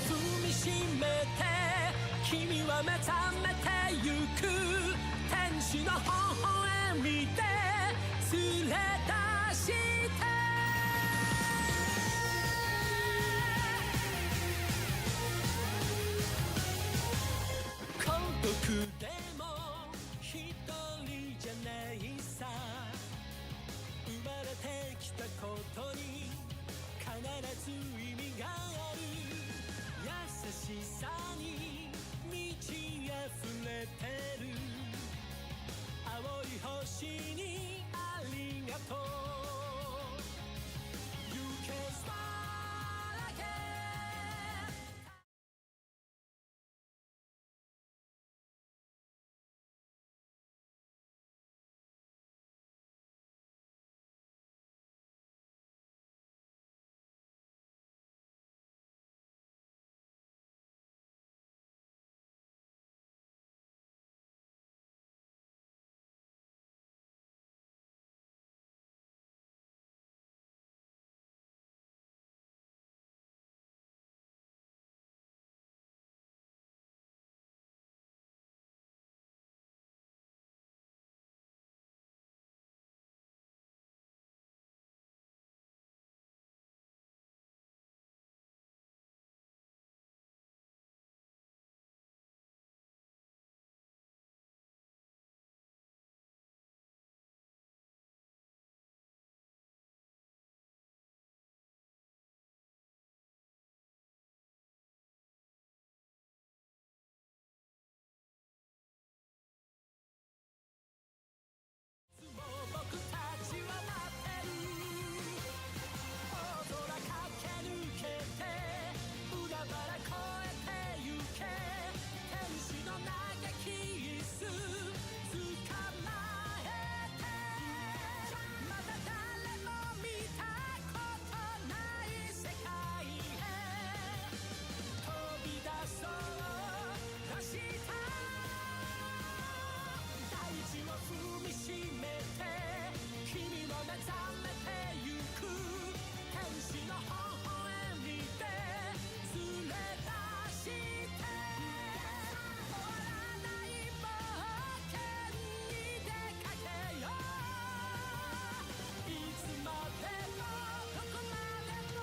踏みしめて君は目覚めてゆく天使の微笑みで連れ出して孤独でも一人じゃないさ生まれてきたことに必ず意味がある優しさに満ち溢れてる青い星にありがとう You can smile again 僕たちは待ってる大空駆け抜けて海原越えてゆけ天使の嘆きキス捕まえてまだ誰も見たことない世界へ飛び出そう明日大地を踏みしめて君を目覚めてゆく天使の微笑みで連れ出して終わらない冒険に出かけよういつまでもどこまでも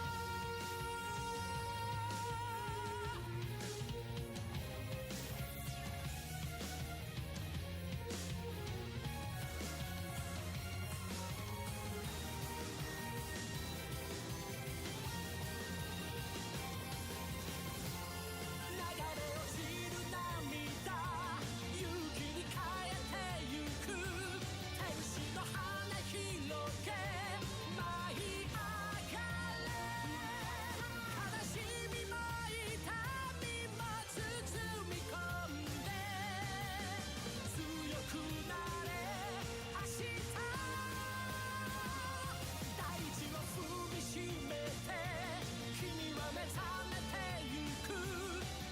流れ落ちる涙勇気に変えてゆく天使の羽広げ舞い上がれ悲しみも痛みも包み込んで強くなれ明日大地を踏みしめて君は目覚めてゆく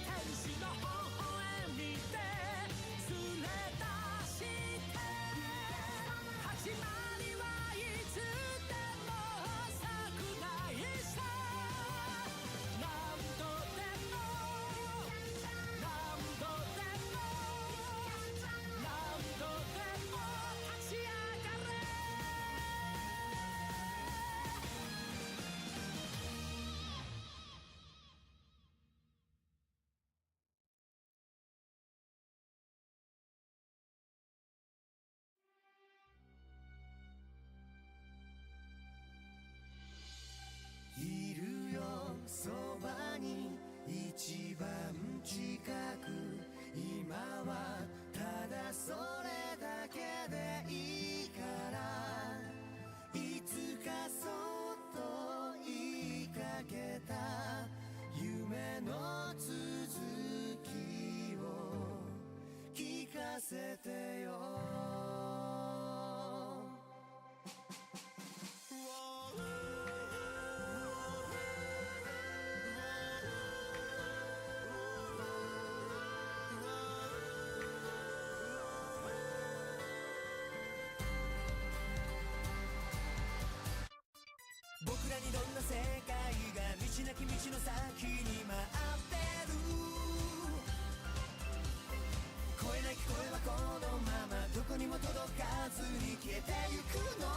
天使の微笑みで連れ出して始まりはいつでも遅くないさ何度でも何度でも何度でも立ち上がれいるよそばに一番近く今はただそれだけでいいからいつかそっと言いかけた夢の続きを聞かせてよ僕らにどんな世界が道なき道の先に待ってる。声なき声はこのままどこにも届かずに消えてゆくの。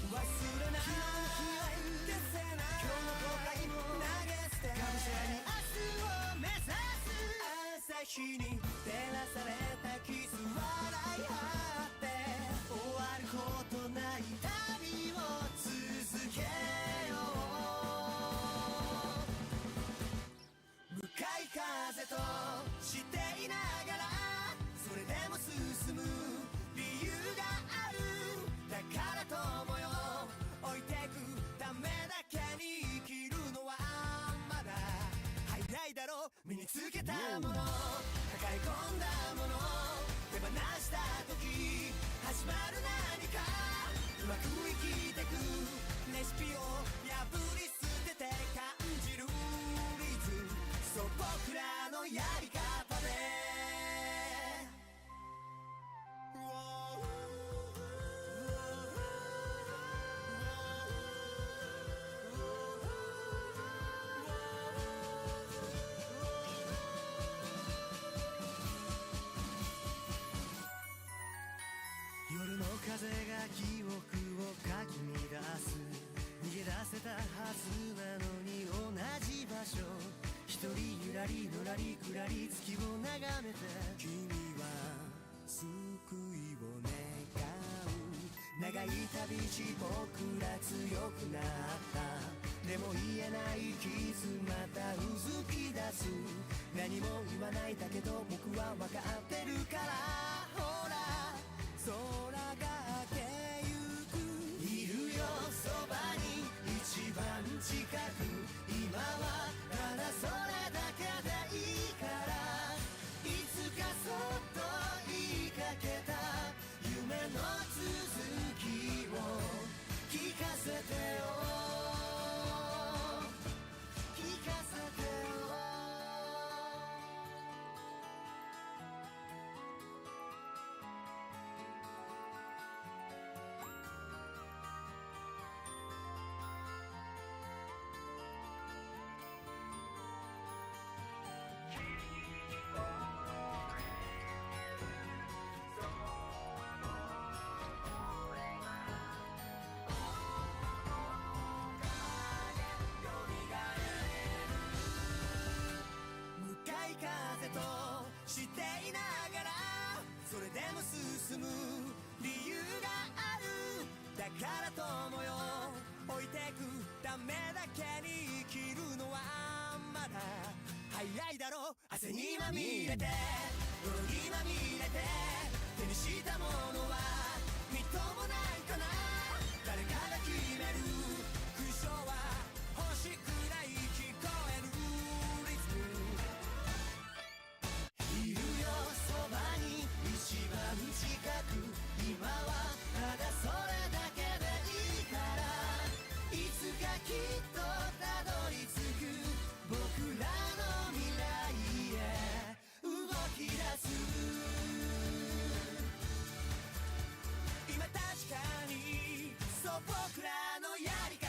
忘れない消せない今日の後悔も投げ捨て、がむしゃらに明日を目指す。朝日に照らされたキス、笑い合って終わることない旅を続けよう。向かい風としていながらそれでも進む理由がある。だから友よ置いてくためだけに生きるのはまだ早いだろう。身につけたもの抱え込んだもの手放した時始まる何かうまく生きてくレシピを破り捨てて感じるリズム、そう僕らのやり方で。夜の風が記憶をかき乱す。逃げ出せたはずなのに同じ場所、一人ゆらりのらりくらり月を眺めて、君は救いを願う。長い旅路僕ら強くなった。でも言えない傷またうずき出す。何も言わないだけど僕は分かってるから。ほら空が明けゆく。いるよそばに一番近く。今はただそれだけでいいから。いつかそっと言いかけた夢の続きを聞かせてよ、聞かせてよ。向かい風としていながらそれでも進む理由がある。だから友よ置いてくためだけに生きるのはまだ早いだろう。汗にまみれて泥にまみれて手にしたものはみっともないかな。誰かが決める勲章は欲しくない聞こえるリズム。いるよそばに一番近く。今はただそれだけでいいから。いつかきっとたどり着く僕らの未来へ動き出す。今確かにそう僕らのやり方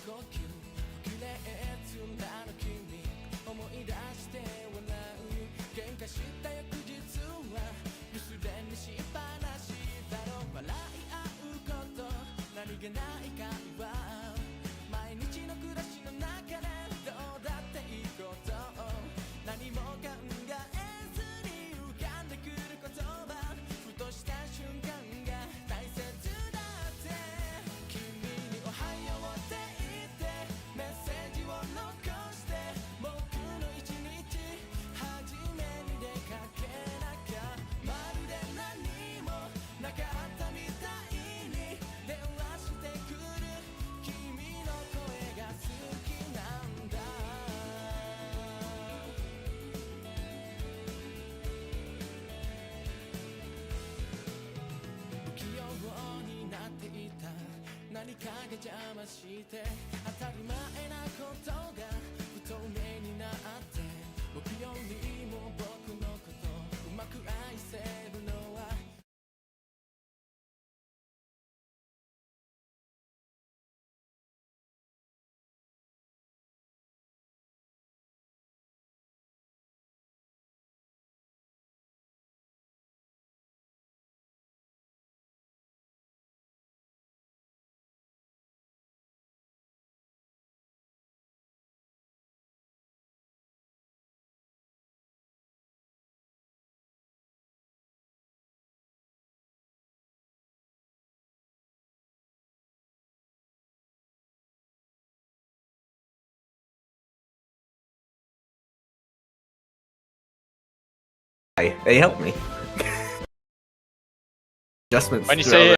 呼吸綺麗つなの君思い出して笑う喧嘩した翌日は留守電にしっぱなしだろう笑い合うこと何気ない会話毎日の暮らしの中でどうだっていいこと何も考えずに浮かんでくる言葉ふとした瞬間が大切だって君におはようって言ってメッセージを残して僕の一日初めに出かけなきゃまるで何もなかったみたいに電話してくる君の声が好きなんだ不器用になっていた何かが邪魔して当たり前なことが不透明になって僕よりも僕のことうまく愛せるのはThey helped me. Adjustments. When you throughout say the-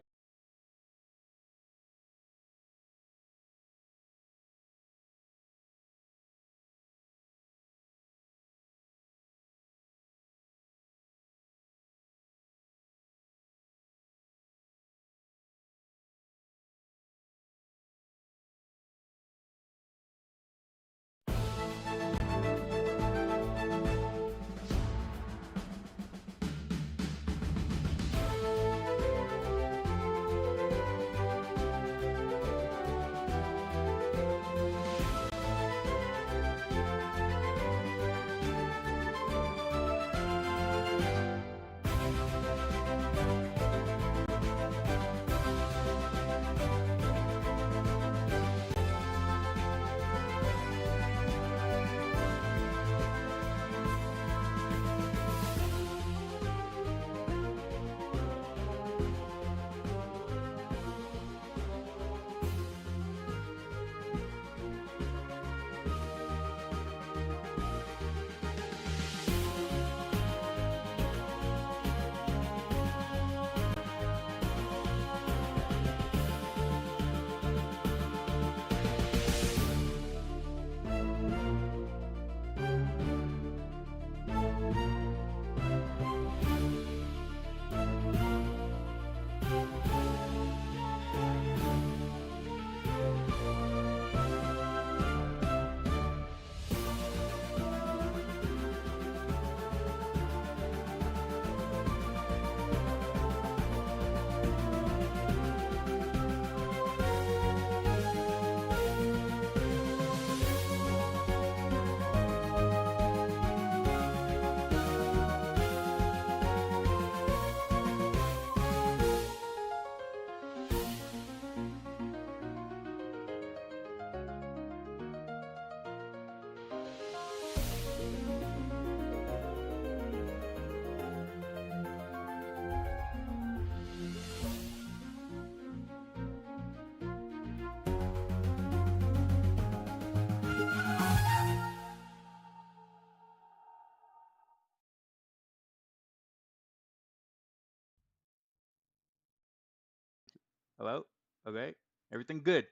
hello? Okay. Everything good.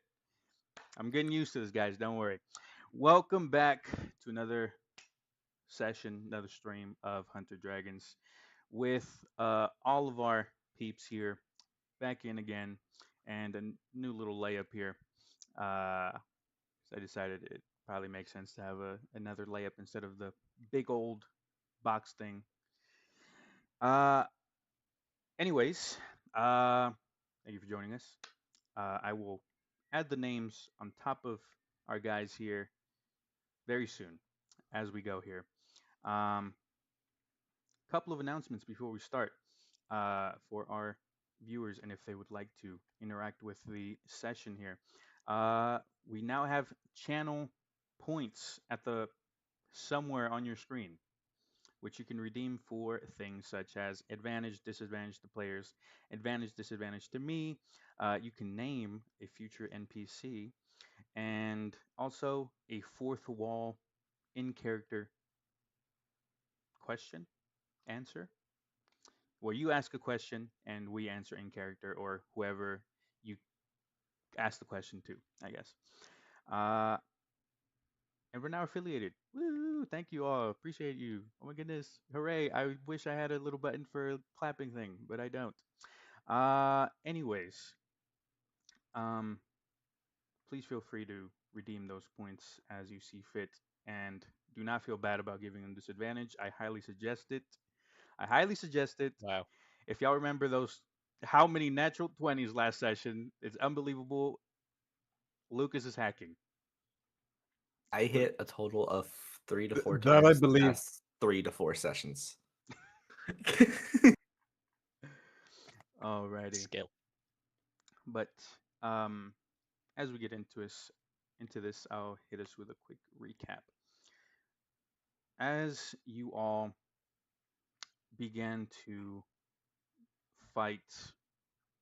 I'm getting used to this, guys. Don't worry. Welcome back to another session, another stream of Hunter Dragons with all of our peeps here back in again and a new little layup here. So I decided it probably makes sense to have another layup instead of the big old box thing. Uh, anyways, thank you for joining us. I will add the names on top of our guys here very soon as we go here. Couple of announcements before we start for our viewers, and if they would like to interact with the session here. We now have channel points at the somewhere on your screen, which you can redeem for things such as advantage, disadvantage to players, advantage, disadvantage to me. You can name a future NPC, and also a fourth wall in character question answer, where you ask a question and we answer in character, or whoever you ask the question to, I guess. Uh, and we're now affiliated. Woo! Thank you all. Appreciate you. Oh my goodness. Hooray. I wish I had a little button for a clapping thing, but I don't. Anyways, um, please feel free to redeem those points as you see fit, and do not feel bad about giving them disadvantage. I highly suggest it. I highly suggest it. Wow. If y'all remember those, how many natural 20s last session, it's unbelievable. Lucas is hacking. I hit a total of 3 to 4 That I times the believe. past 3 to 4 sessions. Alrighty. Skill. But as we get into this, I'll hit us with a quick recap. As you all began to fight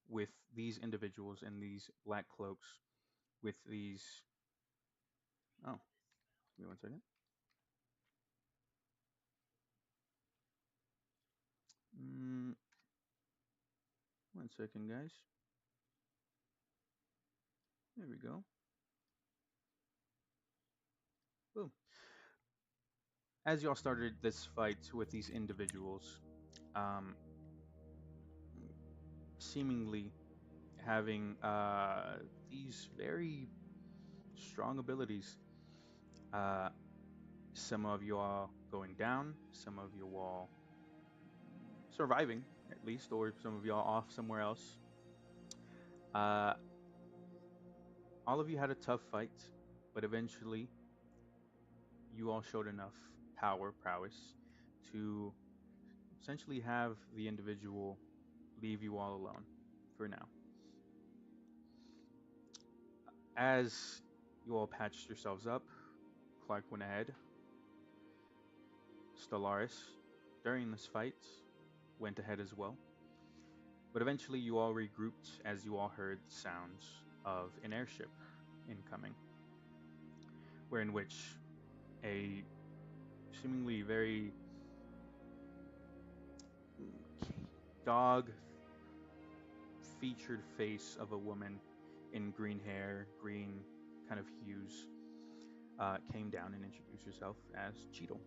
with these individuals in these black cloaks, with these. Oh, give me 1 second. Mm, 1 second, guys. There we go. Boom. As y'all started this fight with these individuals, seemingly having these very strong abilities, some of you all going down, some of you all surviving at least, or some of y'all off somewhere else. All of you had a tough fight, but eventually you all showed enough prowess to essentially have the individual leave you all alone for now. As you all patched yourselves up, Clark went ahead. Stellaris, during this fight, went ahead as well. But eventually you all regrouped as you all heard sounds of an airship incoming, wherein which a seemingly very dog featured face of a woman in green hair, green kind of hues, came down and introduced herself as Cheetle,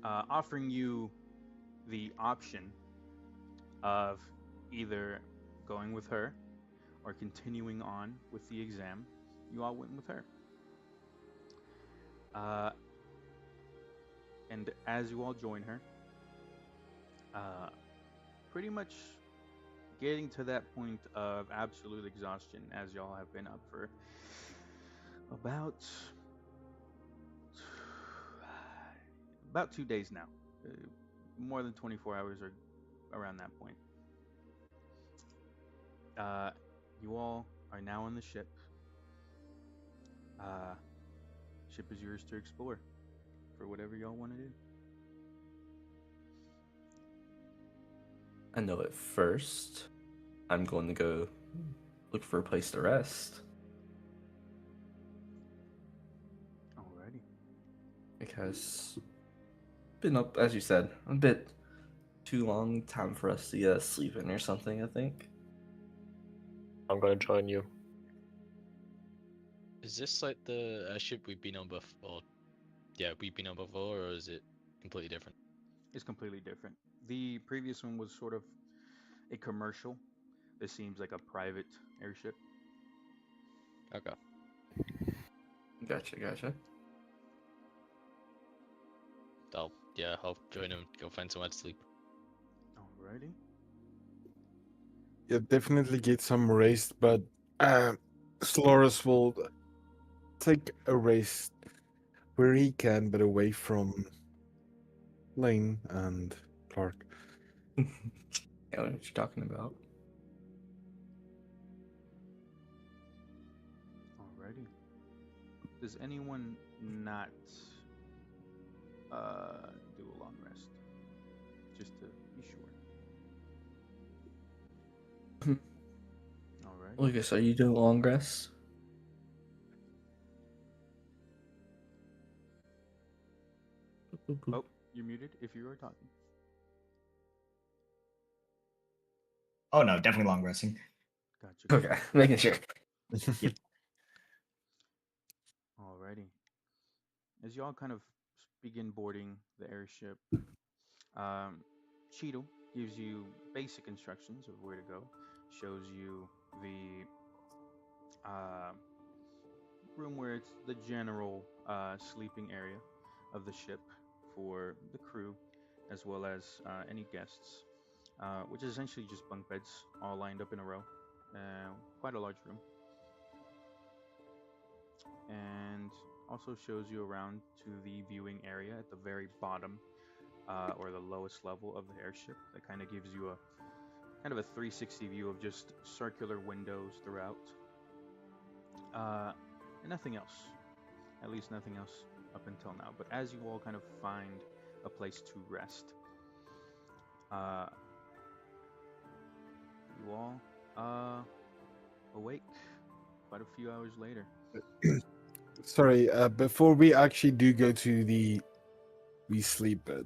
offering you the option of either going with her or continuing on with the exam. You all went with her. And as you all join her, pretty much getting to that point of absolute exhaustion, as y'all have been up for about 2 days now, more than 24 hours or around that point. You all are now on the ship. Ship is yours to explore for whatever y'all want to do. I know at first I'm going to go look for a place to rest. Alrighty. Because been up, as you said, a bit too long time for us to get sleep in or something, I think. I'm going to join you. Is this like the airship we've been on before? Yeah, we've been on before, or is it completely different? It's completely different. The previous one was sort of a commercial. This seems like a private airship. Okay. Gotcha. I'll join him. Go find somewhere to sleep. Alrighty. Yeah, definitely get some rest, but Solaris will take a race where he can, but away from Lane and Clark. I don't know what you're talking about. Alrighty. Does anyone not do a long rest? Just to be sure. Alright. Lucas, are you doing long rests? Oh, you're muted if you are talking. Oh no, definitely long resting. Gotcha. Okay, making sure. Alrighty. As y'all kind of begin boarding the airship, Cheeto gives you basic instructions of where to go, shows you the room where it's the general sleeping area of the ship for the crew, as well as any guests, which is essentially just bunk beds all lined up in a row. Quite a large room. And also shows you around to the viewing area at the very bottom or the lowest level of the airship. That kind of gives you a kind of a 360 view of just circular windows throughout. And nothing else. At least nothing else up until now. But as you all kind of find a place to rest, you all awake quite a few hours later. Sorry, before we actually do go to the sleep bed,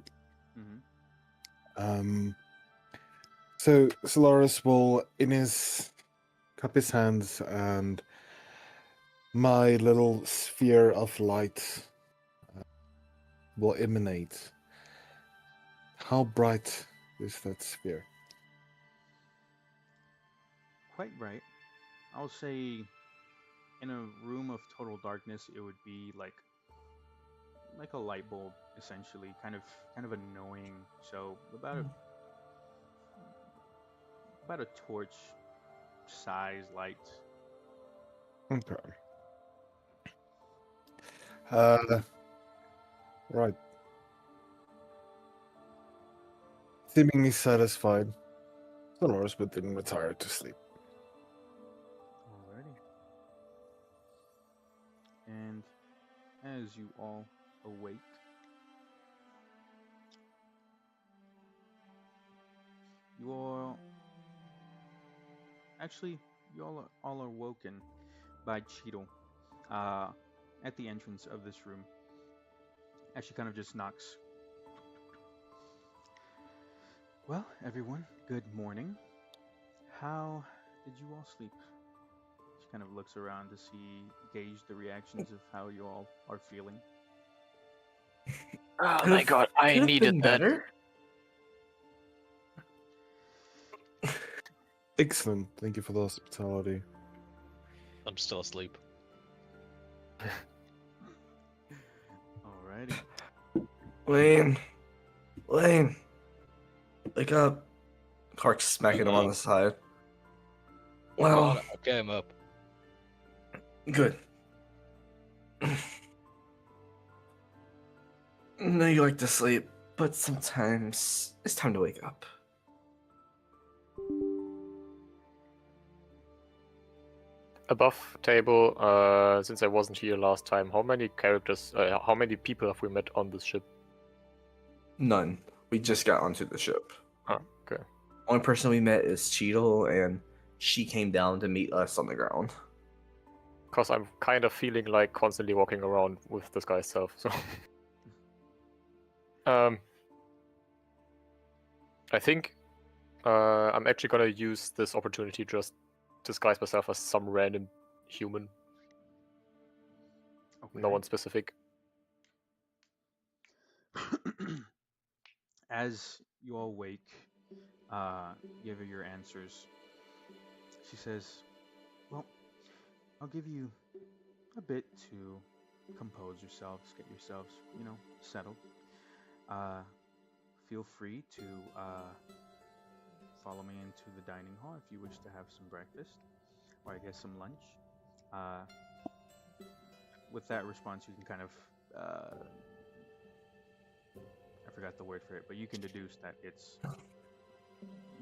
Mm-hmm. so Solaris will cup his hands, and my little sphere of light will emanate. How bright is that sphere? Quite bright. I'll say in a room of total darkness, it would be like a light bulb, essentially, kind of annoying. So about a torch size light. Okay. Right. Seemingly satisfied, Solaris would then retire to sleep. Alrighty. And as you all awake, you all are woken by Cheetle at the entrance of this room. As she kind of just knocks. Well, everyone, good morning. How did you all sleep? She kind of looks around to gauge the reactions of how you all are feeling. Oh my god, I Could've needed been that. better. Excellent. Thank you for the hospitality. I'm still asleep. Alrighty. Lane, wake up. Clark's smacking him on the side. Well, Okay, I'm up. good. I know you like to sleep, but sometimes it's time to wake up. Above table, since I wasn't here last time, how many how many people have we met on this ship? None. We just got onto the ship. Oh, okay. Only person we met is Cheetle, and she came down to meet us on the ground. Because I'm kind of feeling like constantly walking around with this guy's self, so... I think I'm actually gonna use this opportunity to just disguise myself as some random human. Okay. No one specific. As you all wake, give her your answers. She says, well, I'll give you a bit to compose yourselves, get yourselves, settled. Feel free to follow me into the dining hall if you wish to have some breakfast. or I guess some lunch. Uh, with that response, you can kind of I forgot the word for it, but you can deduce that it's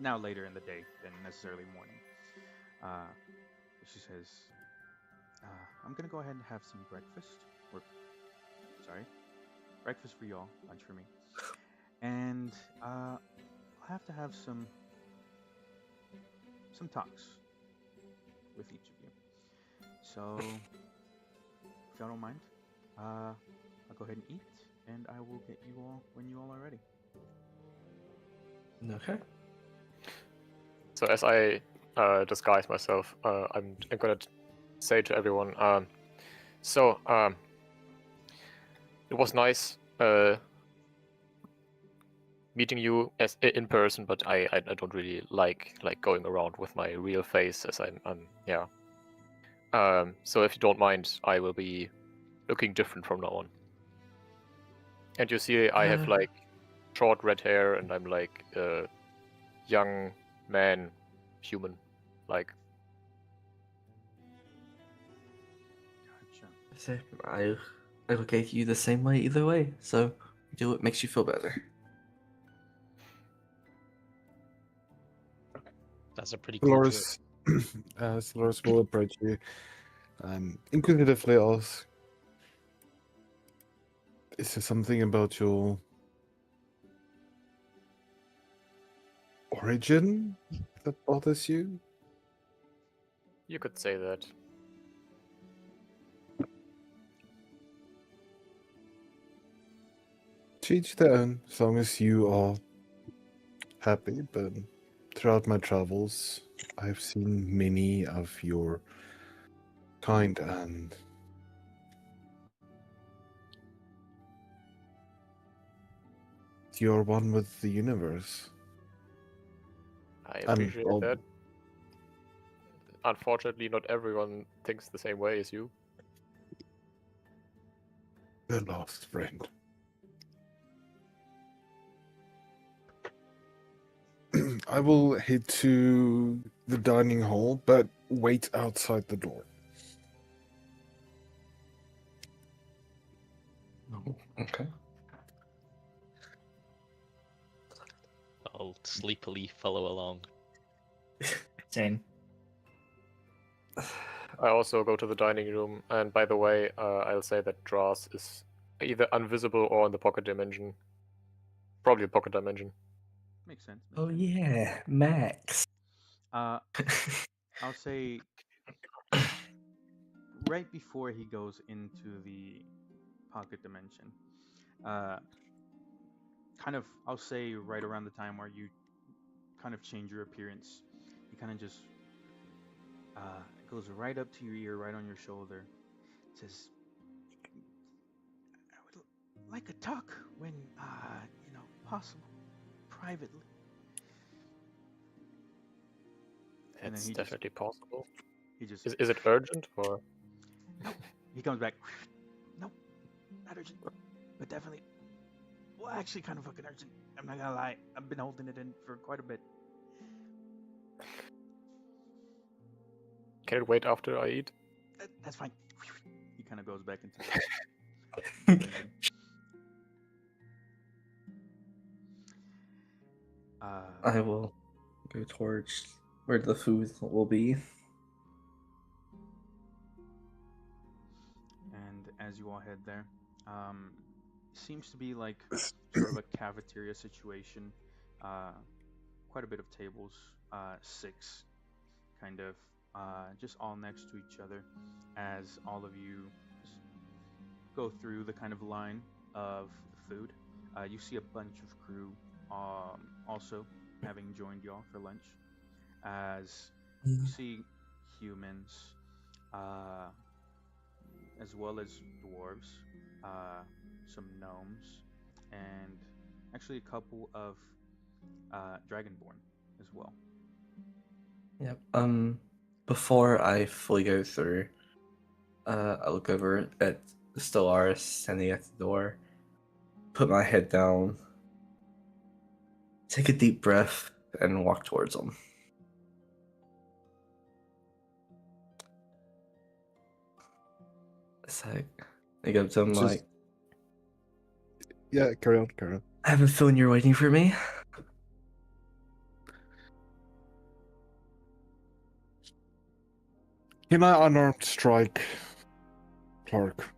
now later in the day than necessarily morning. Uh, she says, "I'm gonna go ahead and have some breakfast. Or, sorry, breakfast for y'all, lunch for me, and I'll have to have some talks with each of you. So, if y'all don't mind, I'll go ahead and eat, and I will get you all when you all are ready." Okay. So as I disguise myself, I'm gonna say to everyone, it was nice meeting you as in person, but I don't really like going around with my real face, as I'm yeah. So if you don't mind, I will be looking different from now on. And you see, I have like short red hair, and I'm like a young man, human, like. Gotcha. So I look at you the same way either way. So do what makes you feel better. That's a pretty cool joke. Dolores will approach you and inquisitively ask, is there something about your origin that bothers you? You could say that. To each their own, as long as you are happy, but throughout my travels, I've seen many of your kind, and you're one with the universe. I And appreciate all that. Unfortunately, not everyone thinks the same way as you. the lost friend. I will head to the dining hall, but wait outside the door. Okay. I'll sleepily follow along. Same. I also go to the dining room, and by the way, I'll say that Dras is either invisible or in the pocket dimension. Probably the pocket dimension. Makes sense. Oh Makes sense. yeah, Max. I'll say right before he goes into the pocket dimension, kind of, I'll say right around the time where you kind of change your appearance, he kind of just goes right up to your ear, right on your shoulder, says, "I would like a talk when, possible, privately." And then It's he just, definitely possible. he just, Is it urgent or? nope. He comes back, nope, not urgent, but definitely, well, actually, kind of fucking urgent. I'm not gonna lie, I've been holding it in for quite a bit. Can it wait after I eat? That's fine. He kind of goes back into the I will go towards where the food will be. And as you all head there, seems to be like sort of a cafeteria situation. Quite a bit of tables, 6, kind of, just all next to each other. As all of you go through the kind of line of food, you see a bunch of crew also having joined y'all for lunch. As you see humans, as well as dwarves, some gnomes, and actually a couple of dragonborn as well. Yep. Before I fully go through, I look over at Stellaris standing at the door, put my head down, take a deep breath, and walk towards them. It's like I go to him Just- like, Yeah, carry on, carry on. I have a feeling you're waiting for me. Can I unarmed strike Clark?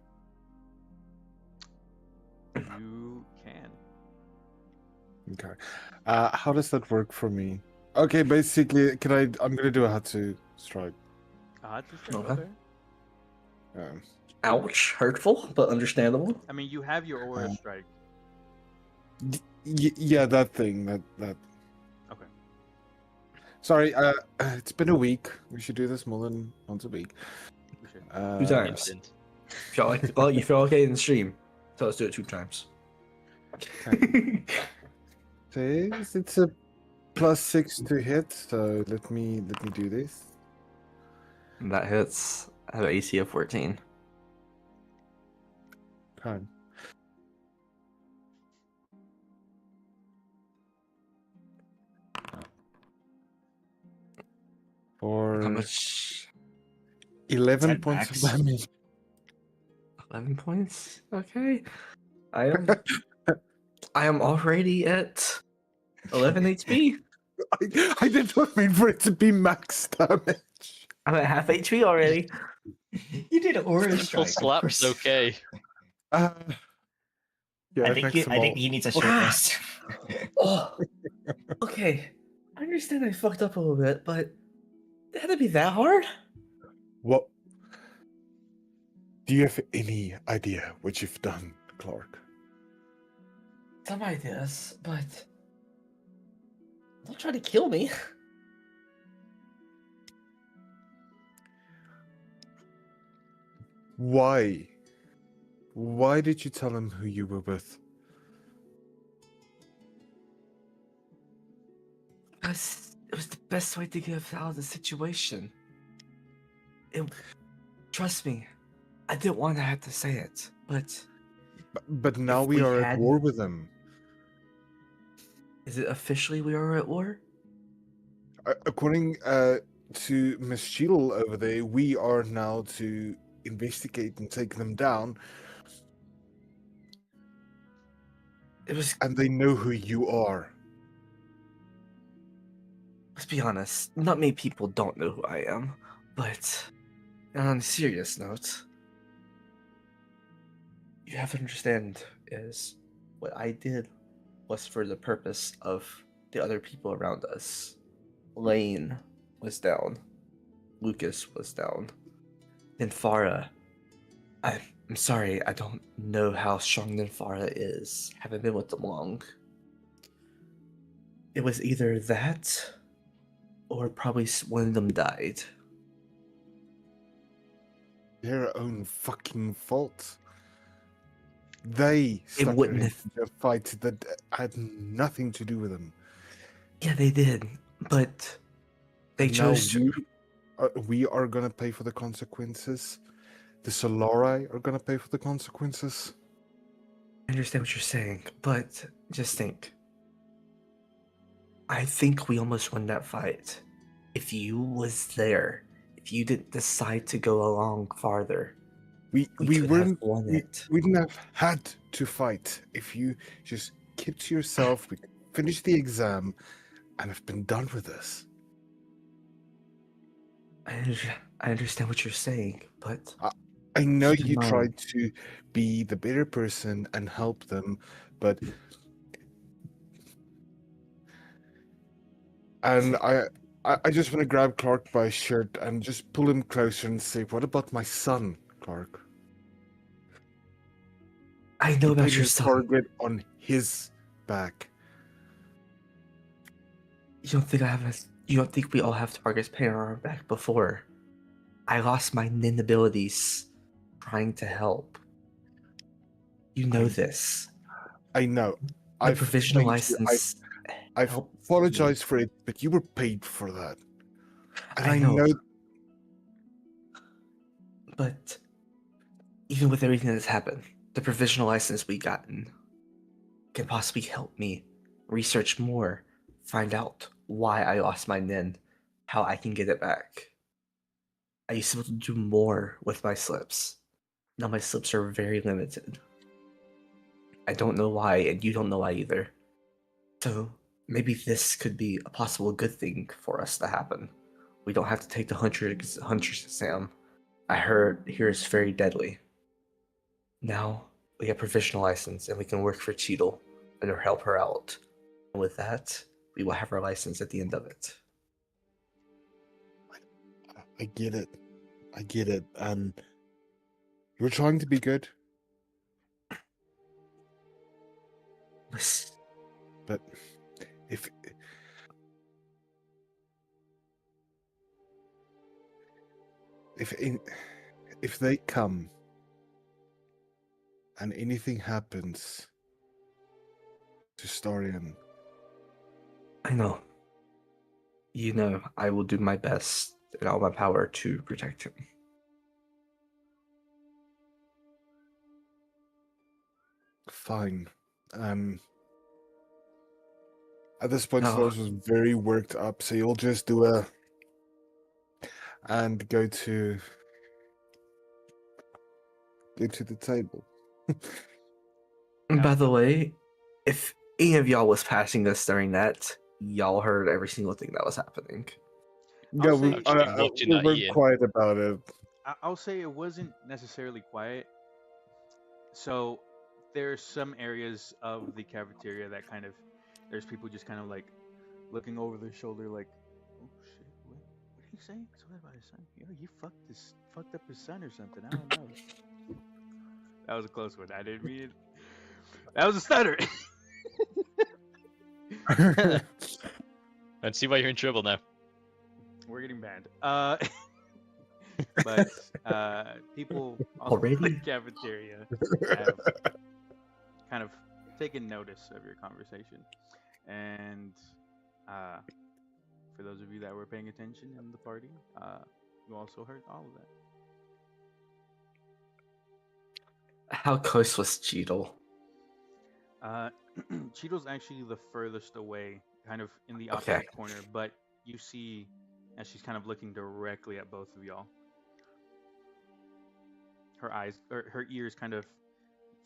You can. Okay. How does that work for me? Okay, basically, I'm gonna do a Hatsu strike. Just Okay. okay. Um, Ouch, hurtful, but understandable. I mean, you have your aura Uh, strike. yeah, that thing. That. Okay. Sorry. It's been a week. We should do this more than once a week. We should. 2 times. Instant. Feel like well, you feel okay in the stream, so let's do it 2 times. Says it's a +6 to hit. So let me do this. That hits. I have an AC of 14. Okay. For How much? 11 10 points of max. damage. 11 points. Okay. I am. I am already at 11 HP. I did not mean for it to be max damage. I'm at half HP already. You did aura Simple strike. of slaps, course. okay. Yeah, I think he needs a short rest. Oh, okay. I understand I fucked up a little bit, but it had to be that hard? What? Do you have any idea what you've done, Clark? Some ideas, but don't try to kill me. Why? Why did you tell him who you were with? It was the best way to get us out of the situation. Trust me, I didn't want to have to say it, but But now If we we are at had- war with them. is it officially we are at war? According to Miss Cheadle over there, we are now to investigate and take them down, It was. and they know who you are. Let's be honest. Not many people don't know who I am, but on a serious note, you have to understand is what I did was for the purpose of the other people around us. Lane was down. Lucas was down. Then Farah. I'm sorry, I don't know how strong Farah is. Haven't been with them long. It was either that, or probably one of them died. Their own fucking fault. They stuck wouldn't it have- into a fight that had nothing to do with them. Yeah, they did, but they And now chose to. we are gonna pay for the consequences. The Solari are gonna pay for the consequences. I understand what you're saying, but just think. I think we almost won that fight. If you was there, if you didn't decide to go along farther, We we could weren't have won we, it. we didn't have had to fight. If you just kept to yourself, we could finish the exam and have been done with this. I understand what you're saying, but I know Keep in you mind- tried to be the better person and help them, but and I just want to grab Clark by his shirt and just pull him closer and say, "What about my son, Clark? I know You about put your a son. target on his back." You don't think you don't think we all have targets painted on our back before? I lost my nin abilities trying to help. You know this. I know. The I've provisional thanked you. license. I've helped me. apologized for it, but you were paid for that. And I I know. know But even with everything that's happened, the provisional license we gotten can possibly help me research more, find out why I lost my nin, how I can get it back. I used to be able to do more with my slips. Now my slips are very limited. I don't know why, and you don't know why either. So maybe this could be a possible good thing for us to happen. We don't have to take the hunter's exam. I heard here is very deadly. Now we have provisional license, and we can work for Cheadle and help her out. And with that, we will have our license at the end of it. I get it. I get it. And you're trying to be good. But if they come and anything happens to Starion, I know. You know, I will do my best in all my power to protect him. fine. At this point, No. Flores was very worked up, so you'll just do and go to the table. By the way, if any of y'all was passing us during that, y'all heard every single thing that was happening. Yeah, we were Ian. quiet about it. I'll say it wasn't necessarily quiet. So there's some areas of the cafeteria that kind of, there's people just kind of like looking over their shoulder, like, oh shit, what did he say? Something about his son? Yo, he fucked up his son or something. I don't know. That was a close one. I didn't mean it. That was a stutter. Let's see why you're in trouble now. We're getting banned. But people Already? in the cafeteria have kind of taken notice of your conversation, and for those of you that were paying attention in the party, you also heard all of that. How close was Cheadle? Cheadle's actually the furthest away, kind of in the opposite corner, but you see as she's kind of looking directly at both of y'all. Her eyes, or her ears kind of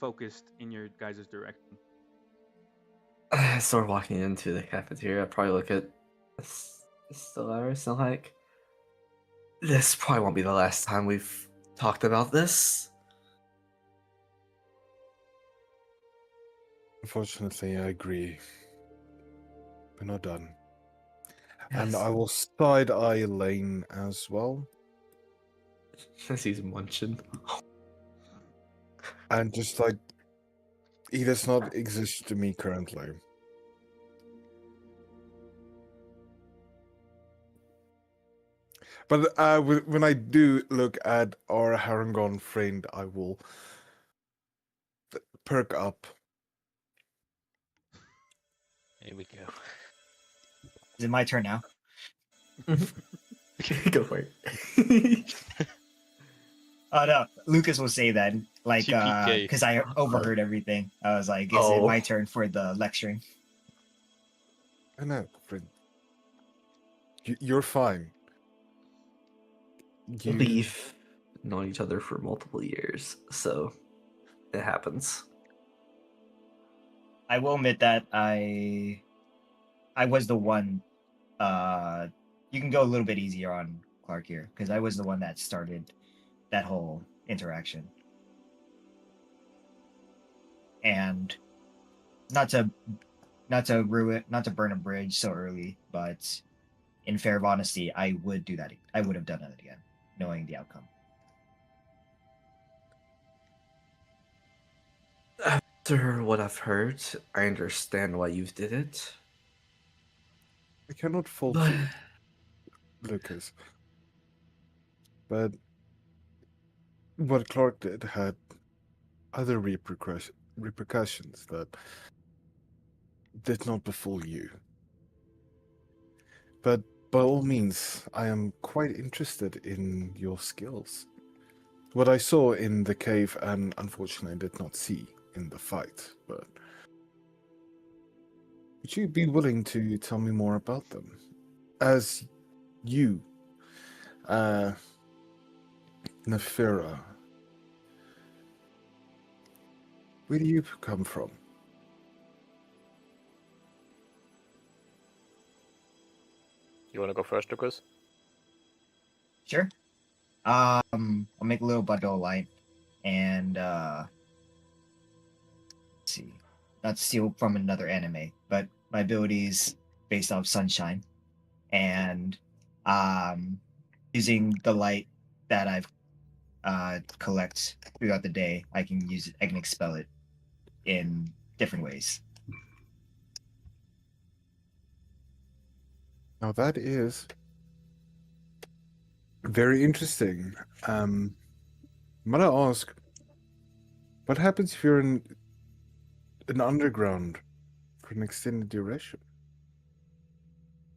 focused in your guys' direction. As we're walking into the cafeteria, I probably look at Stellaris and like, this probably won't be the last time we've talked about this. Unfortunately, I agree. We're not done. And Yes. I will side-eye Lane as well. As he's munching. And just like, he does not exist to me currently. But when I do look at our Harangon friend, I will perk up. Here we go. Is it my turn now? Go for it. Oh no, Lucas will say that, like, TPK. because I overheard everything. I was like, is it my turn for the lecturing? I know, friend. You're fine. We've known each other for multiple years, so it happens. I will admit that I was the one. You can go a little bit easier on Clark here, because I was the one that started that whole interaction. And not to burn a bridge so early, but in fair honesty, I would do that. I would have done it again, knowing the outcome. After what I've heard, I understand why you did it. I cannot fault But you, Lucas. But what Clark did had other repercussions that did not befall you. But by all means, I am quite interested in your skills. What I saw in the cave, and unfortunately did not see in the fight, but would you be willing to tell me more about them? As you, Nefera, Where do you come from? You want to go first, Lucas? Sure. I'll make a little bundle of light and let's see. Not steal from another anime, but my abilities based off sunshine. And using the light that I've collect throughout the day, I can use it, I can expel it in different ways. Now that is very interesting. Might I ask, what happens if you're in an underground for an extended duration?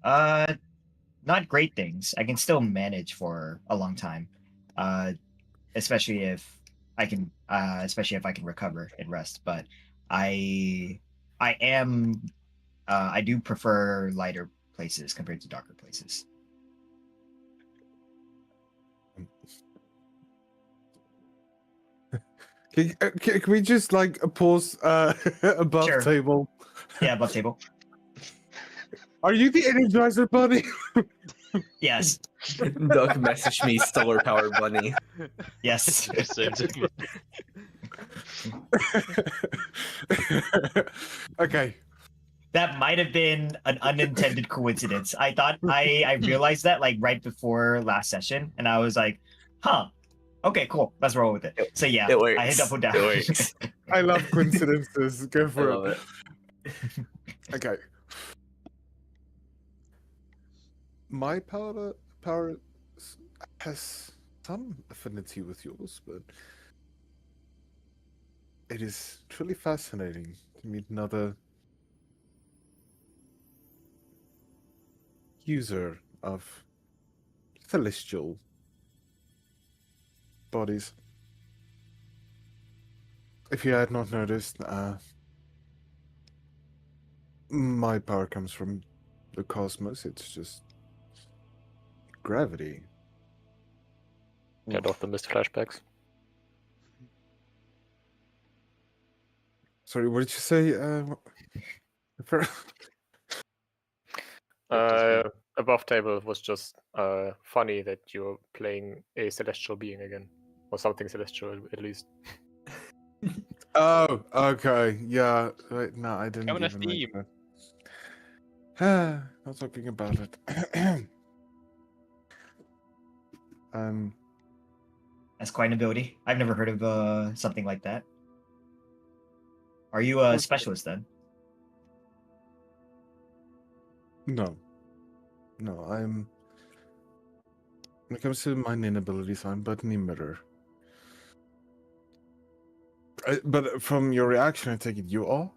Not great things. I can still manage for a long time. Especially if I can recover and rest. But I do prefer lighter places compared to darker places. Can we just like pause above Sure. table? Yeah, above table. Are you the Energizer Bunny? Yes. Doug messaged me Stellar Power Bunny. Yes. Same to me. Okay. That might have been an unintended coincidence. I thought I realized that like right before last session, and I was like, huh. Okay, cool. Let's roll with it. So yeah, It works. I hit double down. It works. I love coincidences. Go I for love it. it. Okay. My power has some affinity with yours, but it is truly fascinating to meet another user of celestial bodies. If you had not noticed, my power comes from the cosmos. It's just gravity. Get off the missed flashbacks. Sorry, what did you say? Above table was just funny that you're playing a celestial being again, or something celestial at least. Oh, okay. Yeah. Wait, no, I didn't Coming a even make theme. that. Not talking about it. That's quite an ability. I've never heard of something like that. Are you a specialist then? No. No, I'm. When it comes to my nin abilities, I'm but an emitter. But from your reaction, I take it you are?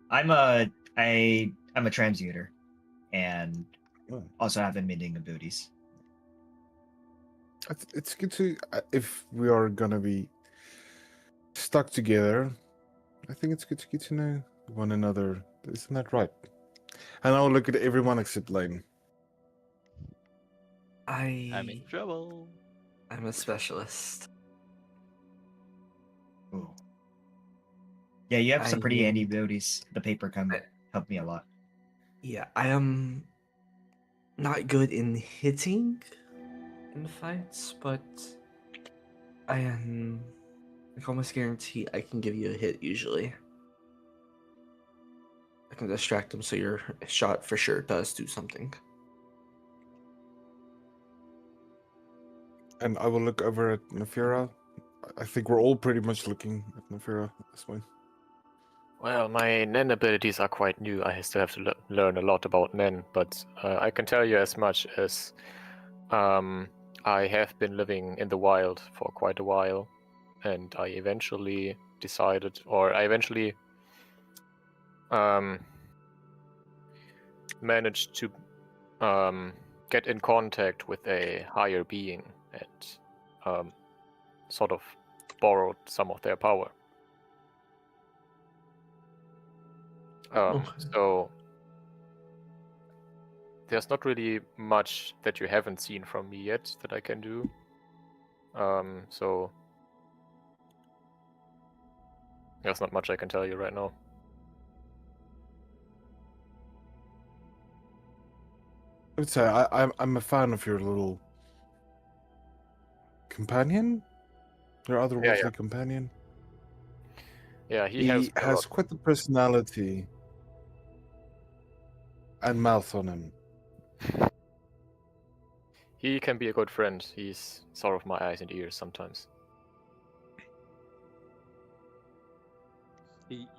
I'm a transmuter, and Oh. also have emitting abilities. It's good to. If we are gonna be stuck together, I think it's good to get to know one another. Isn't that right? And I'll look at everyone except Lane. I'm in trouble. I'm a specialist. Ooh. Yeah, you have some pretty I- handy abilities. The paper can I- help me a lot. Yeah, I am not good in hitting in fights, but I am like almost guarantee I can give you a hit usually. I can distract them so your shot for sure does do something. And I will look over at Nefira. I think we're all pretty much looking at Nefira at this point. Well, my Nen abilities are quite new. I still have to learn a lot about Nen, but I can tell you as much as I have been living in the wild for quite a while, and I eventually decided, or I eventually managed to get in contact with a higher being and sort of borrowed some of their power. So there's not really much that you haven't seen from me yet that I can do. So There's not much I can tell you right now. I would say I'm a fan of your little companion, your otherworldly yeah. companion. Yeah, he He has a has lot. quite the personality and mouth on him. He can be a good friend. He's sort of my eyes and ears sometimes.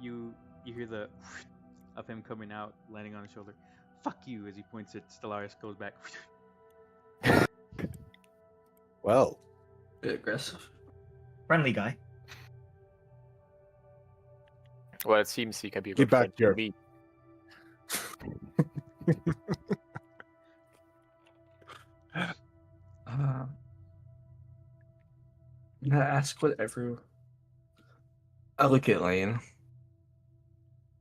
You hear the of him coming out, landing on his shoulder. Fuck you, as he points at Stellaris, goes back. Well, Bit aggressive. Friendly guy. Well, it seems he can be a Get good back friend here. to me. May I ask whatever? I look at Lane.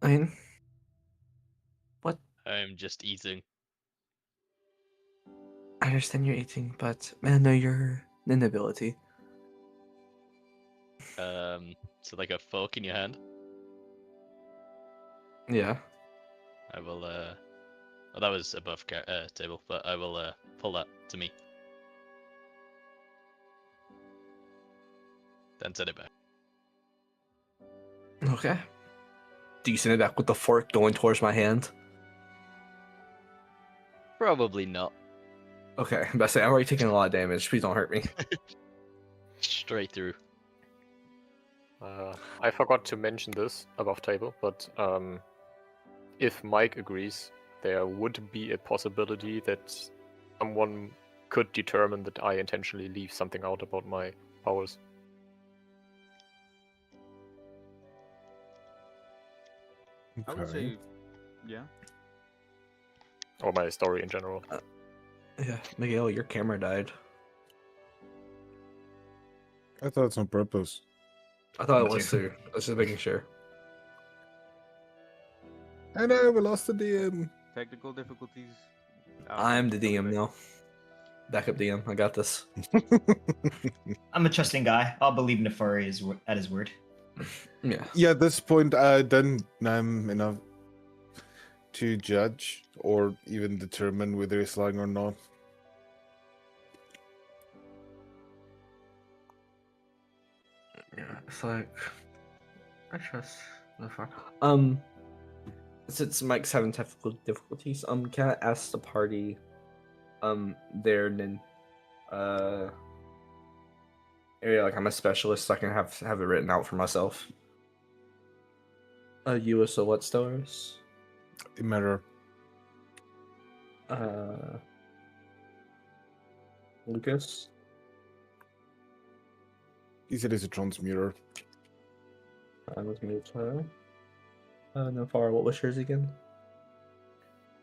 Lane, I'm just eating. I understand you're eating, but may I know your ability? So like a fork in your hand. Yeah. I will. Oh, that was above table, but I will pull that to me. Then send it back. Okay. Do you send it back with the fork going towards my hand? Probably not. Okay, I'm about to say, I'm already taking a lot of damage. Please don't hurt me. Straight through. I forgot to mention this above table, but if Mike agrees, there would be a possibility that someone could determine that I intentionally leave something out about my powers. I would okay. say, yeah. Or my story in general. Yeah, Miguel, your camera died. I thought it's on purpose. I thought it Me was too. too. I was just making sure. I know, we lost the DM. Technical difficulties. I'm the DM now. Backup DM. I got this. I'm a trusting guy. I'll believe Nefari at his word. Yeah. Yeah, at this point, I don't know enough to judge or even determine whether he's lying or not. Yeah, it's like I trust the fuck. Since Mike's having technical difficulties, can I ask the party, their area? Like, I'm a specialist, so I can have it written out for myself. You so what stars? It matter. Lucas. He said he's a transmuter. I was mute. Nafara, what was yours again?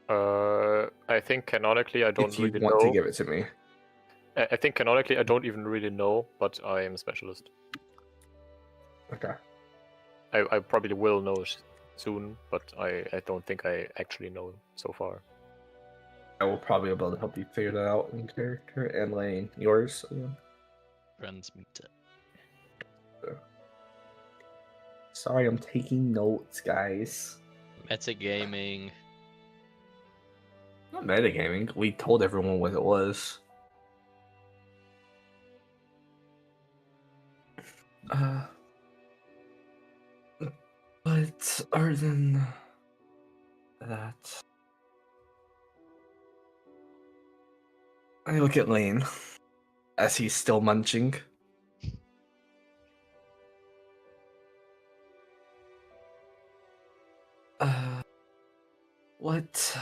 I think canonically I don't If you really want know. to give it to me. I think canonically I don't even really know, but I am a specialist. Okay. I probably will know soon, but I don't think I actually know so far. I will probably be able to help you figure that out in character. And Lane, yours again? Transmuter. Sorry, I'm taking notes, guys. Metagaming. Not metagaming. We told everyone what it was. But other than that, I look at Lane as he's still munching. What?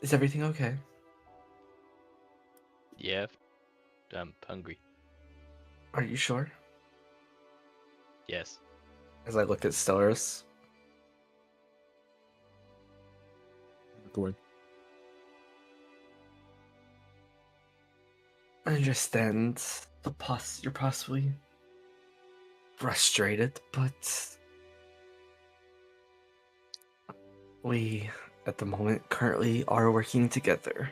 Is everything okay? Yeah. I'm hungry. Are you sure? Yes. As I look at Stellaris. Go away. I understand you're possibly frustrated, but we, at the moment, currently are working together.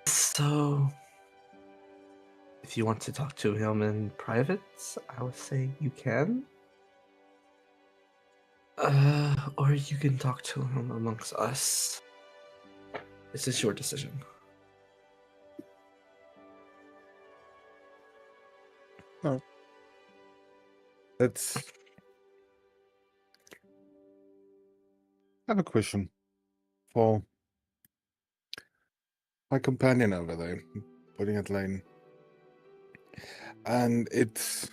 So, if you want to talk to him in private, I would say you can. Or you can talk to him amongst us. This is your decision. Let's. I have a question for my companion over there, putting it Lane. And it's a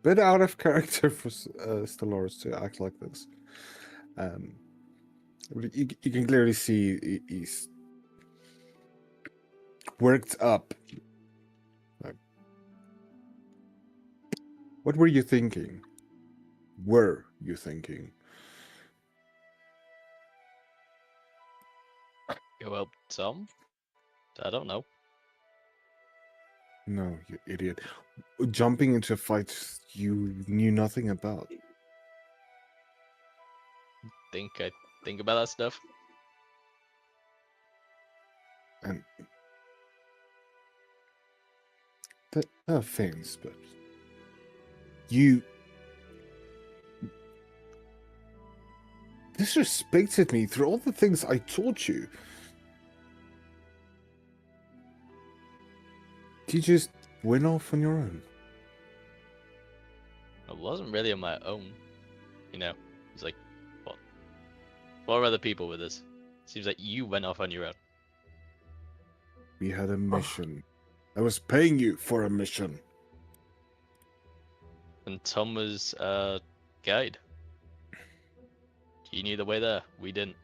bit out of character for Stellaris to act like this. You can clearly see he's worked up. Like, what were you thinking? Were you thinking? Yeah, well, Tom, I don't know. No, you idiot. Jumping into fights you knew nothing about. I think about that stuff. And no offense, but you disrespected me through all the things I taught you. You just went off on your own. It wasn't really on my own. You know, it's like, what are other people with this? Seems like you went off on your own. We had a mission. I was paying you for a mission. And Tom was guide. He knew the way there. We didn't.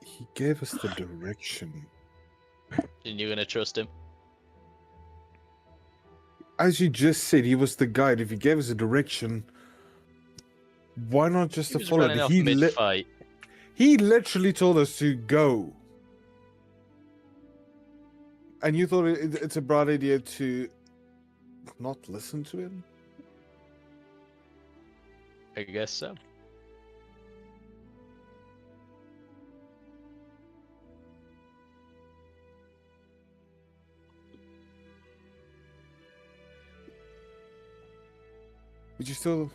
He gave us the direction. And you're gonna trust him? As you just said, he was the guide. If he gave us a direction, why not just He was follow running it? off mid-fight. He literally told us to go. And you thought it's a bright idea to not listen to him? I guess so. Would you still...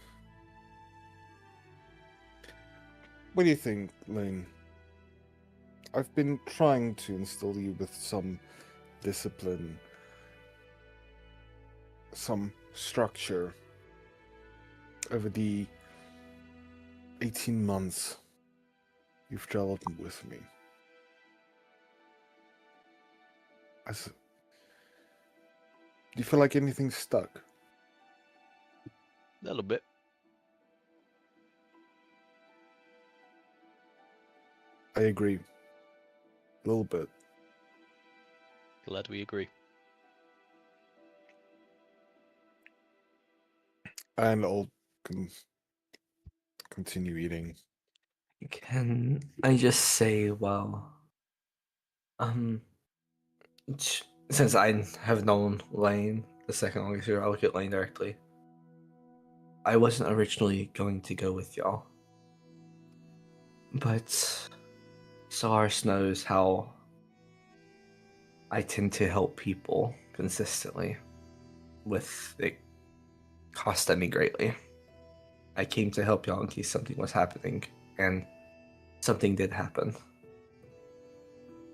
What do you think, Lane? I've been trying to instill you with some discipline, some structure over the 18 months you've traveled with me. Do you feel like anything's stuck? A little bit. I agree. A little bit. Glad we agree. And I'll continue eating. Can I just say, well, since I have known Lane the second longest here, I'll look at Lane directly. I wasn't originally going to go with y'all, but Solaris knows how I tend to help people consistently with it costing me greatly. I came to help y'all in case something was happening, and something did happen.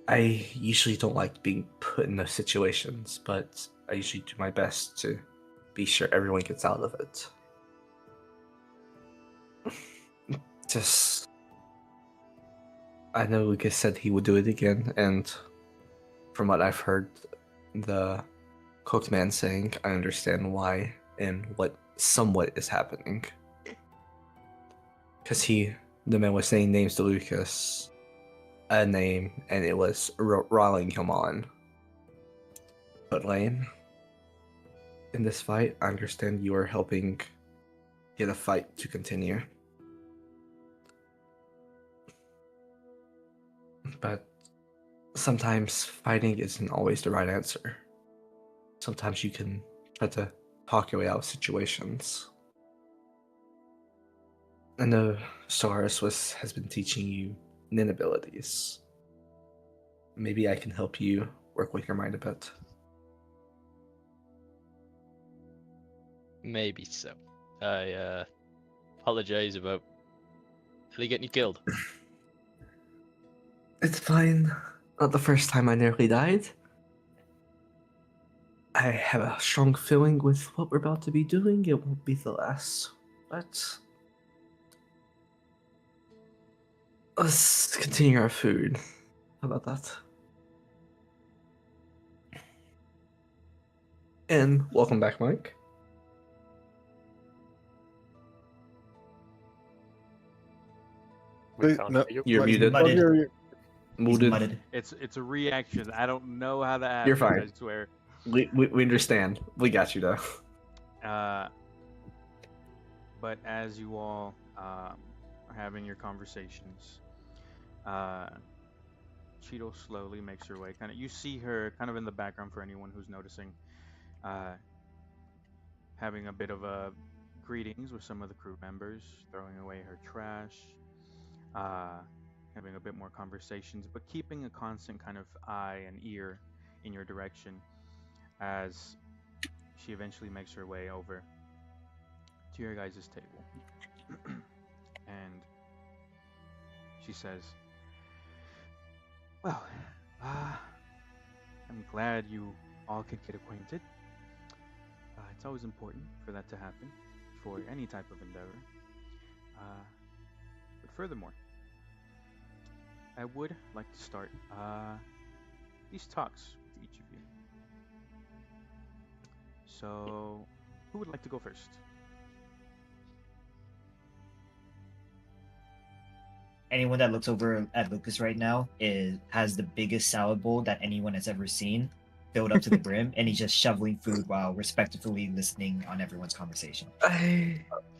I usually don't like being put in those situations, but I usually do my best to be sure everyone gets out of it. Just... I know Lucas said he would do it again, and from what I've heard the cooked man saying, I understand why and what somewhat is happening. Because the man was saying names to Lucas, a name, and it was riling him on. But Lane, in this fight, I understand you are helping get a fight to continue. But sometimes fighting isn't always the right answer. Sometimes you can try to talk your way out of situations. I know Solaris has been teaching you nin abilities. Maybe I can help you work with your mind a bit. Maybe so. I apologize about nearly getting you killed. It's fine. Not the first time I nearly died. I have a strong feeling with what we're about to be doing, it won't be the last. But let's continue our food. How about that? And welcome back, Mike. We Wait, can't no, hear you. You're He's muted. mudded. You're- He's Muted. mudded. It's a reaction. I don't know how to ask You're it, fine. I swear. We understand. We got you though. But as you all are having your conversations, Cheeto slowly makes her way. Kind of, you see her kind of in the background for anyone who's noticing, having a bit of a greetings with some of the crew members, throwing away her trash, having a bit more conversations, but keeping a constant kind of eye and ear in your direction as she eventually makes her way over to your guys' table. And she says, well, I'm glad you all could get acquainted. It's always important for that to happen for any type of endeavor. But furthermore, I would like to start these talks with each of you. So, who would like to go first? Anyone that looks over at Lucas right now has the biggest salad bowl that anyone has ever seen, filled up to the brim, and he's just shoveling food while respectfully listening on everyone's conversation.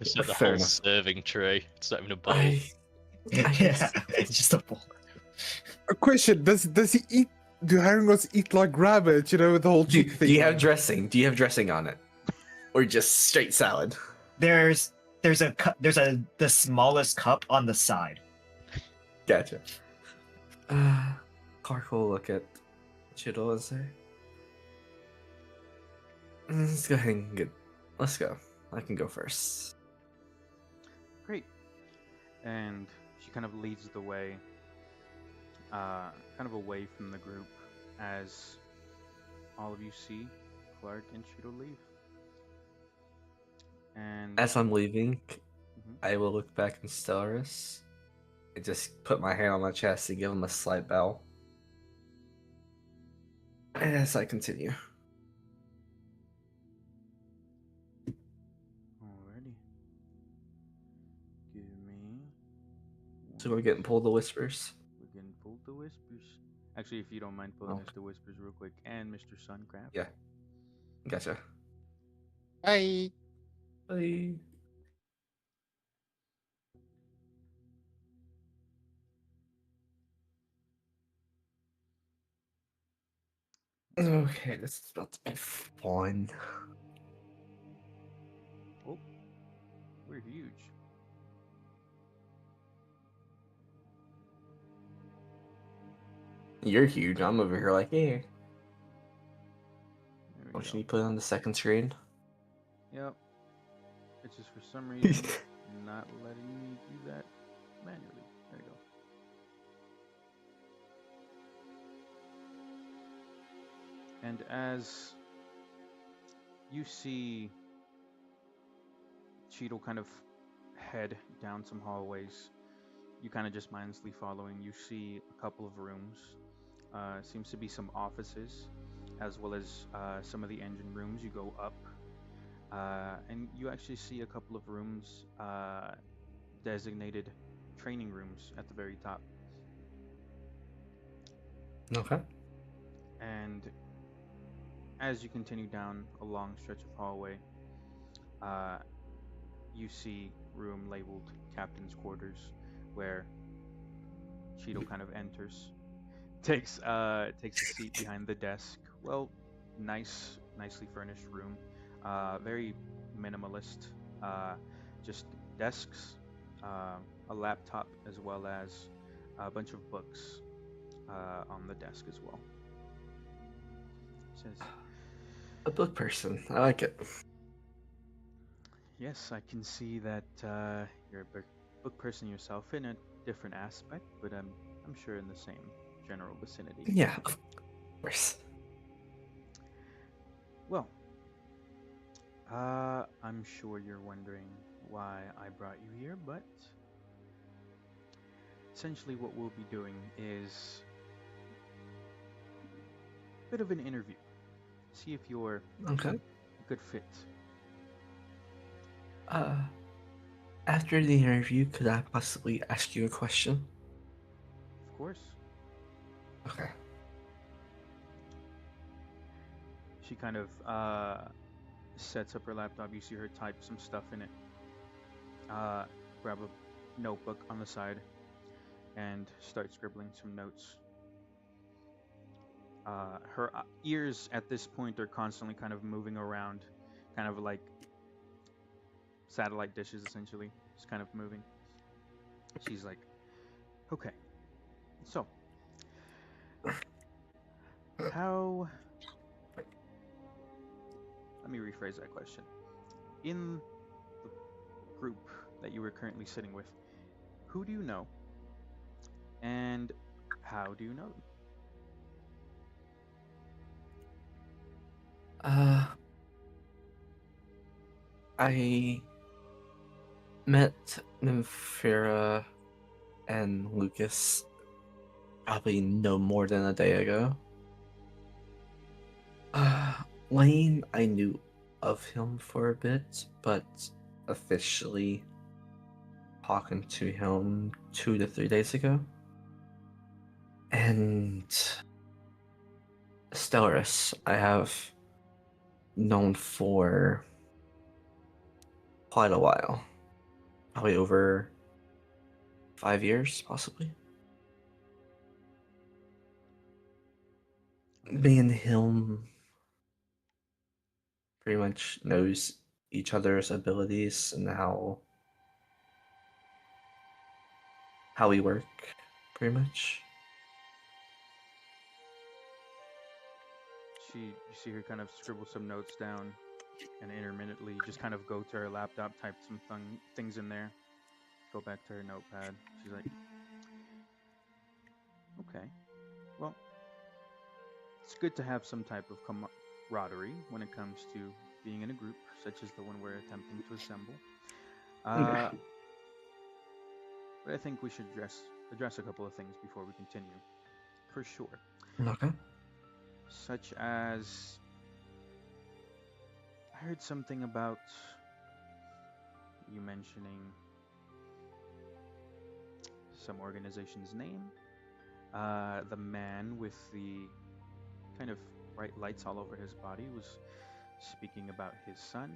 It's like the Fair whole enough. serving tray. It's not even a bowl. Yeah, it's just a bowl. A question: Does he eat? Do Haringos eat like rabbit? You know, with the whole Do, cheek do thing. you have dressing? Do you have dressing on it, or just straight salad? There's the smallest cup on the side. Gotcha. Clark will look at Chittle and say, "Let's go ahead and get. Let's go. I can go first." Great. And she kind of leads the way, kind of away from the group, as all of you see Clark and Cheeto leave. And As I'm leaving, Mhm. I will look back in Stellaris and just put my hand on my chest and give him a slight bow. As I continue. Alrighty. Give me. So we're getting pulled the whispers. We're getting pulled the whispers. Actually, if you don't mind pulling us Okay. the whispers real quick, and Mr. Suncraft. Yeah. Gotcha. Bye. Bye. Okay, this is about to be fun. Oh, we're huge. You're huge. I'm over here like, yeah. There we What should go. you put on the second screen? Yep. It's just for some reason not letting me do that manually. There you go. And as you see Cheeto kind of head down some hallways, you kind of just mindlessly following, you see a couple of rooms. Seems to be some offices, as well as some of the engine rooms. You go up, and you actually see a couple of rooms designated training rooms at the very top. Okay. And as you continue down a long stretch of hallway, you see room labeled Captain's Quarters, where Cheeto kind of enters, takes a seat behind the desk. Well, nicely furnished room, very minimalist. Just desks, a laptop, as well as a bunch of books on the desk as well. Says, A book person. I like it. Yes, I can see that you're a book person yourself in a different aspect, but I'm sure in the same general vicinity. Yeah, of course. Well, I'm sure you're wondering why I brought you here, but essentially what we'll be doing is a bit of an interview. See if you're Okay. a good fit. Uh, After the interview, could I possibly ask you a question? Of course. Okay. She kind of sets up her laptop. You see her type some stuff in it. Grab a notebook on the side and start scribbling some notes. Her ears at this point are constantly kind of moving around, kind of like satellite dishes essentially, just kind of moving. She's like, okay, so how. Let me rephrase that question. In the group that you were currently sitting with, who do you know and how do you know them? Uh, I met Nymphera and Lucas probably no more than a day ago. Lane, I knew of him for a bit, but officially talking to him 2 to 3 days ago. And Stellaris, I have known for quite a while. Probably over 5 years, possibly. Me and him pretty much knows each other's abilities and how we work, pretty much. You see her kind of scribble some notes down and intermittently just kind of go to her laptop, type some things in there, go back to her notepad. She's like, okay, well, it's good to have some type of camaraderie when it comes to being in a group such as the one we're attempting to assemble. Yeah. But I think we should address a couple of things before we continue, for sure. Okay. Such as, I heard something about you mentioning some organization's name. The man with the kind of bright lights all over his body was speaking about his son.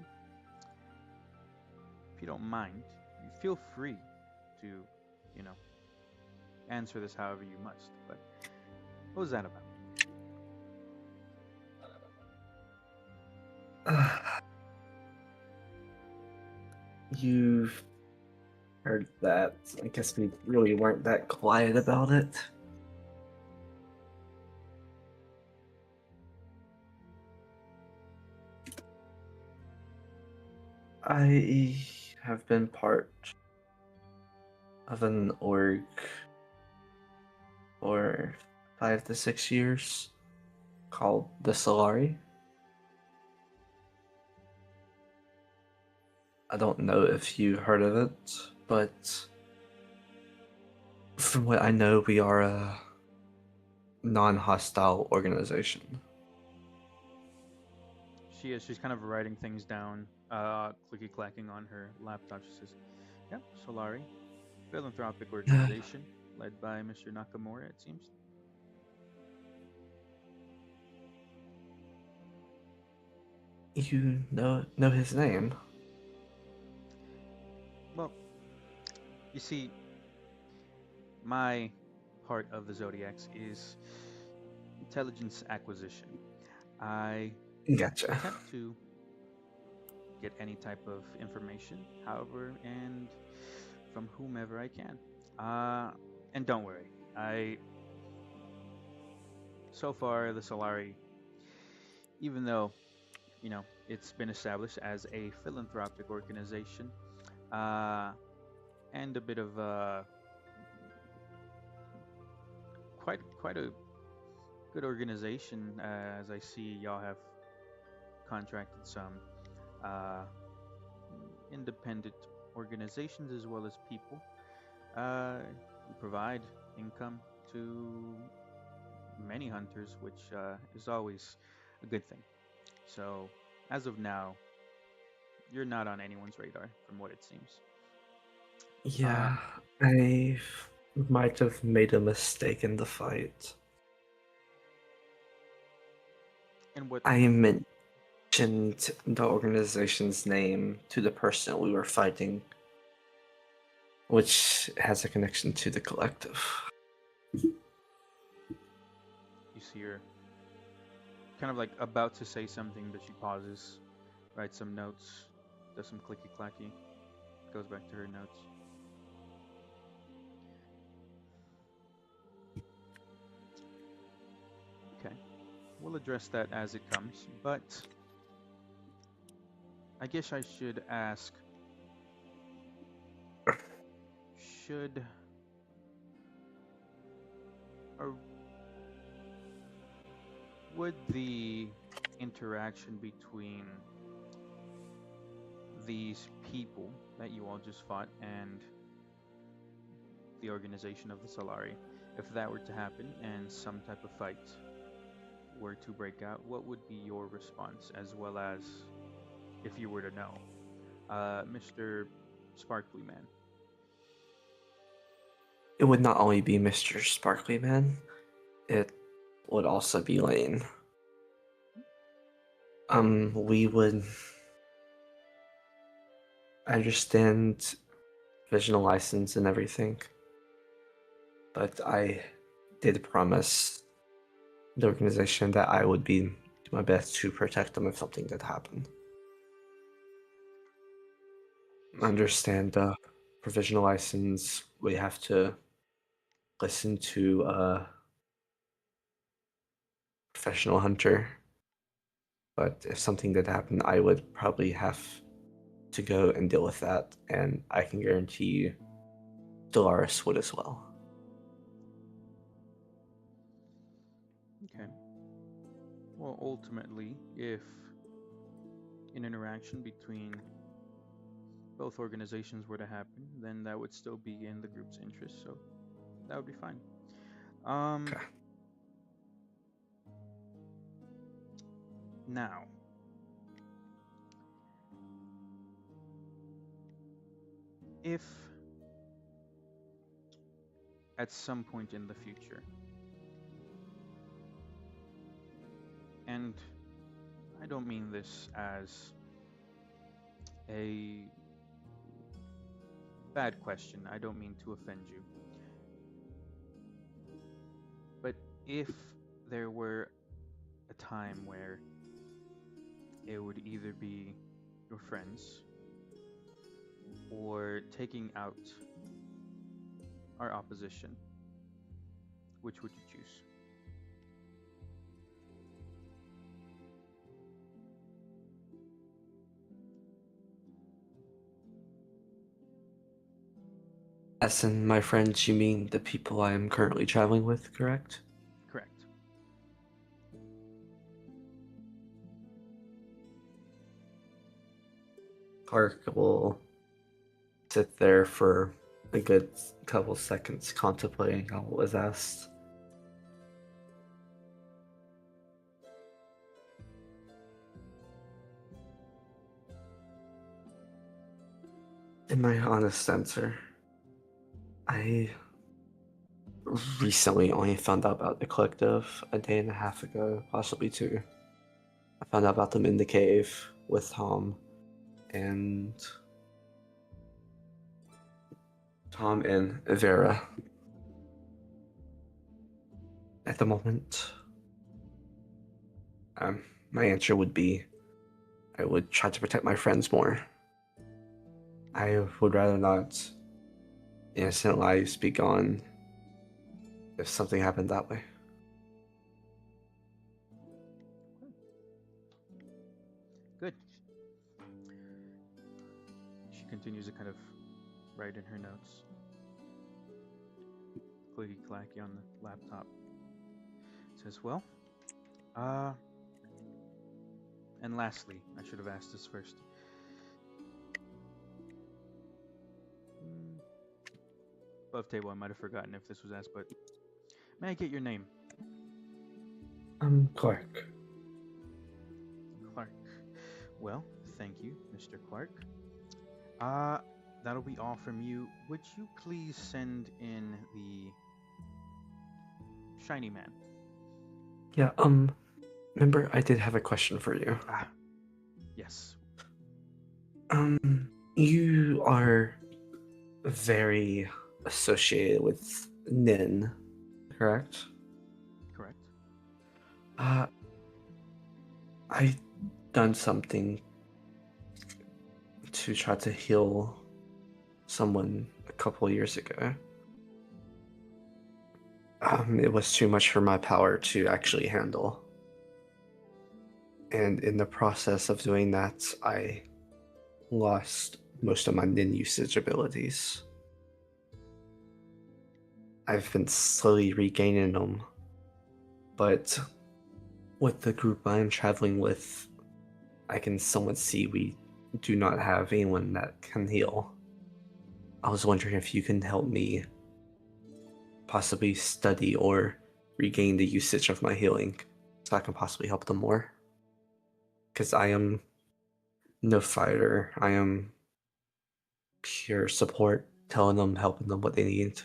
If you don't mind, you feel free to, you know, answer this however you must. But what was that about? You've heard that. I guess we really weren't that quiet about it. I have been part of an org for 5 to 6 years called the Solari. I don't know if you heard of it, but from what I know, we are a non-hostile organization. She's kind of writing things down, clicky clacking on her laptop. She says, "Yep, Solari, philanthropic organization led by Mr. Nakamura. It seems." You know his name? Well, you see, my part of the Zodiacs is intelligence acquisition. I Gotcha. attempt to get any type of information, however, and from whomever I can. And don't worry, so far the Solari, even though, It's been established as a philanthropic organization, and a bit of quite a good organization. As I see, y'all have contracted some uh, independent organizations as well as people. We provide income to many hunters, which is always a good thing. So, as of now, you're not on anyone's radar, from what it seems. Yeah, I might have made a mistake in the fight. And what? I mentioned the organization's name to the person we were fighting, which has a connection to the collective. You see her kind of like about to say something, but she pauses, writes some notes, does some clicky clacky, goes back to her notes. Okay, we'll address that as it comes, but I guess I should ask, should or would the interaction between these people that you all just fought and the organization of the Solari, if that were to happen and some type of fight were to break out, what would be your response, as well as if you were to know, Mr. Sparkly Man? It would not only be Mr. Sparkly Man, it would also be Lane. We would understand provisional license and everything, but I did promise the organization that I would do my best to protect them if something did happen. Understand the provisional license, we have to listen to a professional hunter, but if something did happen, I would probably have to go and deal with that, and I can guarantee you Dolores would as well. Okay. Well, ultimately, if an interaction between both organizations were to happen, then that would still be in the group's interest, so that would be fine. Okay. Now, if at some point in the future, and I don't mean this as a bad question, I don't mean to offend you, but if there were a time where it would either be your friends or taking out our opposition, which would you choose? As in my friends, you mean the people I am currently traveling with, correct? Correct. Clark will sit there for a good couple seconds contemplating on what was asked. In my honest answer, I recently only found out about the collective a day and a half ago, possibly two. I found out about them in the cave with Tom and Vera. At the moment, my answer would be I would try to protect my friends more. I would rather not innocent lives be gone if something happened that way. Good. continues to kind of write in her notes. Clicky clacky on the laptop. Says, well, and lastly, I should have asked this first. Above table, I might have forgotten if this was asked, but may I get your name? Clark. Clark. Well, thank you, Mr. Clark. That'll be all from you. Would you please send in the shiny man? Yeah, remember I did have a question for you. Yes. You are very associated with Nin, correct? Correct. I done something to try to heal someone a couple of years ago. It was too much for my power to actually handle. And in the process of doing that, I lost most of my Nin usage abilities. I've been slowly regaining them, but with the group I'm traveling with, I can somewhat see we do not have anyone that can heal. I was wondering if you can help me possibly study or regain the usage of my healing so I can possibly help them more. Because I am no fighter, I am pure support, telling them, helping them what they need.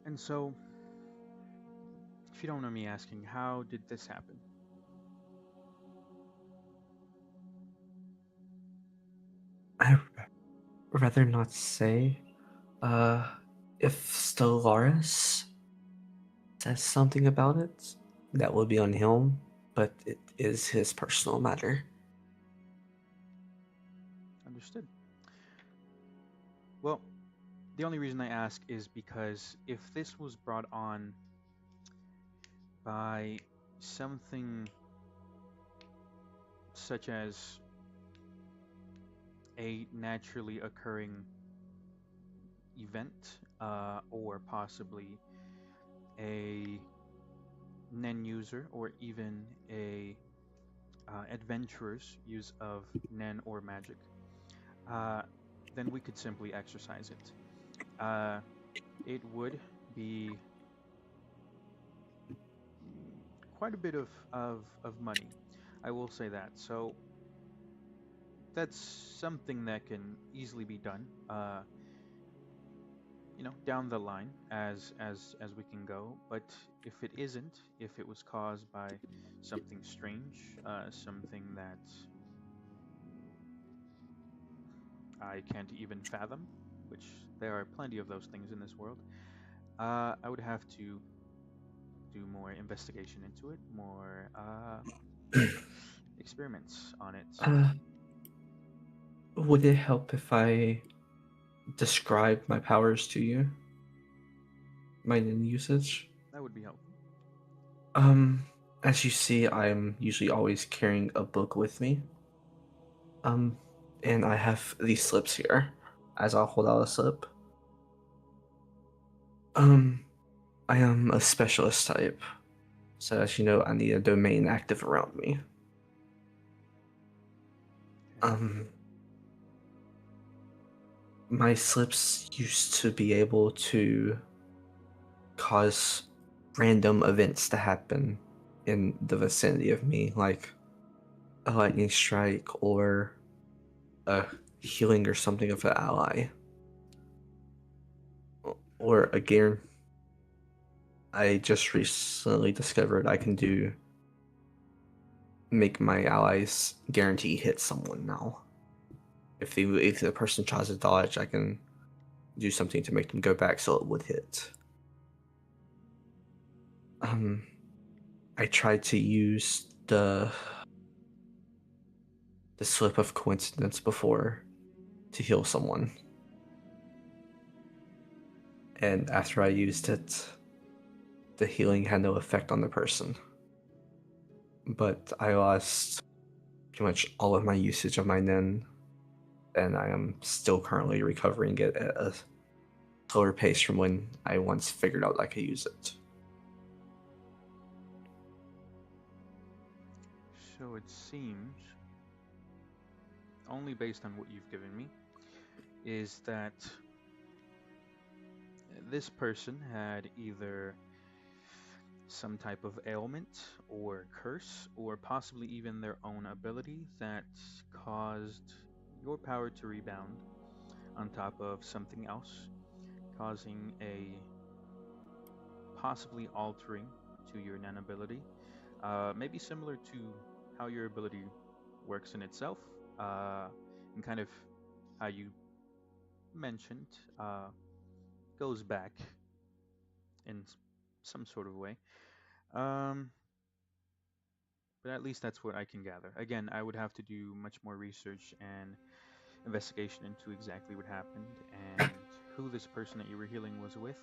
And so, if you don't know me asking, how did this happen? I'd rather not say. If Stellaris says something about it, that will be on him, but it is his personal matter. Understood. Well, the only reason I ask is because if this was brought on by something such as a naturally occurring event, or possibly a Nen user, or even a adventurer's use of Nen or magic, then we could simply exercise it. It would be quite a bit of money, I will say that. So that's something that can easily be done, down the line as we can go. But if it isn't, if it was caused by something strange, something that I can't even fathom, which there are plenty of those things in this world, I would have to do more investigation into it, more experiments on it. Would it help if I describe my powers to you? My Nin usage? That would be helpful. As you see, I'm usually always carrying a book with me. And I have these slips here, as I'll hold out a slip. I am a specialist type, so as you know, I need a domain active around me. My slips used to be able to cause random events to happen in the vicinity of me, like a lightning strike or a healing or something of an ally. Or again, I just recently discovered I can make my allies guarantee hit someone now. If the person tries to dodge, I can do something to make them go back so it would hit. I tried to use the slip of coincidence before to heal someone. And after I used it, the healing had no effect on the person. but I lost pretty much all of my usage of my Nen, and I am still currently recovering it at a slower pace from when I once figured out I could use it. So it seems, only based on what you've given me, is that this person had either some type of ailment or curse, or possibly even their own ability that caused your power to rebound on top of something else, causing a possibly altering to your Nen ability. Maybe similar to how your ability works in itself, and kind of how you mentioned goes back in some sort of way. Um, but at least that's what I can gather. Again, I would have to do much more research and investigation into exactly what happened and who this person that you were healing was with.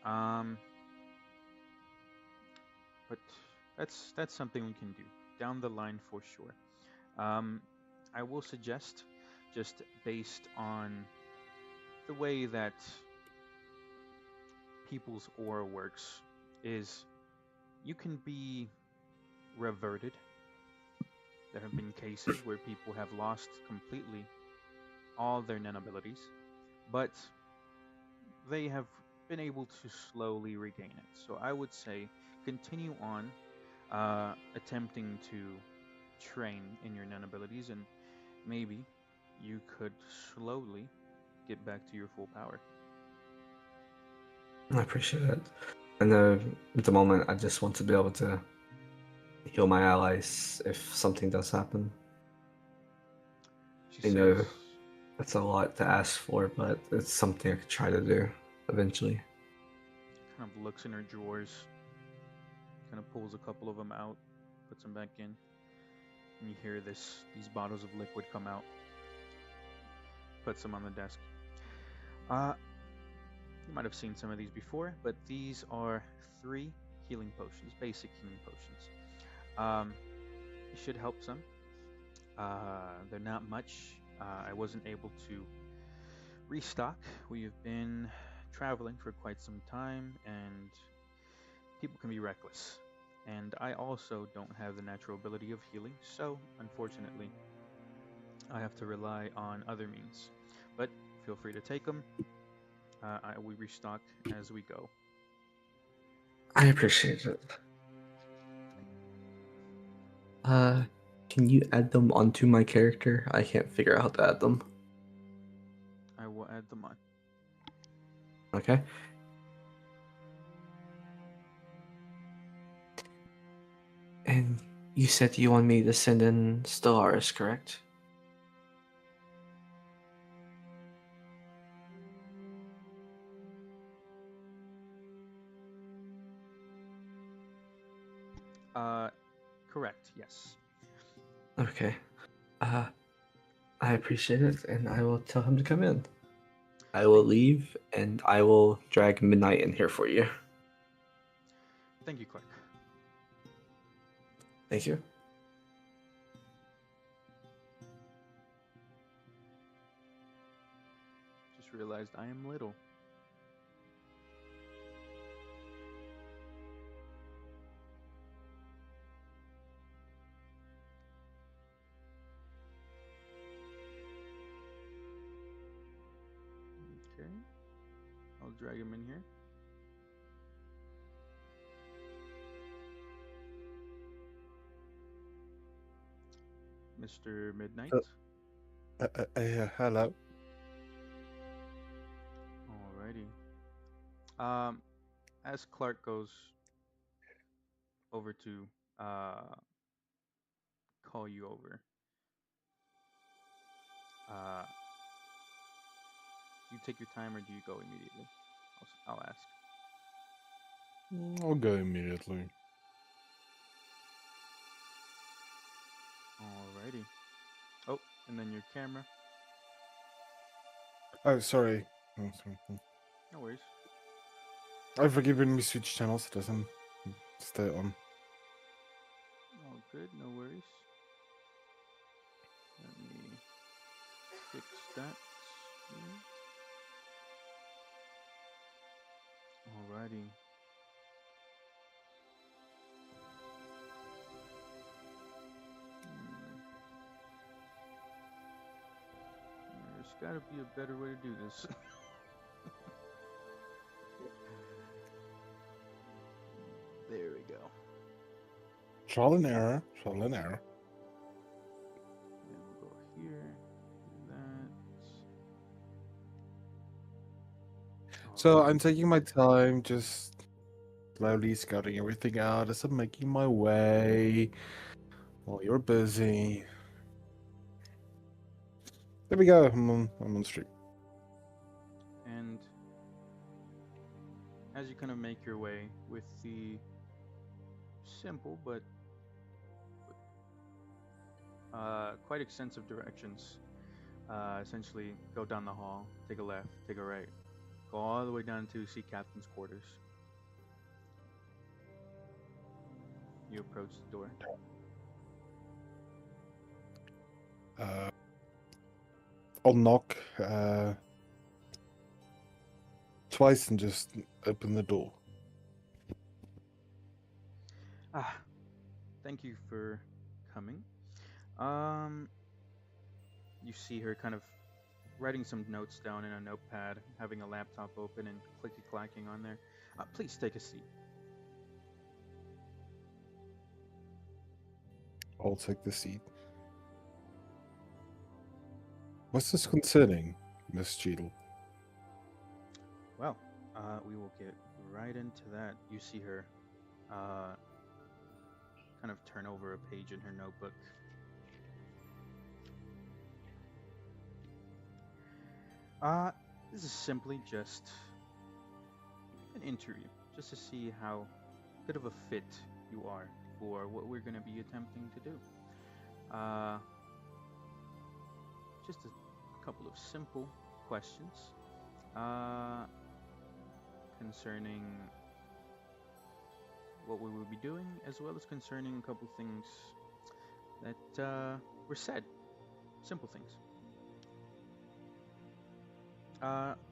Um, but that's something we can do down the line for sure. Um, I will suggest, just based on the way that people's aura works, is you can be reverted. There have been cases where people have lost completely all their Nen abilities, but they have been able to slowly regain it. So I would say continue on attempting to train in your Nen abilities, and maybe you could slowly get back to your full power. I appreciate it. And at the moment, I just want to be able to heal my allies if something does happen. She I know says, that's a lot to ask for, but it's something I could try to do eventually. kind of looks in her drawers, kind of pulls a couple of them out, puts them back in, and you hear these bottles of liquid come out, puts them on the desk. You might have seen some of these before, but these are 3 healing potions, basic healing potions. It should help some. They're not much. I wasn't able to restock. We have been traveling for quite some time, and people can be reckless. And I also don't have the natural ability of healing, so unfortunately, I have to rely on other means. But feel free to take them. We restock as we go. I appreciate it. Can you add them onto my character? I can't figure out how to add them. I will add them on. Okay. And you said you want me to send in Stellaris, correct? Correct, yes. Okay. I appreciate it, and I will tell him to come in. I will leave, and I will drag Midnight in here for you. Thank you, Clark. Thank you. Just realized I am little. Okay. I'll drag him in here. Mr. Midnight. Hello. Alrighty. As Clark goes over to call you over, do you take your time or do you go immediately? I'll ask. I'll go immediately. Alrighty. Oh, and then your camera. Oh, sorry. Oh, sorry. No worries. I forget when we switch channels, it doesn't stay on. good. No worries. Let me fix that. Here. Alrighty. There's got to be a better way to do this. There we go. Trial and error. Trial and error. Then we'll go here. Do that. So I'm Alright. taking my time, just slowly scouting everything out as I'm making my way while you're busy. There we go. I'm on stream. And as you kind of make your way with the simple but quite extensive directions, essentially go down the hall, take a left, take a right, go all the way down to see Captain's quarters. You approach the door. I'll knock twice and just open the door. Thank you for coming. You see her kind of writing some notes down in a notepad, having a laptop open and clicky clacking on there. Please take a seat. I'll take the seat. What's this concerning, Miss Cheadle? Well, we will get right into that. You see her kind of turn over a page in her notebook. This is simply just an interview, just to see how good of a fit you are for what we're going to be attempting to do. Just a couple of simple questions concerning what we will be doing, as well as concerning a couple things that were said. Simple things.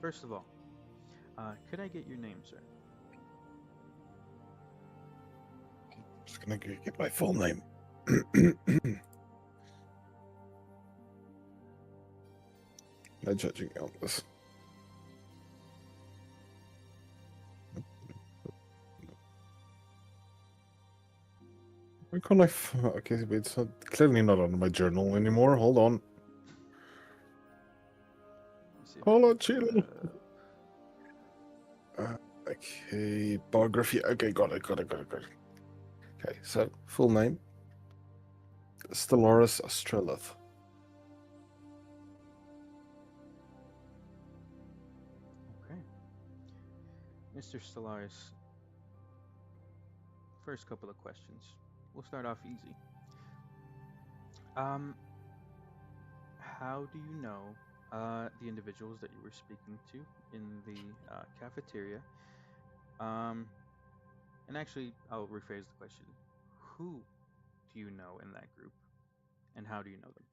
First of all, could I get your name, sir? Just gonna get my full name. No judging me on this. Why can't I? Okay, it's not, clearly not on my journal anymore. Hold on. Let's see if Hold I on, can pull Cheadle. that up. Okay, biography. Okay, got it. Okay, so full name: Stellaris Astrolith. Okay. Mr. Stellaris, first couple of questions. We'll start off easy. How do you know the individuals that you were speaking to in the cafeteria? And actually, I'll rephrase the question. Who do you know in that group, and how do you know them?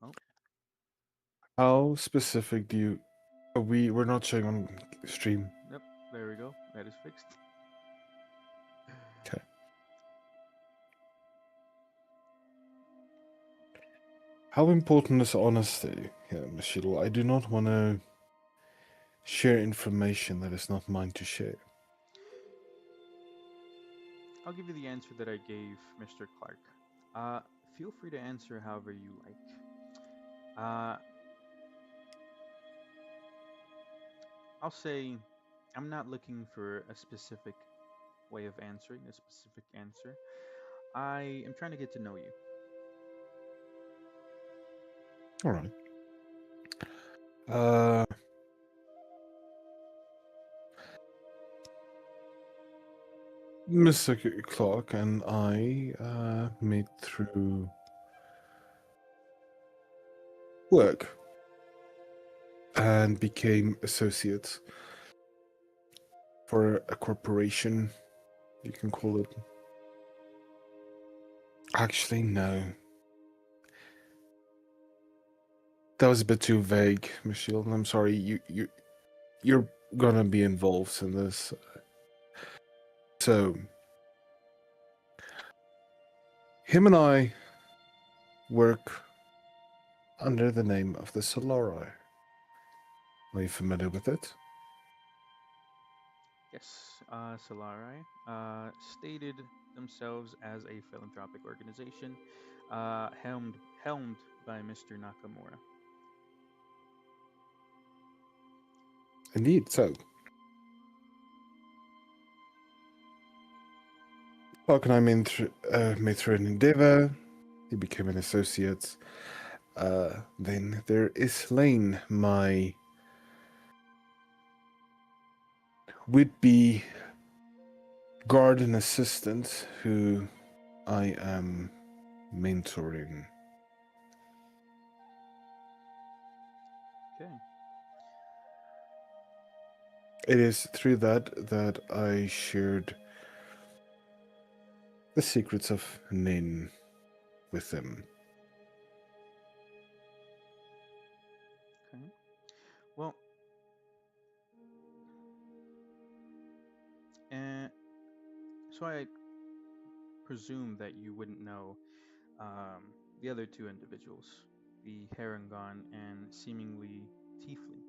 Oh, How specific do you? We're not showing on stream. yep, there we go. That is fixed. Okay. How important is honesty, Miss Cheadle? I do not want to share information that is not mine to share. I'll give you the answer that I gave Mr. Clark. Feel free to answer however you like. I'll say I'm not looking for a specific way of answering, a specific answer. I am trying to get to know you. All right. Mr. Clark and I met through work and became associates for a corporation You can call it. Actually, no. That was a bit too vague, Michelle. I'm sorry. You're gonna be involved in this. So, him and I work under the name of the Solari. Are you familiar with it? Yes, Solari stated themselves as a philanthropic organization, helmed by Mr. Nakamura. Indeed. So, Clark and I made through an endeavor. He became an associate. Then there is Lane, my would-be garden assistant, who I am mentoring. Okay. It is through that I shared the secrets of Nin with him. Okay. Well, so I presume that you wouldn't know the other two individuals, the Harangon and seemingly Tiefling.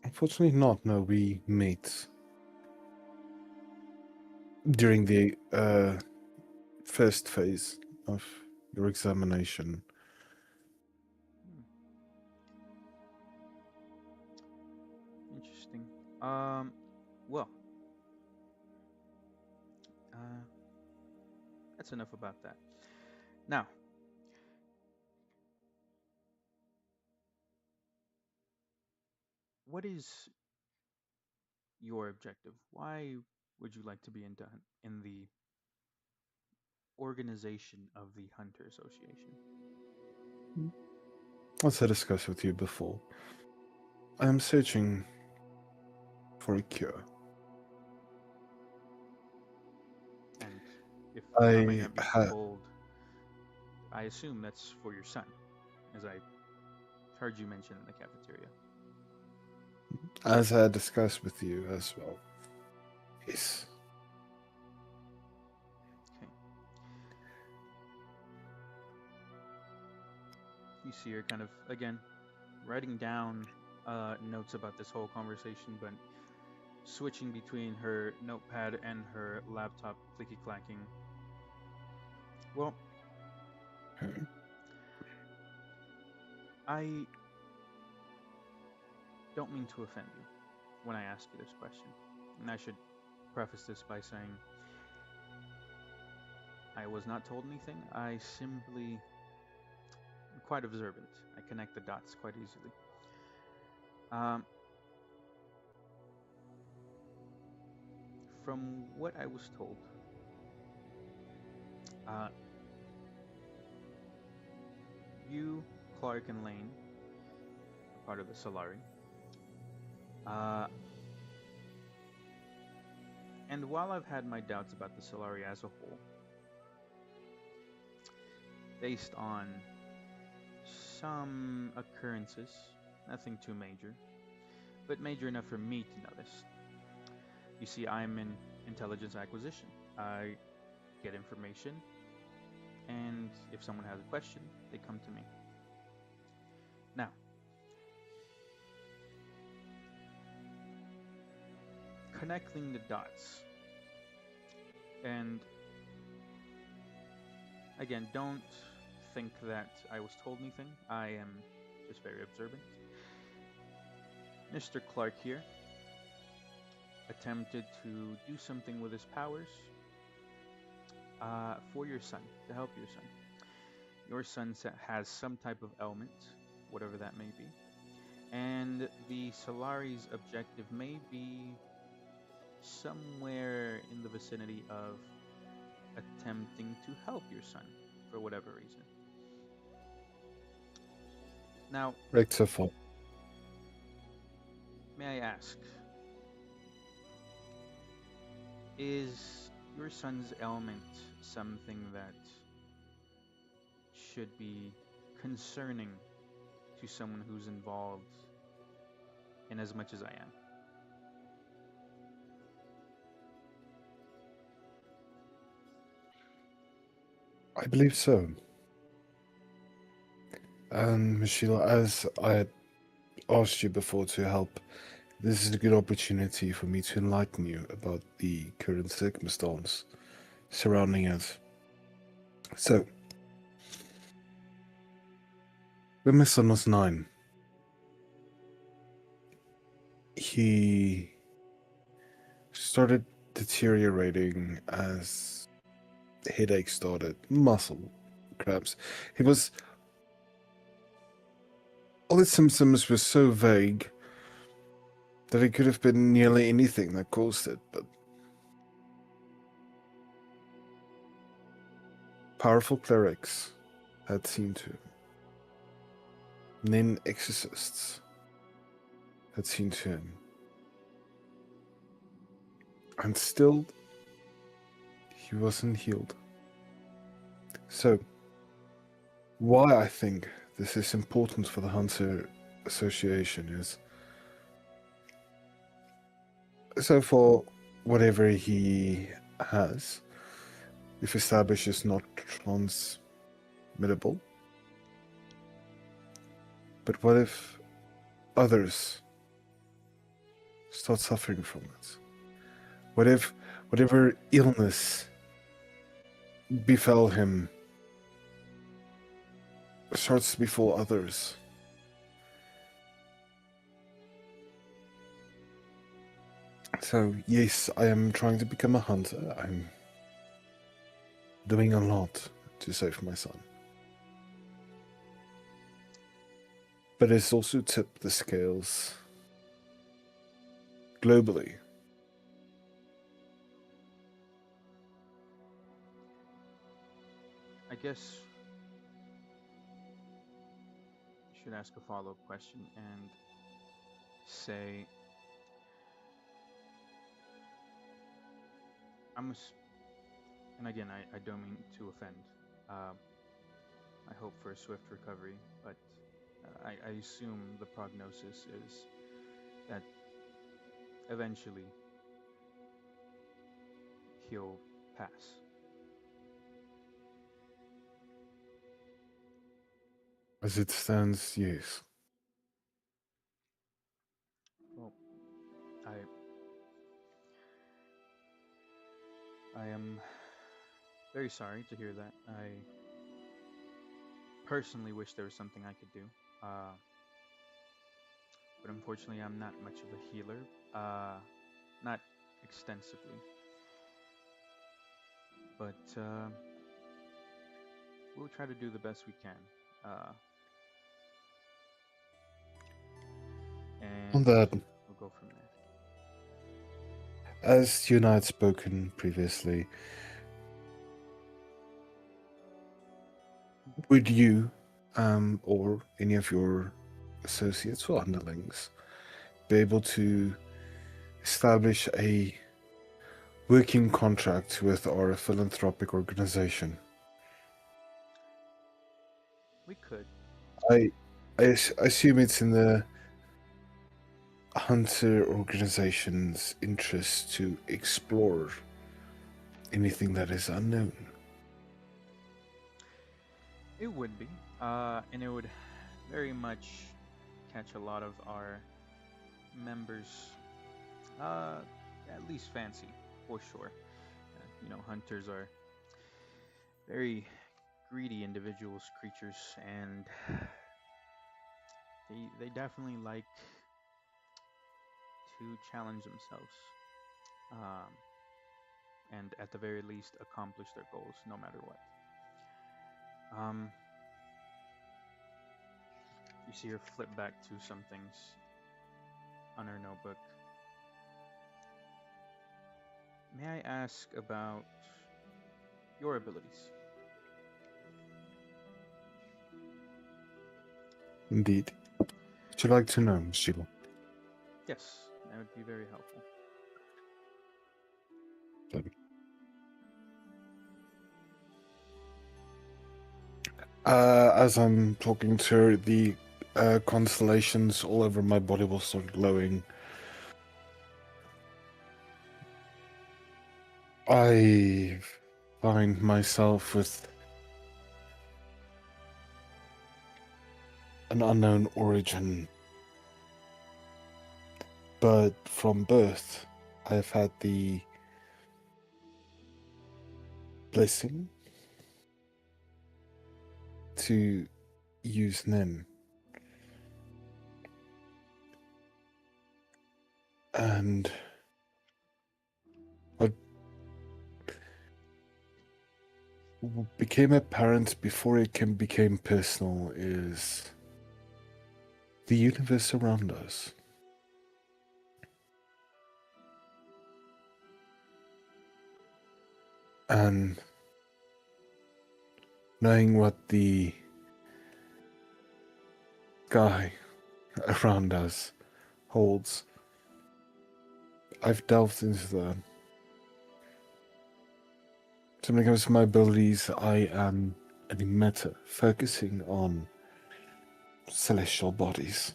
Unfortunately not, no, we met during the first phase of your examination. Hmm. Interesting. Well, that's enough about that. Now, what is your objective? Why would you like to be in the organization of the Hunter Association? As I discussed with you before, I am searching for a cure. And if I I may have been ha- told, I assume that's for your son, as I heard you mention in the cafeteria. As I discussed with you as well. Yes. Okay. You see her kind of, again, writing down notes about this whole conversation, but switching between her notepad and her laptop, clicky clacking. Well, I don't mean to offend you when I ask you this question. And I should preface this by saying I was not told anything. I simply am quite observant. I connect the dots quite easily. From what I was told, you, Clark, and Lane are part of the Solari. And while I've had my doubts about the Solari as a whole, based on some occurrences, nothing too major, but major enough for me to notice. You see, I'm in intelligence acquisition. I get information, and if someone has a question, they come to me. Now, connecting the dots, and again, don't think that I was told anything. I am just very observant. Mr. Clark here attempted to do something with his powers for your son, to help your son. Your son has some type of ailment, whatever that may be, and the Solari's objective may be somewhere in the vicinity of attempting to help your son for whatever reason. Now, Right so far. may I ask, Is your son's ailment something that should be concerning to someone who's involved in as much as I am? I believe so. And Michelle, as I had asked you before to help, this is a good opportunity for me to enlighten you about the current circumstance surrounding it. So, when my son was 9, he started deteriorating as headache started, muscle cramps. All his symptoms were so vague that it could have been nearly anything that caused it, but powerful clerics had seen to him. And then exorcists had seen to him. And still, he wasn't healed. So, why I think this is important for the Hunter Association is, so for whatever he has, if established is not transmittable, but what if others start suffering from it? What if whatever illness befell him starts to befall others? So, yes, I am trying to become a hunter. I'm doing a lot to save my son. But it's also tipped the scales globally. I guess I should ask a follow-up question and say, and again, I don't mean to offend. I hope for a swift recovery, but I assume the prognosis is that eventually he'll pass. As it stands, yes. Well, I am very sorry to hear that. I personally wish there was something I could do. But unfortunately, I'm not much of a healer. Not extensively. But we'll try to do the best we can. On And that, we'll go from there. as you and I had spoken previously, would you, or any of your associates or underlings, be able to establish a working contract with our philanthropic organization? We could. I assume it's in the Hunter organization's interest to explore anything that is unknown. It would be. And it would very much catch a lot of our members, at least fancy, for sure. Hunters are very greedy individuals, creatures, and they definitely like to challenge themselves, and at the very least accomplish their goals, no matter what. You see her flip back to some things on her notebook. May I ask about your abilities? Indeed. Would you like to know, Sheila? Yes, that would be very helpful. As I'm talking to her, the constellations all over my body will start glowing. I find myself with an unknown origin, but from birth, I've had the blessing to use Nim. And what became apparent before it became personal is the universe around us. And knowing what the sky around us holds, I've delved into that. So when it comes to my abilities, I am an emitter, focusing on celestial bodies.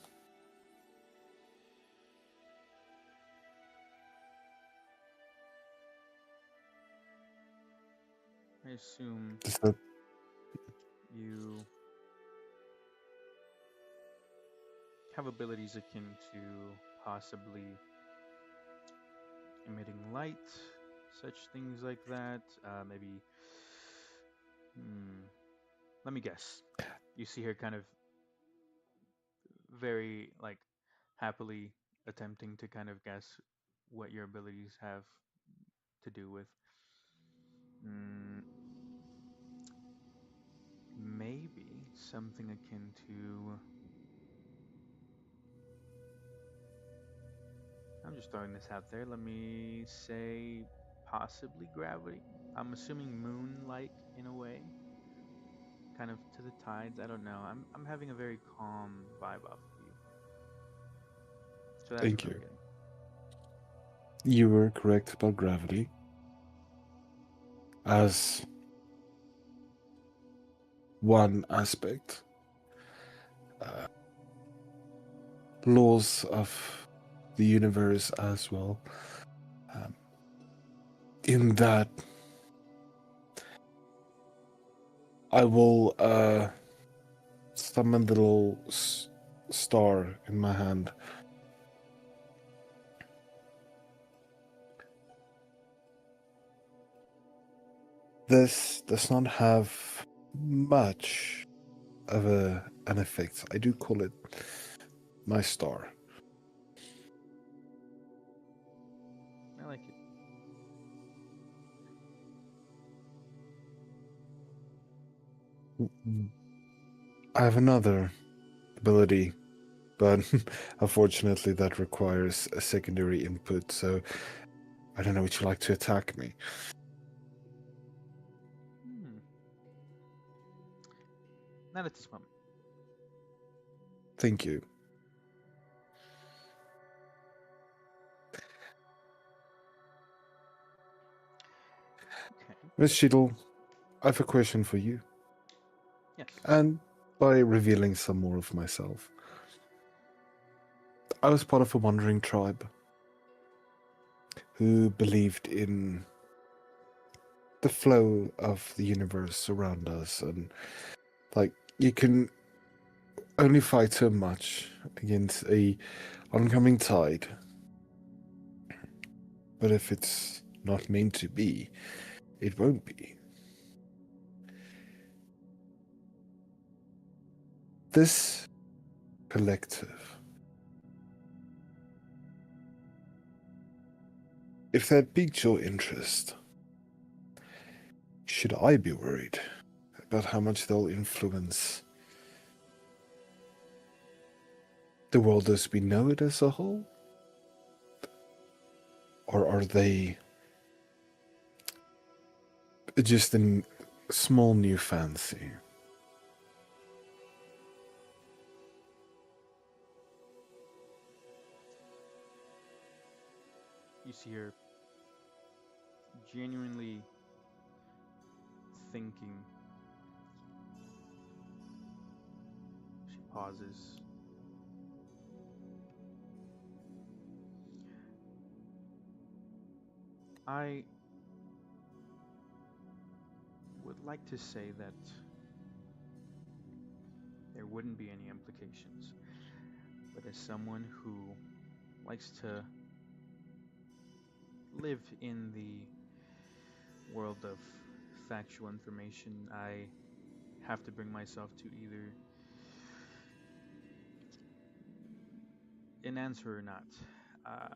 I assume Does that you have abilities akin to possibly emitting light, such things like that. Maybe. Let me guess. You see her kind of very like happily attempting to kind of guess what your abilities have to do with. Maybe something akin to. I'm just throwing this out there. Let me say possibly gravity. I'm assuming moonlight in a way. Kind of to the tides. I don't know. I'm having a very calm vibe off of you. So that's Thank what I'm you. getting. You were correct about gravity. As one aspect, laws of the universe as well. In that, I will summon the little star in my hand. This does not have much of an effect. I do call it my star. I like it. I have another ability, but unfortunately that requires a secondary input, so I don't know, would you like to attack me? Not at this moment. Thank you. Okay. Miss Cheadle, I have a question for you. Yes. And by revealing some more of myself, I was part of a wandering tribe who believed in the flow of the universe around us, and like you can only fight so much against a oncoming tide, but if it's not meant to be, it won't be. This collective, if that piqued your interest, should I be worried about how much they'll influence the world as we know it as a whole? Or are they just a small new fancy? You see her genuinely thinking. She pauses. I would like to say that there wouldn't be any implications, but as someone who likes to live in the world of factual information, I have to bring myself to either an answer or not. Uh,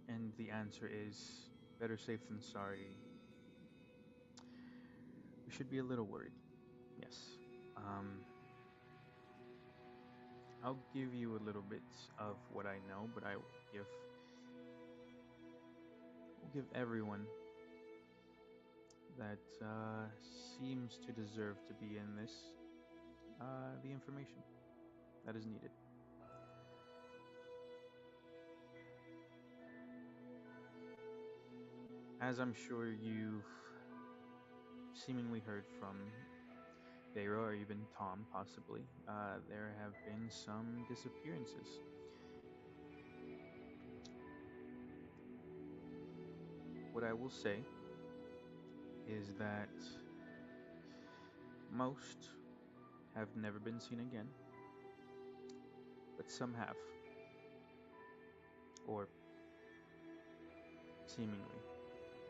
and the answer is better safe than sorry. We should be a little worried. Yes. Um, I'll give you a little bit of what I know, but I will give everyone that seems to deserve to be in this the information that is needed. As I'm sure you've seemingly heard from Beiro or even Tom, possibly, there have been some disappearances. What I will say is that most have never been seen again, but some have, or seemingly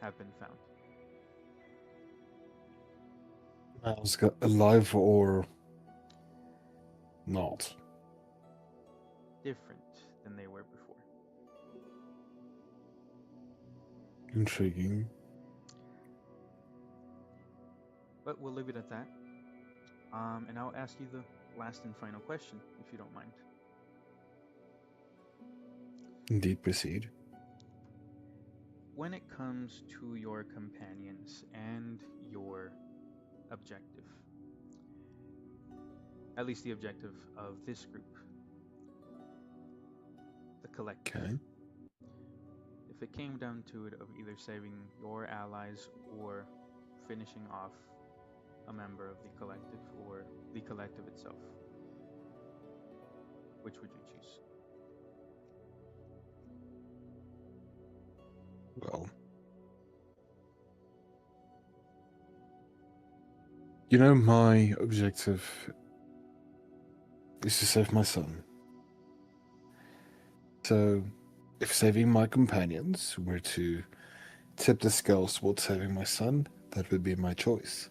have been found. Alive or not? Different than they were before. Intriguing. But we'll leave it at that. And I'll ask you the last and final question, if you don't mind. Indeed, proceed. When it comes to your companions and your objective, at least the objective of this group, the collective. Okay. If it came down to it of either saving your allies or finishing off a member of the collective or the collective itself, which would you choose? Well, you know, my objective is to save my son. So, if saving my companions were to tip the scales towards saving my son, that would be my choice.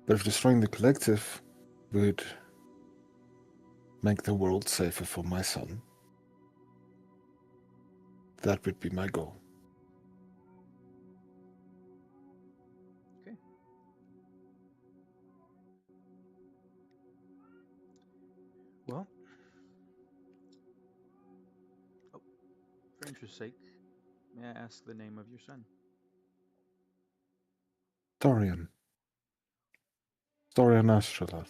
But if destroying the collective would make the world safer for my son, that would be my goal. Okay. Well, for interest's sake, may I ask the name of your son? Dorian. Dorian Astrolath.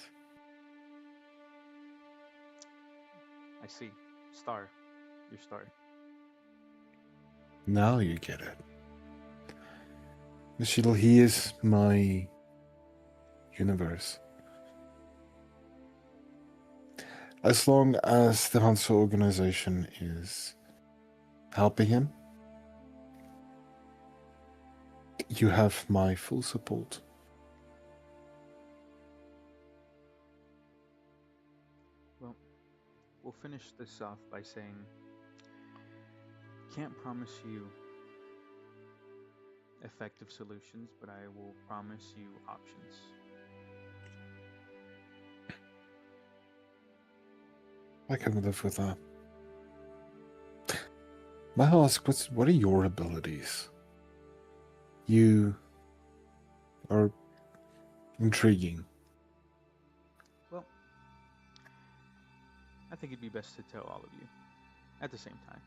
I see. Star. Your star. Now you get it. Michelle, he is my universe. As long as the Hansa organization is helping him, you have my full support. Well, we'll finish this off by saying, can't promise you effective solutions, but I will promise you options. I can live with that. May I ask, what are your abilities? You are intriguing. Well, I think it'd be best to tell all of you at the same time.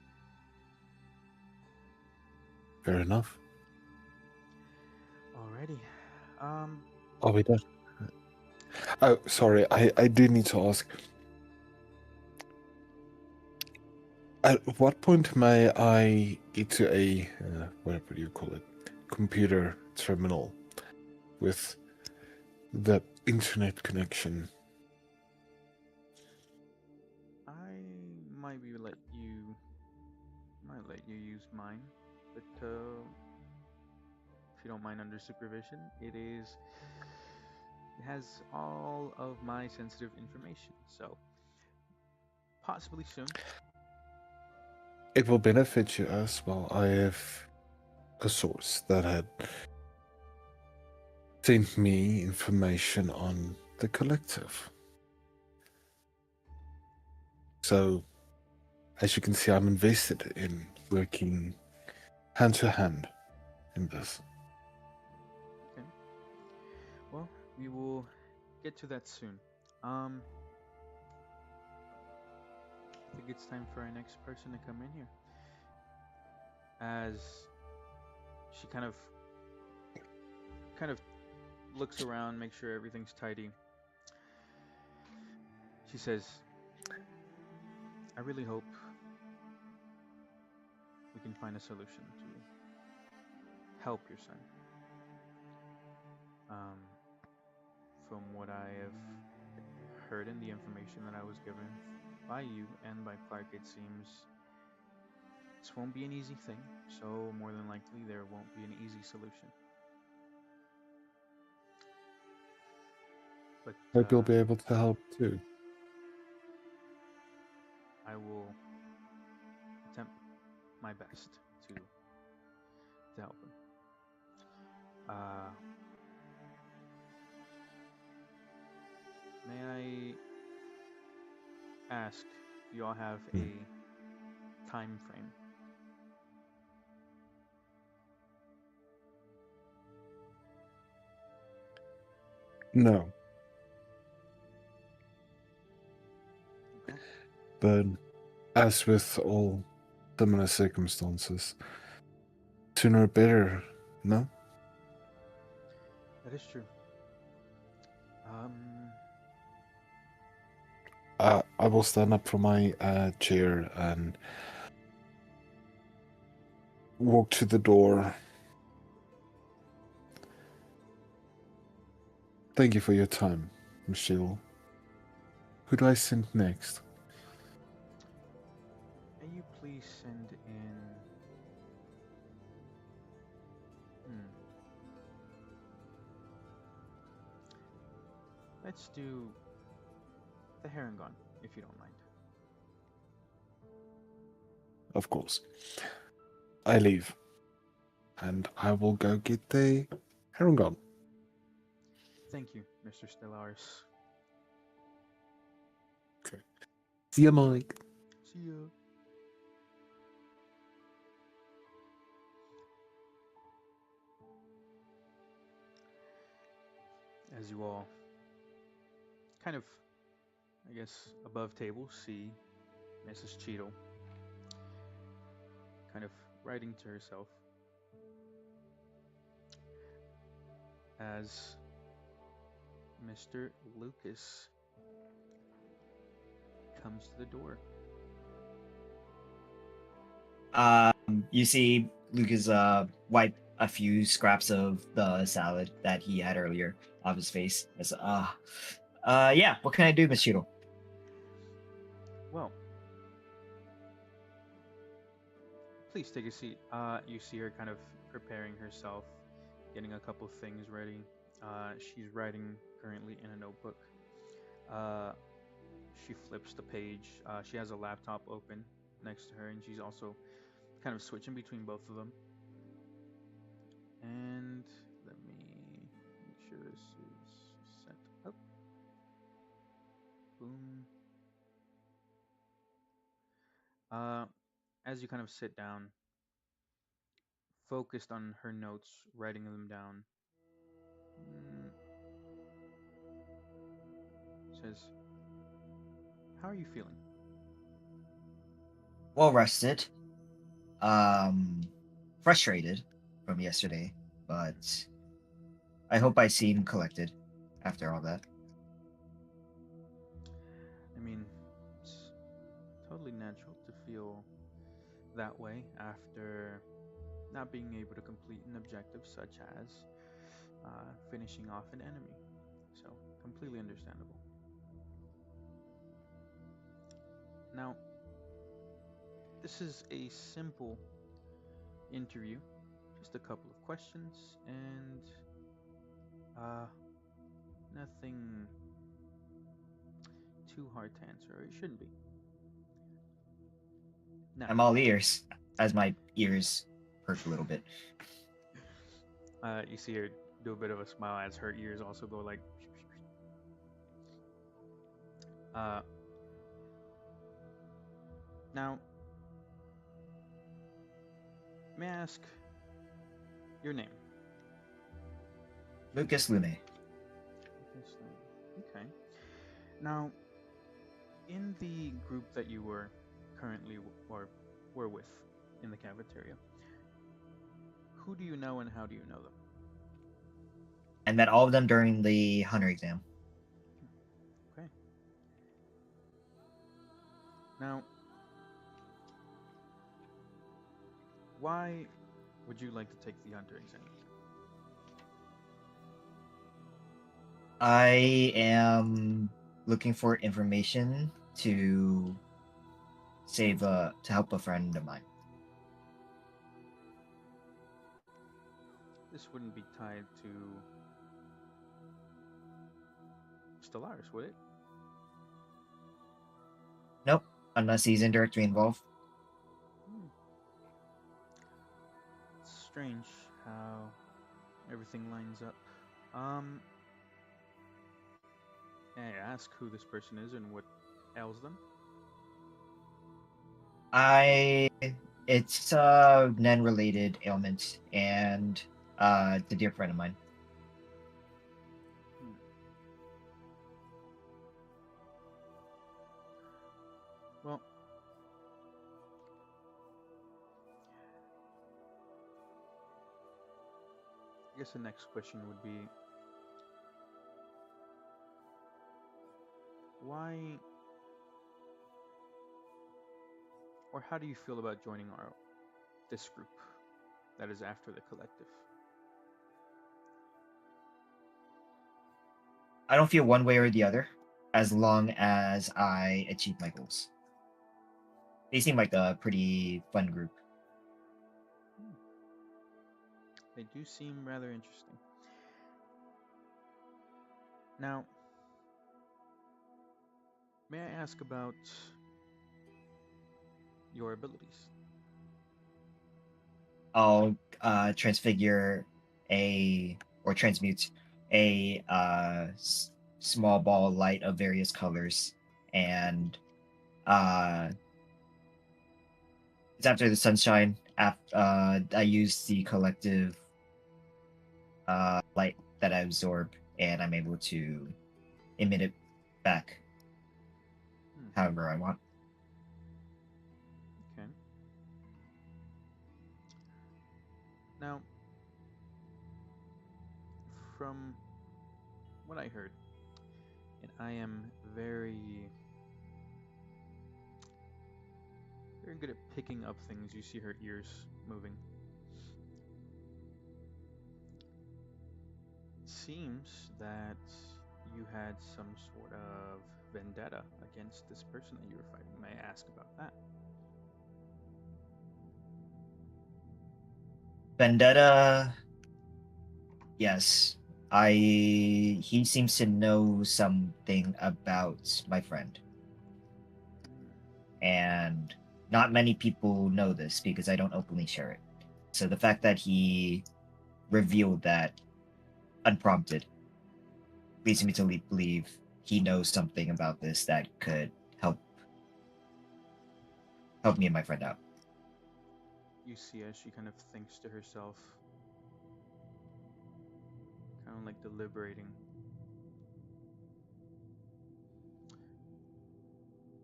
Fair enough. Alrighty. Are we done? Oh, sorry. I do need to ask. At what point may I get to a whatever you call it, computer terminal with the internet connection? I might let you use mine, but if you don't mind under supervision, it has all of my sensitive information, so possibly soon. It will benefit you as well. I have a source that had sent me information on the collective. So, as you can see, I'm invested in working hand to hand in this. Okay. Well, we will get to that soon. I think it's time for our next person to come in here. As she kind of looks around, make sure everything's tidy. She says, I really hope we can find a solution to help your son. From what I have heard and the information that I was given by you and by Clark, it seems this won't be an easy thing, so more than likely there won't be an easy solution. But Hope you'll be able to help too. I will attempt my best to help him. May I ask, do you all have a time frame? No. Okay. But as with all similar circumstances, sooner or better, no? That is true. I will stand up from my chair and walk to the door. Thank you for your time, Michelle. Who do I send next? May you please send in... Let's do the Harengon, if you don't mind. Of course. I leave. And I will go get the Harengon. Thank you, Mr. Stellaris. Okay. See you, Mike. See ya. As you all kind of, I guess, above table see Mrs. Cheadle kind of writing to herself as Mr. Lucas comes to the door. You see Lucas wipe a few scraps of the salad that he had earlier off his face. As yeah, what can I do, Miss Cheadle? Well, please take a seat. You see her kind of preparing herself, getting a couple things ready. She's writing currently in a notebook. She flips the page. She has a laptop open next to her, and she's also kind of switching between both of them. And let me make sure this is set up. Boom. As you kind of sit down, focused on her notes, writing them down, says, how are you feeling? Well rested. Frustrated from yesterday, but I hope I seem collected after all that. I mean, it's totally natural to feel that way after not being able to complete an objective such as finishing off an enemy. So, completely understandable. Now, this is a simple interview, just a couple of questions, and nothing too hard to answer, or it shouldn't be. Now, I'm all ears, as my ears hurt a little bit. you see her do a bit of a smile as her ears also go like. Now, may I ask your name? Lucas Lume. Okay. Now, in the group that you were currently or were with in the cafeteria, who do you know and how do you know them? I met all of them during the Hunter exam. Okay. Now, why would you like to take the Hunter exam? I am looking for information to to help a friend of mine. This wouldn't be tied to Stellaris, would it? Nope, unless he's indirectly involved. It's strange how everything lines up. May I ask who this person is and what ails them? It's a Nen-related ailment, and it's a dear friend of mine. Well, I guess the next question would be why or how do you feel about joining this group that is after the collective? I don't feel one way or the other, as long as I achieve my goals. They seem like a pretty fun group. They do seem rather interesting. Now, may I ask about your abilities? I'll transmute a small ball of light of various colors, and it's after the sunshine. I use the collective light that I absorb, and I'm able to emit it back however I want. Okay. Now, from what I heard, and I am very good at picking up things. You see her ears moving. It seems that you had some sort of vendetta against this person that you were fighting. May I ask about that? Vendetta. Yes. He seems to know something about my friend. And not many people know this because I don't openly share it. So the fact that he revealed that unprompted leads me to believe he knows something about this that could help me and my friend out. You see as she kind of thinks to herself, kind of like deliberating.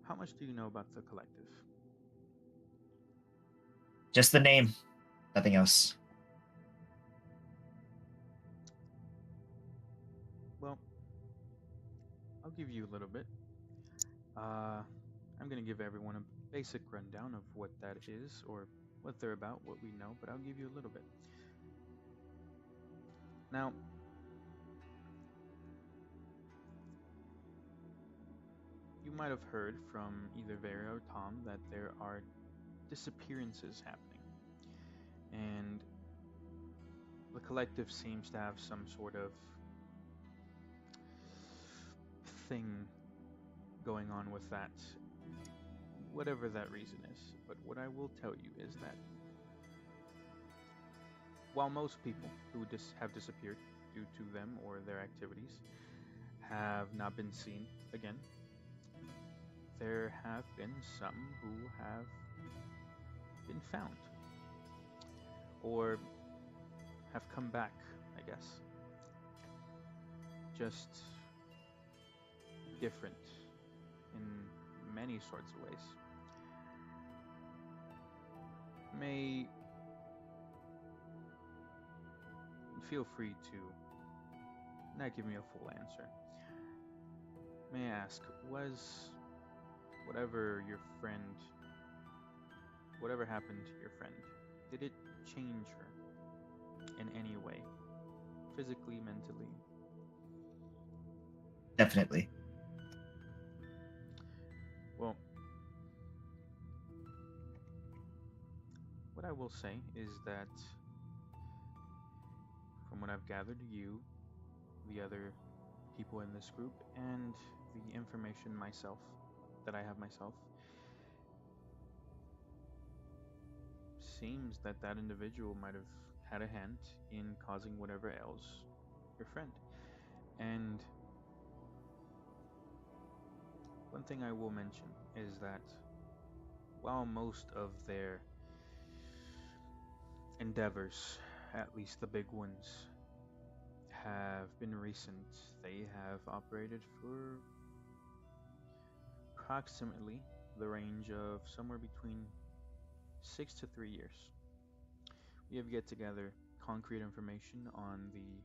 How much do you know about the collective? Just the name, nothing else. Well, I'll give you a little bit. I'm gonna give everyone basic rundown of what that is, or what they're about, what we know, but I'll give you a little bit. Now, you might have heard from either Vera or Tom that there are disappearances happening. And the collective seems to have some sort of thing going on with that, whatever that reason is. But what I will tell you is that while most people who have disappeared due to them or their activities have not been seen again, there have been some who have been found or have come back, I guess. Just different in many sorts of ways. May feel free to not give me a full answer. May I ask, was whatever happened to your friend, did it change her in any way? Physically, mentally? Definitely. Well, what I will say is that from what I've gathered, you, the other people in this group, and the information that I have myself, seems that that individual might have had a hand in causing whatever ails your friend. And one thing I will mention is that while most of their endeavors, at least the big ones, have been recent, they have operated for approximately the range of somewhere between 6 to 3 years. We have yet to gather concrete information on the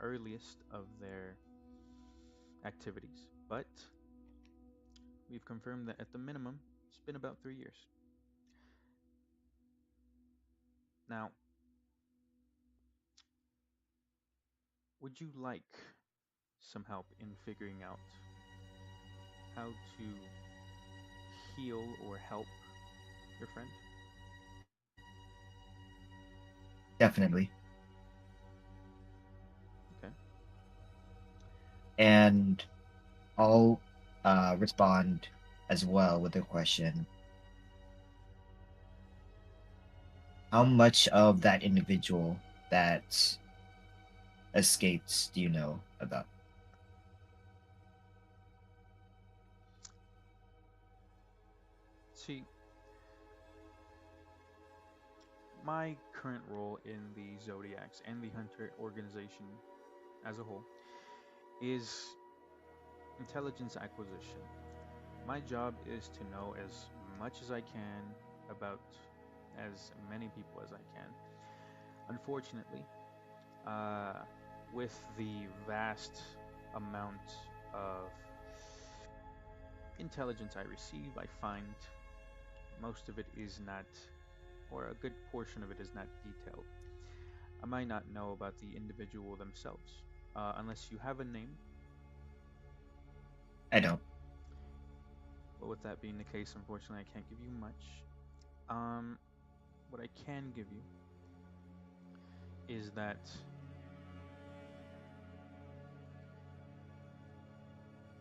earliest of their activities, but we've confirmed that at the minimum, it's been about 3 years. Now, would you like some help in figuring out how to heal or help your friend? Definitely. Okay. And I'll respond as well with a question. How much of that individual that escaped do you know about? See, my current role in the Zodiacs and the Hunter organization as a whole is intelligence acquisition. My job is to know as much as I can about as many people as I can. Unfortunately, with the vast amount of intelligence I receive, I find most of it is not, or a good portion of it is not detailed. I might not know about the individual themselves, unless you have a name. I don't. But with that being the case, unfortunately, I can't give you much. What I can give you is that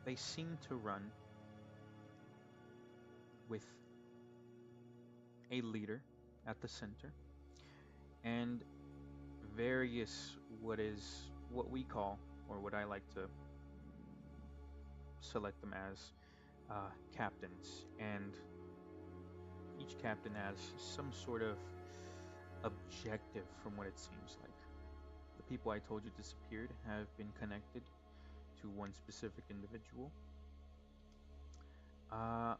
they seem to run with a leader at the center and various what we call, or what I like to select them as, captains, and each captain has some sort of objective from what it seems like. The people I told you disappeared have been connected to one specific individual. And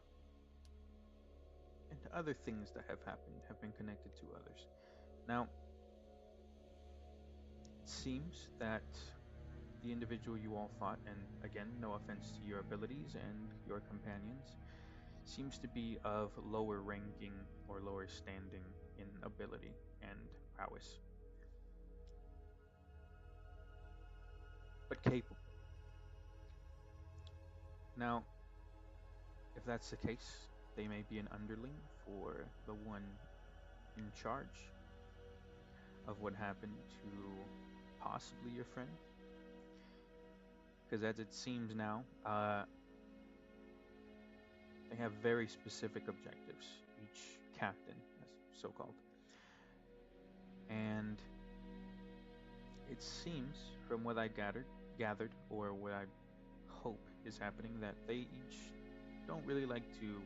other things that have happened have been connected to others. Now, it seems that the individual you all fought, and again, no offense to your abilities and your companions, seems to be of lower ranking or lower standing in ability and prowess, but capable. Now, if that's the case, they may be an underling for the one in charge of what happened to possibly your friend. Because as it seems now, they have very specific objectives, each captain, as so called. And it seems, from what I gathered, or what I hope is happening, that they each don't really like to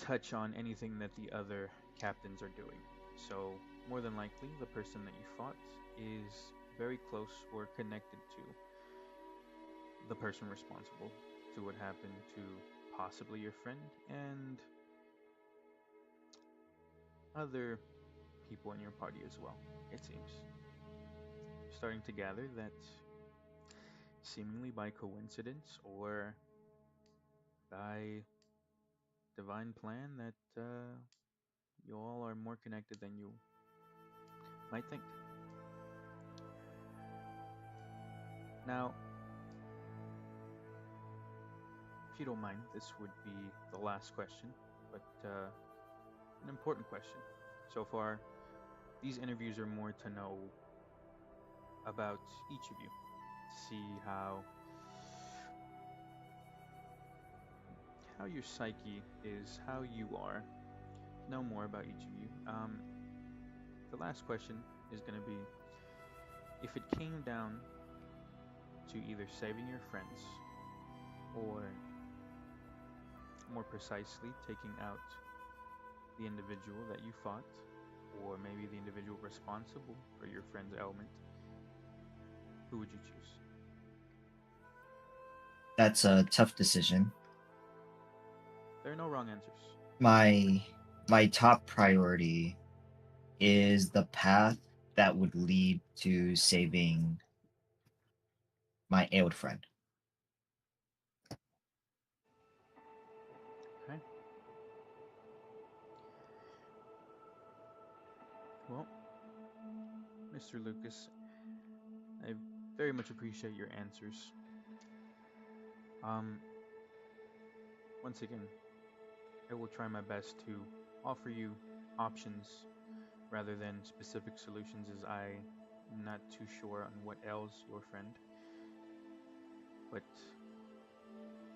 touch on anything that the other captains are doing. So, more than likely, the person that you fought is very close or connected to the person responsible to what happened to possibly your friend and other people in your party as well, it seems. Starting to gather that seemingly by coincidence or by divine plan that you all are more connected than you might think. Now, if you don't mind, this would be the last question, but an important question. So far, these interviews are more to know about each of you, to see how your psyche is, how you are, know more about each of you. The last question is going to be, if it came down to either saving your friends or, more precisely, taking out the individual that you fought, or maybe the individual responsible for your friend's ailment, who would you choose? That's a tough decision. There are no wrong answers. My top priority is the path that would lead to saving my ailed friend. Okay. Well, Mr. Lucas, I very much appreciate your answers. Once again, I will try my best to offer you options rather than specific solutions, as I'm not too sure on what ails your friend. But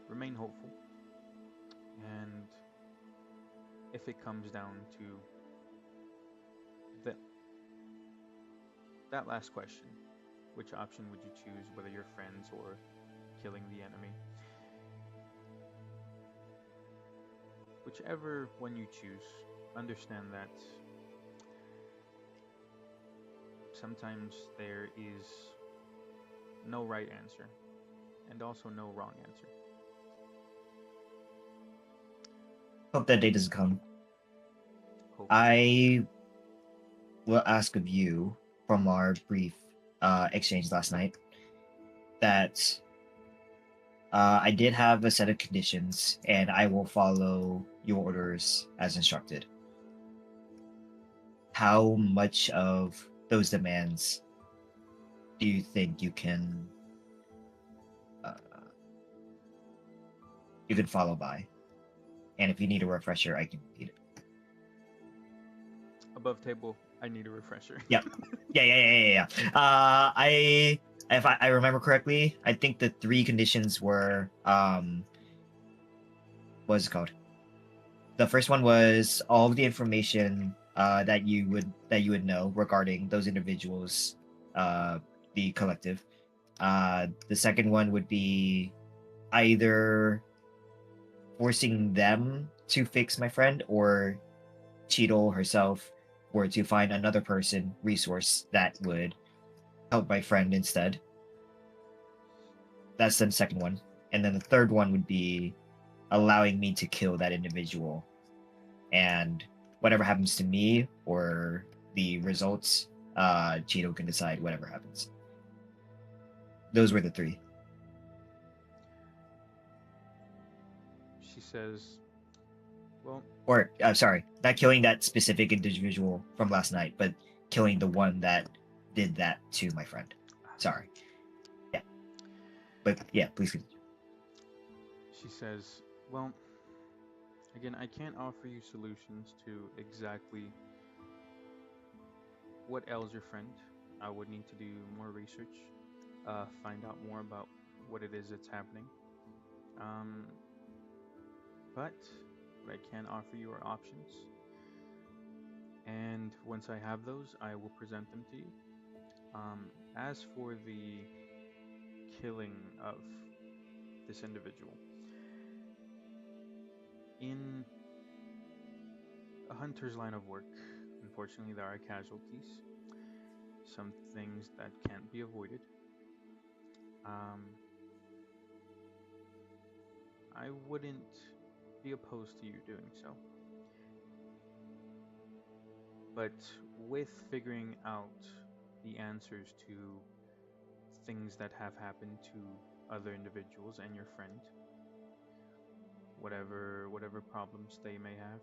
remain hopeful, and if it comes down to that last question, which option would you choose, whether your friends or killing the enemy? Whichever one you choose, understand that sometimes there is no right answer and also no wrong answer. Hope that day doesn't come. Hope. I will ask of you, from our brief exchange last night, that I did have a set of conditions, and I will follow your orders as instructed. How much of those demands do you think you can follow by? And if you need a refresher, I can repeat it. Above table, I need a refresher. Yep. Yeah. If I remember correctly, I think the 3 conditions were what's it called? The first one was all of the information that you would know regarding those individuals, the collective. The second one would be either forcing them to fix my friend, or Cheetle herself were to find another person, resource, that would help my friend instead. That's the second one. And then the third one would be allowing me to kill that individual. And whatever happens to me or the results, Cheeto can decide whatever happens. Those were the 3. She says, well, Or sorry, not killing that specific individual from last night, but killing the one that did that to my friend. Sorry. Yeah. But yeah, please continue. she says, well, again, I can't offer you solutions to exactly what ails your friend. I would need to do more research, find out more about what it is that's happening. Um, but what I can offer you are options. And once I have those, I will present them to you. As for the killing of this individual, in a hunter's line of work, unfortunately, there are casualties, some things that can't be avoided. Um, I wouldn't be opposed to you doing so. But with figuring out the answers to things that have happened to other individuals and your friend, whatever problems they may have,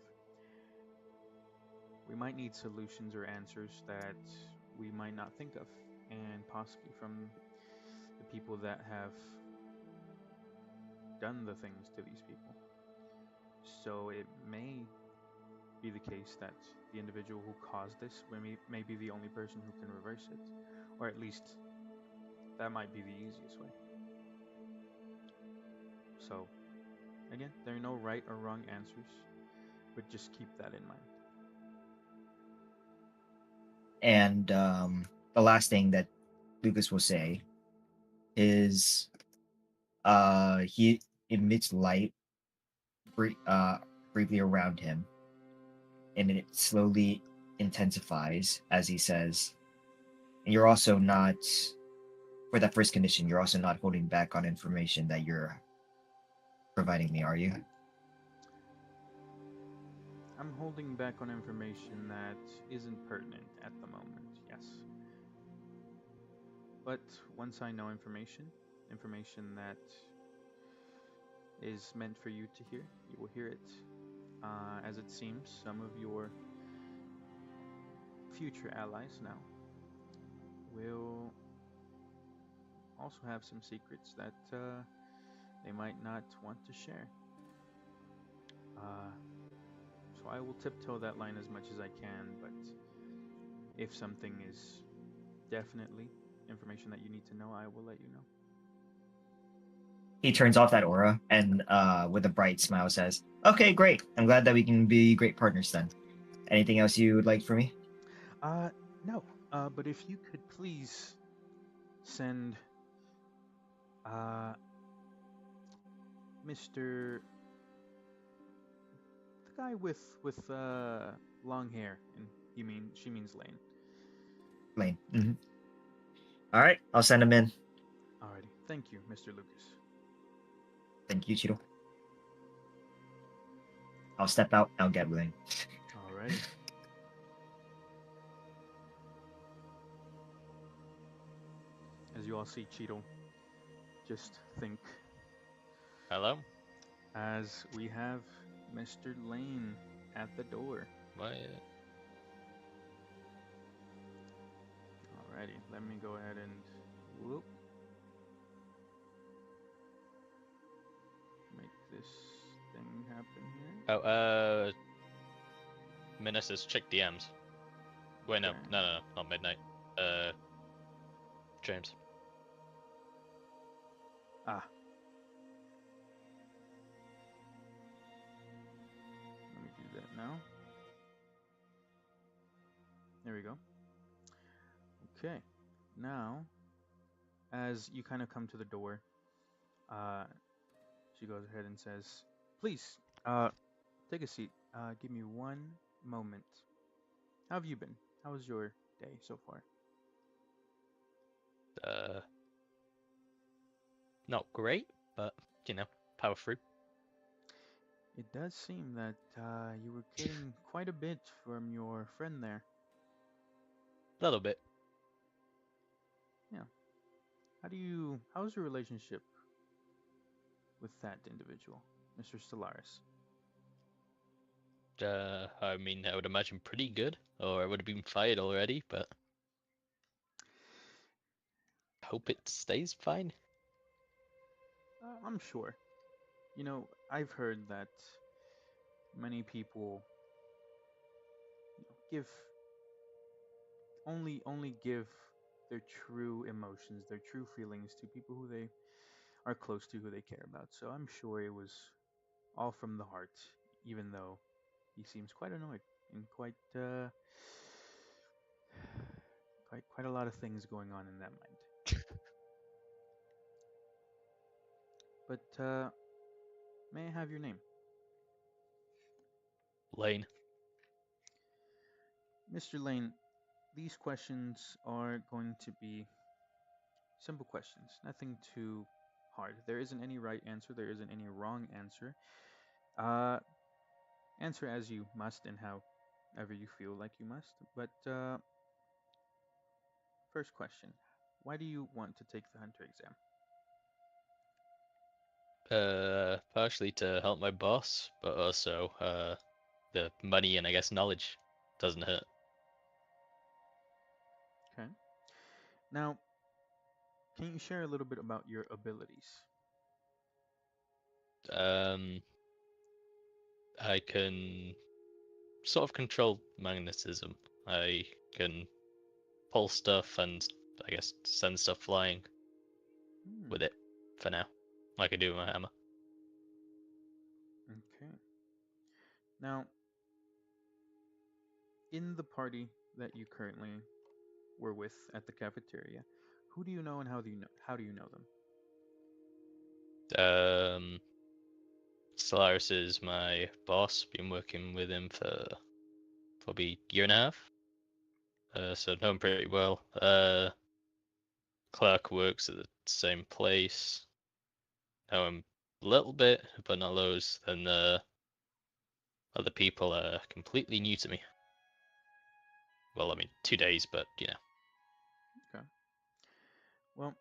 we might need solutions or answers that we might not think of, and possibly from the people that have done the things to these people. So it may be the case that the individual who caused this may be the only person who can reverse it, or at least that might be the easiest way. So, again, there are no right or wrong answers, but just keep that in mind. And the last thing that Lucas will say is he emits light briefly around him, and it slowly intensifies as he says, and you're also not, for that first condition, you're also not holding back on information that you're providing me, are you? I'm holding back on information that isn't pertinent at the moment, yes. But once I know information that is meant for you to hear, you will hear it. As it seems, some of your future allies now will also have some secrets that they might not want to share. So I will tiptoe that line as much as I can, but if something is definitely information that you need to know, I will let you know. He turns off that aura and with a bright smile says, okay, great. I'm glad that we can be great partners then. Anything else you would like from me? No. But if you could please send Mr. the guy with long hair, and she means Lane. Lane. Mm-hmm. All right, I'll send him in. Alrighty, thank you, Mr. Lucas. Thank you, Cheeto. I'll step out. I'll get Lane. Alrighty. As you all see, Cheeto, just think Hello? as we have Mr. Lane at the door. What? Alrighty, let me go ahead and whoop. Make this thing happen here. Oh, Menaces, check DMs. Wait, no, Okay. no, not Midnight. James. Ah. Let me do that now. There we go. Okay. Now, as you kind of come to the door, she goes ahead and says, please, take a seat. Give me one moment. How have you been? How was your day so far? Not great, but, power through. It does seem that you were getting quite a bit from your friend there. A little bit. Yeah. How's your relationship with that individual? Mr. Stellaris? I mean, I would imagine pretty good, or I would have been fired already, but hope it stays fine. I'm sure. You know, I've heard that many people give only give their true emotions, their true feelings to people who they are close to, who they care about. So I'm sure it was all from the heart, even though he seems quite annoyed and quite a lot of things going on in that mind. But may I have your name? Lane. Mr. Lane, these questions are going to be simple questions, nothing too hard. There isn't any right answer, there isn't any wrong answer. Uh, Answer as you must and however you feel like you must. But first question, why do you want to take the Hunter exam? Partially to help my boss, but also the money and I guess knowledge doesn't hurt. Okay. Now, can you share a little bit about your abilities? I can sort of control magnetism. I can pull stuff and I guess send stuff flying Hmm. with it for now, like I do with my hammer. Okay. Now, in the party that you currently were with at the cafeteria, who do you know and how do you know them? Solaris is my boss. Been working with him for probably a year and a half. So know him pretty well. Clark works at the same place. Know him a little bit, but not loads. And other people are completely new to me. Well, I mean, 2 days, but you know. Okay. Well,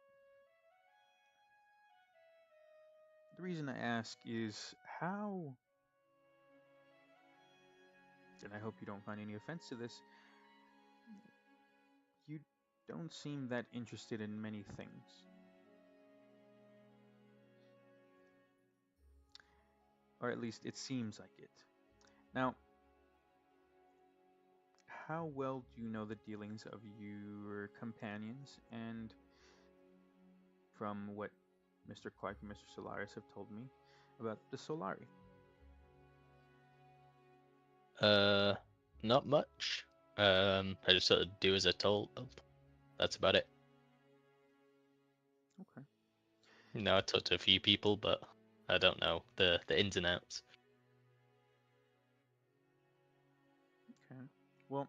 the reason I ask is how, and I hope you don't find any offense to this, you don't seem that interested in many things. Or at least it seems like it. Now, how well do you know the dealings of your companions? And from what Mr. Clark and Mr. Solaris have told me about the Solari. Not much. I just sort of do as I told. That's about it. Okay. I talked to a few people, but I don't know the ins and outs. Okay. Well,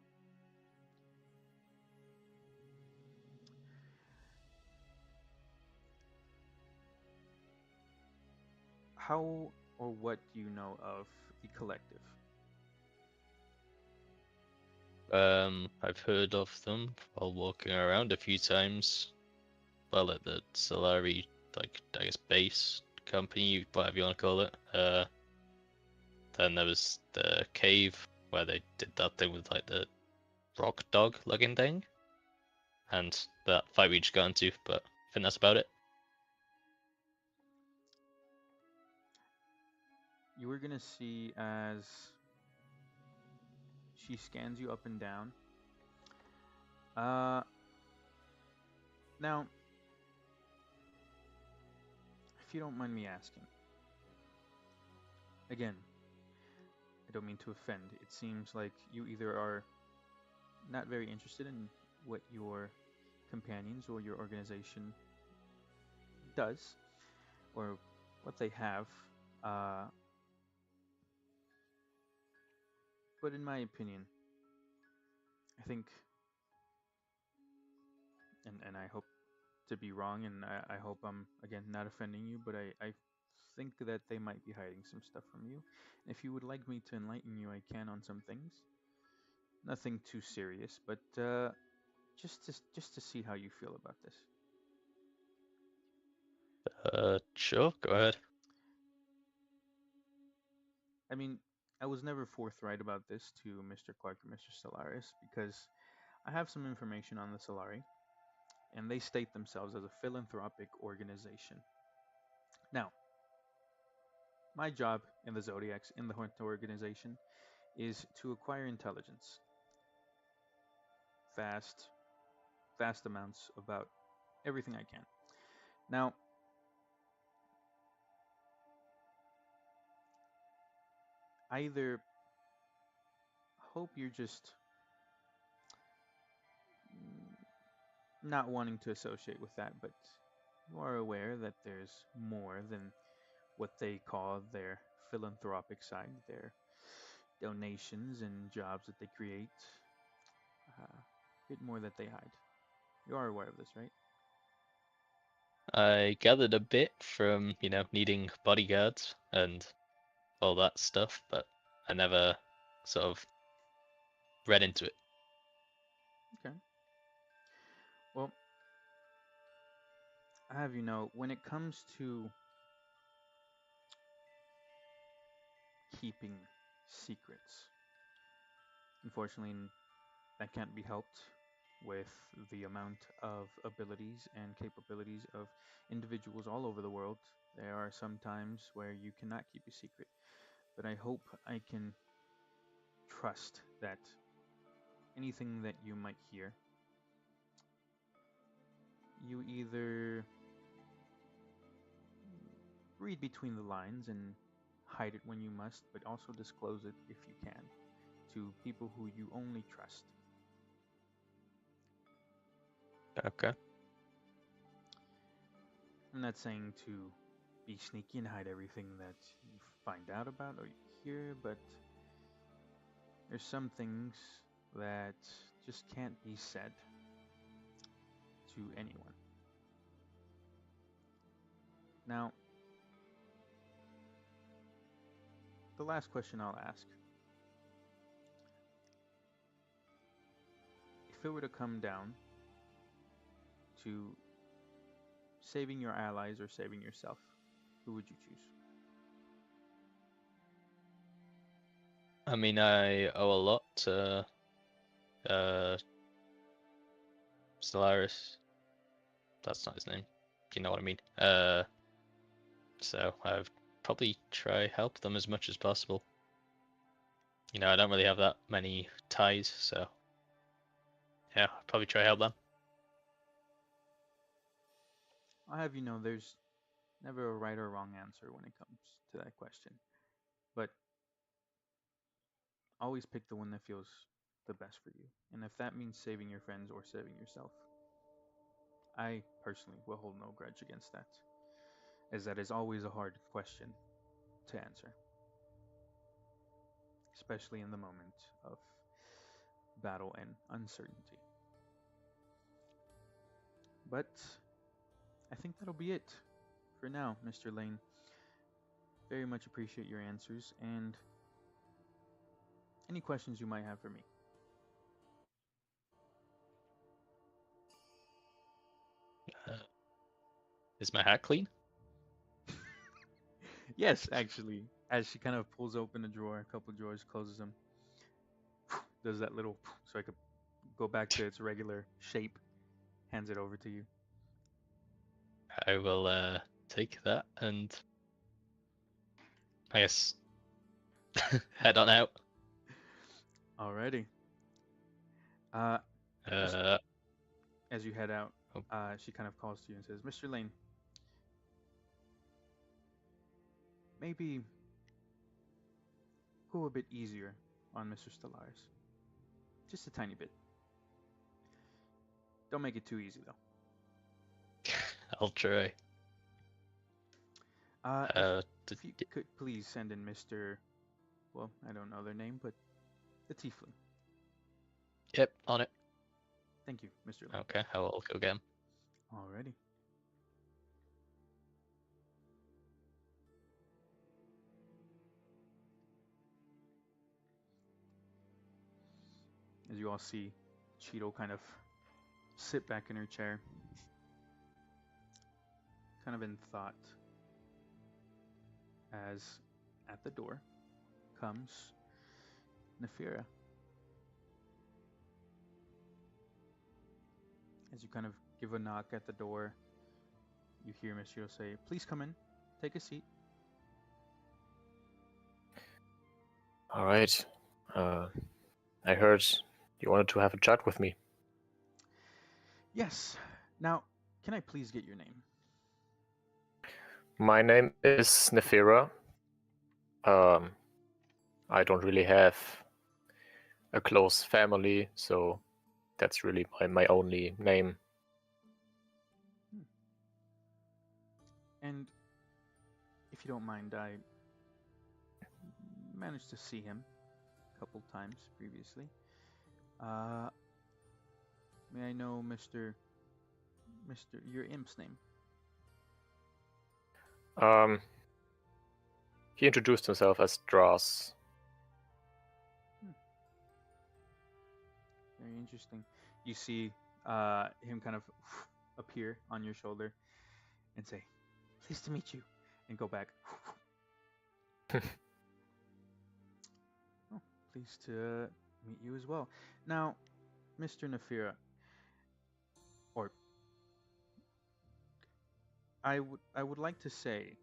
how or what do you know of the collective? I've heard of them while walking around a few times. Well, at the Solari, like I guess base company, whatever you want to call it. Then there was the cave where they did that thing with like the rock dog looking thing, and that fight we just got into. But I think that's about it. You were gonna see as she scans you up and down. Now, if you don't mind me asking, again, I don't mean to offend. It seems like you either are not very interested in what your companions or your organization does, or what they have. Uh, but in my opinion, I think, and I hope to be wrong, and I hope I'm again not offending you, but I think that they might be hiding some stuff from you. If you would like me to enlighten you, I can on some things. Nothing too serious, but just to see how you feel about this. Sure, go ahead. I mean, I was never forthright about this to Mr. Clark or Mr. Stellaris because I have some information on the Solari, and they state themselves as a philanthropic organization. Now, my job in the Zodiacs, in the Hunter organization, is to acquire intelligence, vast, vast amounts about everything I can. Now, I either hope you're just not wanting to associate with that, but you are aware that there's more than what they call their philanthropic side, their donations and jobs that they create, a bit more that they hide. You are aware of this, right? I gathered a bit from, needing bodyguards and all that stuff, but I never sort of read into it. Okay. Well, I have you know, when it comes to keeping secrets, unfortunately, that can't be helped with the amount of abilities and capabilities of individuals all over the world. There are some times where you cannot keep a secret, but I hope I can trust that anything that you might hear, you either read between the lines and hide it when you must, but also disclose it if you can to people who you only trust. Okay. I'm not saying to be sneaky and hide everything that you find out about or you hear, but there's some things that just can't be said to anyone. Now, the last question I'll ask. If it were to come down to saving your allies or saving yourself, who would you choose? I mean, I owe a lot to Stellaris. That's not his name. You know what I mean. So I'd probably try help them as much as possible. I don't really have that many ties, so yeah, I'd probably try help them. I'll have you know there's never a right or wrong answer when it comes to that question. But always pick the one that feels the best for you. And if that means saving your friends or saving yourself, I personally will hold no grudge against that, as that is always a hard question to answer, especially in the moment of battle and uncertainty. But I think that'll be it for now, Mr. Lane. Very much appreciate your answers and any questions you might have for me. Is my hat clean? Yes, actually, as she kind of pulls open a drawer, a couple drawers, closes them, does that little so I could go back to its regular shape, hands it over to you. I will take that and I guess head on out. Alrighty. As you head out, Oh. she kind of calls to you and says, Mr. Lane, maybe go a bit easier on Mr. Stellaris. Just a tiny bit. Don't make it too easy, though. I'll try. If you could please send in Mr. Well, I don't know their name, but the Tiefling. Yep, on it. Thank you, Mr. Lane. Okay, I will go get him. Alrighty. As you all see, Cheeto kind of sit back in her chair, kind of in thought, as at the door, comes Nefira. As you kind of give a knock at the door, you hear Mishiro say, "Please come in. Take a seat." All right. I heard you wanted to have a chat with me. Yes. Now, can I please get your name? My name is Nefira. I don't really have a close family, so that's really my only name. And if you don't mind, I managed to see him a couple times previously. May I know Mr. your imp's name? He introduced himself as Dras. Very interesting. You see him kind of appear on your shoulder and say, "Pleased to meet you," and go back. Oh, pleased to meet you as well. Now, Mr. Nefira, or I would like to say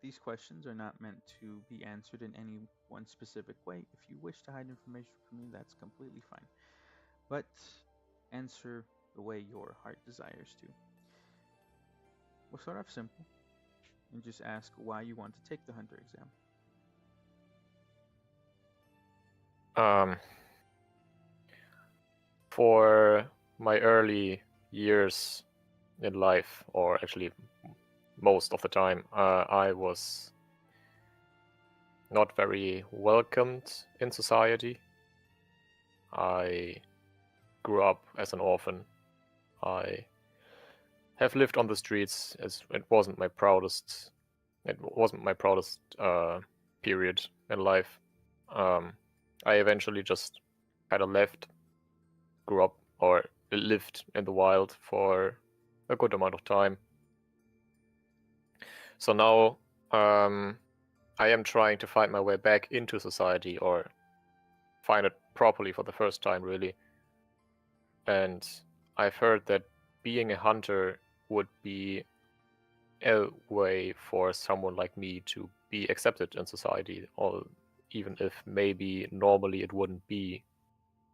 these questions are not meant to be answered in any one specific way. If you wish to hide information from me, that's completely fine. But answer the way your heart desires to. We'll start off simple and just ask why you want to take the hunter exam. For my early years in life, or actually most of the time, I was not very welcomed in society. I grew up as an orphan. I have lived on the streets, as it wasn't my proudest. It wasn't my proudest period in life. I eventually just kind of left, grew up, or lived in the wild for a good amount of time. So now I am trying to find my way back into society, or find it properly for the first time, really. And I've heard that being a hunter would be a way for someone like me to be accepted in society, or even if maybe normally it wouldn't be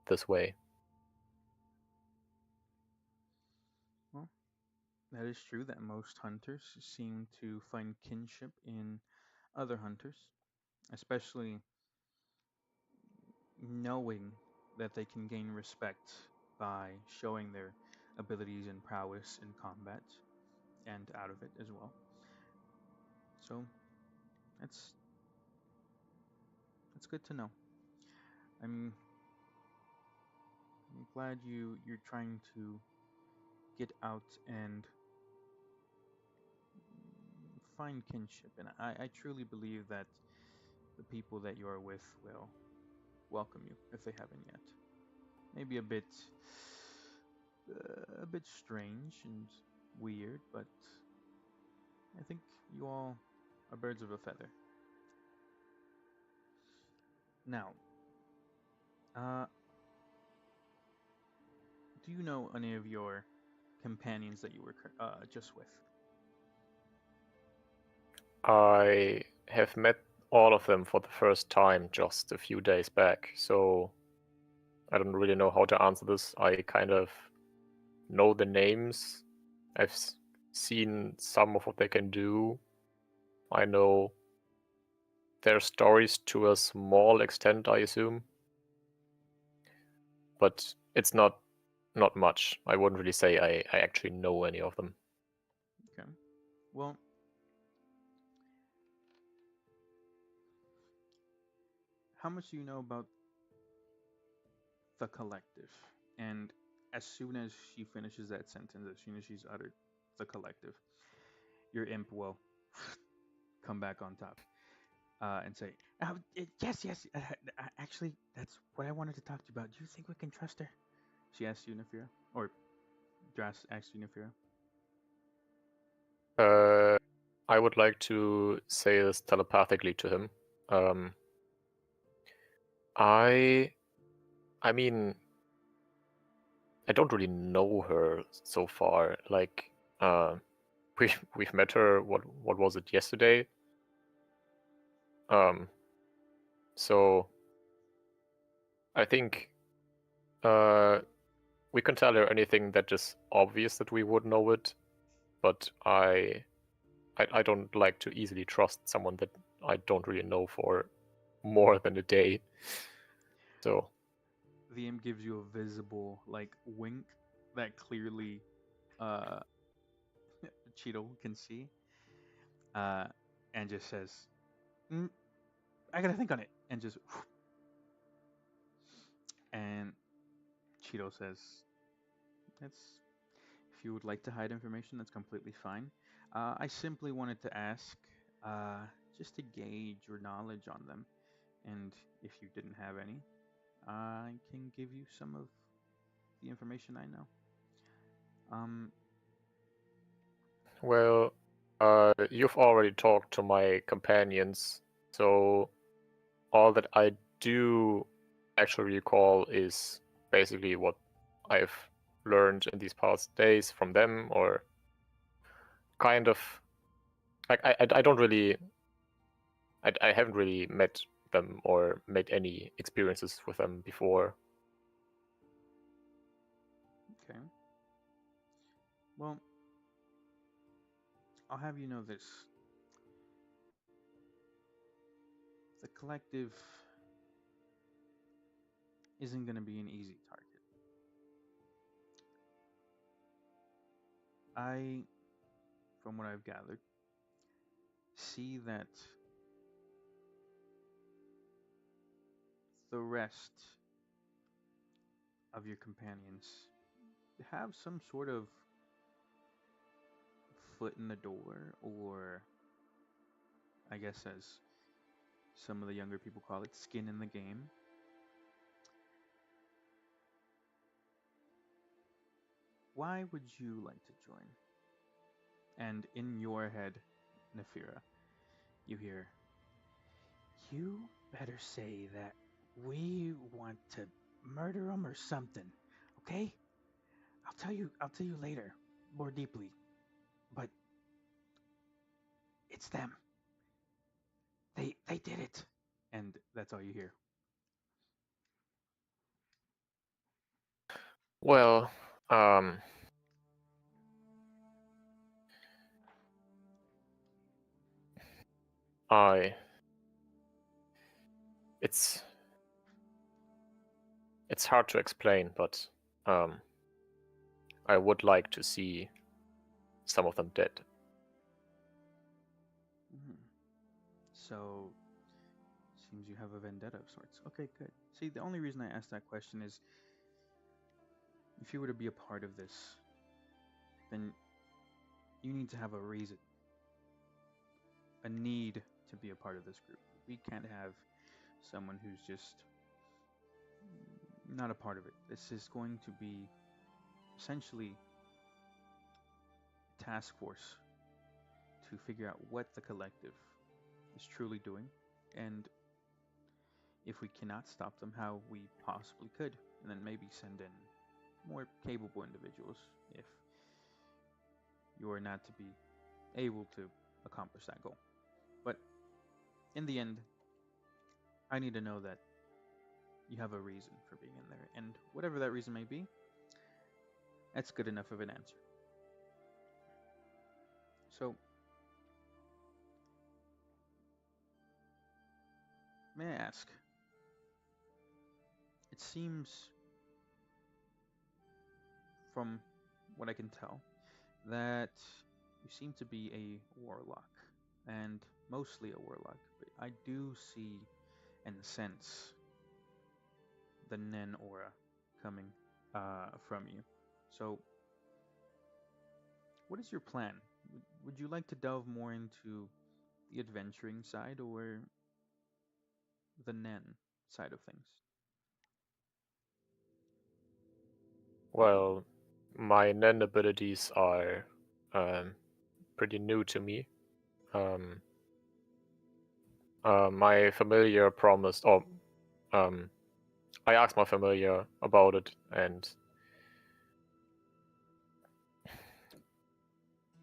this way. Well, that is true that most hunters seem to find kinship in other hunters, especially knowing that they can gain respect by showing their abilities and prowess in combat and out of it as well. So that's good to know. I'm glad you're trying to get out and find kinship, and I truly believe that the people that you are with will welcome you if they haven't yet. Maybe a bit strange and weird, but I think you all are birds of a feather. Now, do you know any of your companions that you were just with? I have met all of them for the first time just a few days back, so I don't really know how to answer this. I kind of know the names. I've seen some of what they can do. I know their stories to a small extent, I assume. But it's not much. I wouldn't really say I actually know any of them. Okay. Well, how much do you know about the collective? And as soon as she finishes that sentence, as soon as she's uttered the collective, your imp will come back on top and say, yes, actually, that's what I wanted to talk to you about. Do you think we can trust her? She asked you, Nefira. Or Dras asked you, Nefira. I would like to say this telepathically to him. I mean, I don't really know her so far. Like, we've met her. What was it, yesterday? So I think we can tell her anything that is obvious that we would know it, but I don't like to easily trust someone that I don't really know for more than a day. So The imp gives you a visible like wink that clearly uh Cheeto can see, and just says, I gotta think on it, and just and Cheeto says, that's if you would like to hide information, that's completely fine. I simply wanted to ask, just to gauge your knowledge on them, and if you didn't have any, I can give you some of the information I know. well, you've already talked to my companions, so all that I do actually recall is basically what I've learned in these past days from them, or kind of like I don't really I haven't really met them or made any experiences with them before. Okay. Well, I'll have you know this. The collective isn't going to be an easy target. I, from what I've gathered, see that the rest of your companions have some sort of foot in the door, or I guess as some of the younger people call it, skin in the game. Why would you like to join? And in your head, Nefira, you hear, you better say that we want to murder them or something, okay? I'll tell you later, more deeply. But it's them. They did it. And that's all you hear. Well, I it's hard to explain, but I would like to see some of them dead. So, seems you have a vendetta of sorts. Okay, good. See, the only reason I asked that question is if you were to be a part of this, then you need to have a reason, a need to be a part of this group. We can't have someone who's just not a part of it. This is going to be essentially a task force to figure out what the collective is truly doing, and if we cannot stop them, how we possibly could, and then maybe send in more capable individuals if you are not to be able to accomplish that goal. But in the end, I need to know that you have a reason for being in there, and whatever that reason may be, that's good enough of an answer. So, may I ask? It seems, from what I can tell, that you seem to be a warlock, and mostly a warlock, but I do see and sense the Nen aura coming from you. So, what is your plan? Would you like to delve more into the adventuring side or the Nen side of things? Well, my Nen abilities are pretty new to me. my familiar promised, or I asked my familiar about it, and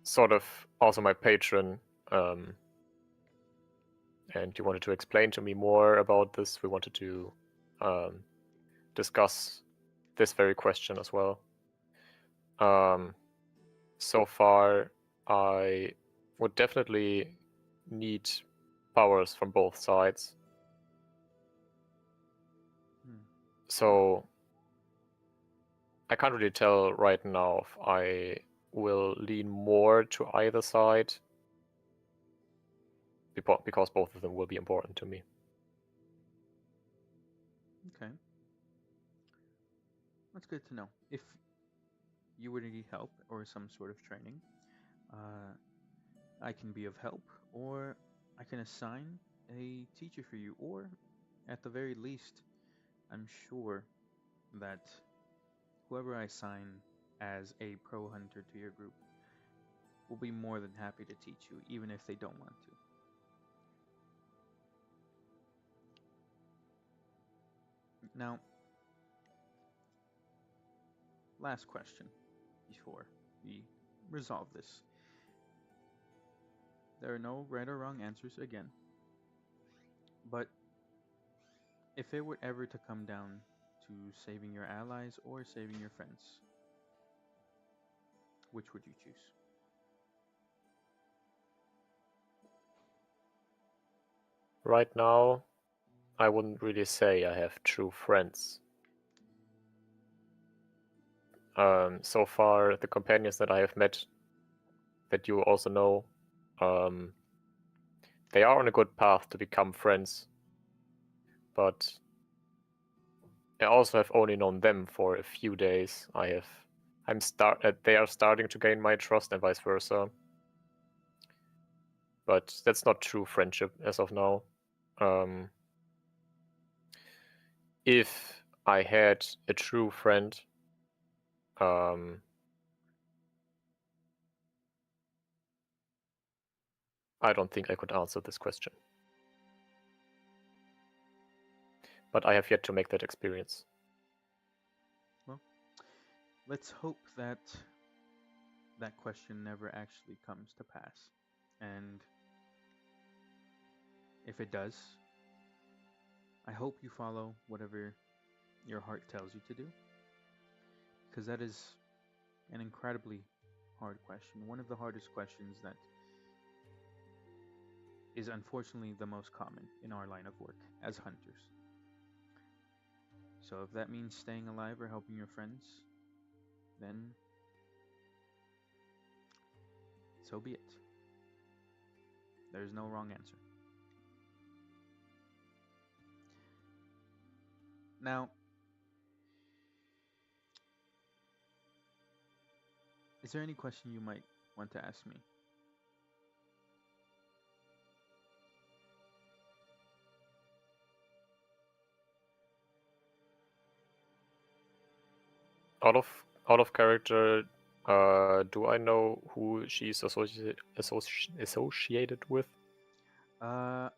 sort of also my patron, and he wanted to explain to me more about this. We wanted to discuss this very question as well. So far, I would definitely need powers from both sides. So I can't really tell right now if I will lean more to either side, because both of them will be important to me. Okay. That's good to know. If you would need help or some sort of training, I can be of help, or I can assign a teacher for you, or at the very least, I'm sure that whoever I assign as a pro hunter to your group will be more than happy to teach you, even if they don't want to. Now, last question before we resolve this. There are no right or wrong answers again, but if it were ever to come down to saving your allies or saving your friends, which would you choose? Right now, I wouldn't really say I have true friends. So far, the companions that I have met, that you also know, they are on a good path to become friends, but I also have only known them for a few days. They are starting to gain my trust, and vice versa. But that's not true friendship as of now. If I had a true friend, I don't think I could answer this question. But I have yet to make that experience. Well, let's hope that that question never actually comes to pass. And if it does, I hope you follow whatever your heart tells you to do, because that is an incredibly hard question. One of the hardest questions that is unfortunately the most common in our line of work as hunters. So if that means staying alive or helping your friends, then so be it. There's no wrong answer. Now, is there any question you might want to ask me? Out of character, do I know who she's associated with? I'll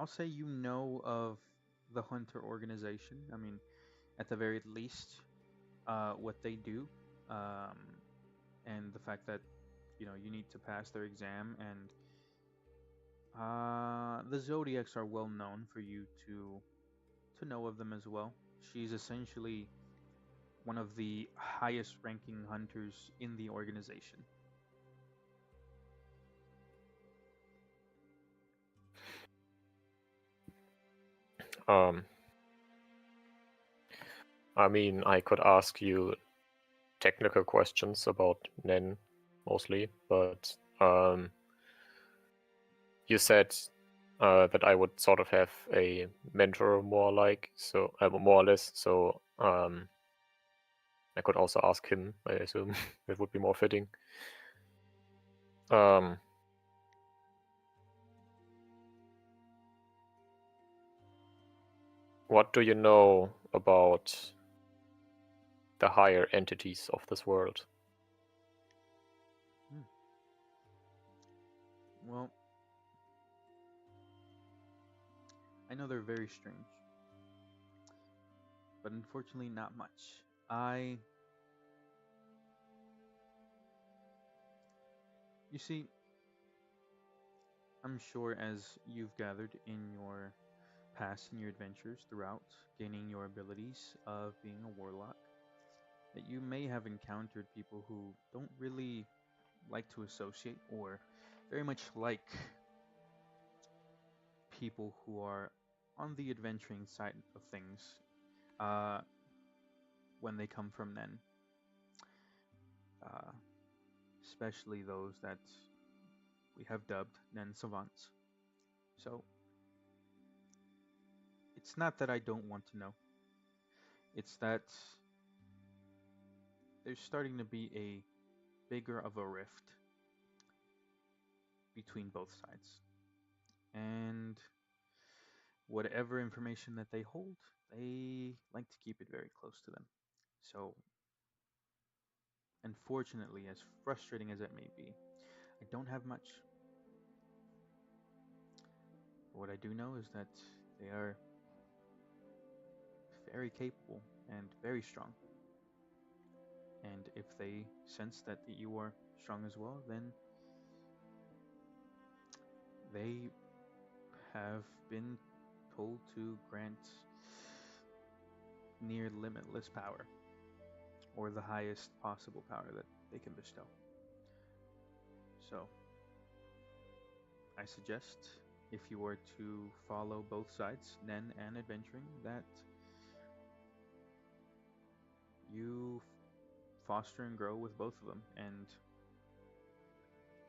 say you know of the Hunter organization. I mean, at the very least, what they do, and the fact that you need to pass their exam, and the Zodiacs are well known for you to know of them as well. She's essentially one of the highest ranking hunters in the organization. I mean, I could ask you technical questions about Nen mostly, but you said that I would sort of have a mentor more or less. So I could also ask him. I assume it would be more fitting. What do you know about the higher entities of this world? Well, I know they're very strange, but unfortunately not much. You see, I'm sure as you've gathered in your past and your adventures throughout gaining your abilities of being a warlock, that you may have encountered people who don't really like to associate or very much like people who are on the adventuring side of things uh, when they come from Nen. Uh, Especially those that we have dubbed Nen Savants. So, it's not that I don't want to know, it's that there's starting to be a bigger of a rift between both sides. And whatever information that they hold, they like to keep it very close to them. So, unfortunately, as frustrating as it may be, I don't have much. What I do know is that they are very capable and very strong. And if they sense that you are strong as well, then they have been told to grant near limitless power, or the highest possible power that they can bestow. So, I suggest if you were to follow both sides, Nen and adventuring, that you foster and grow with both of them and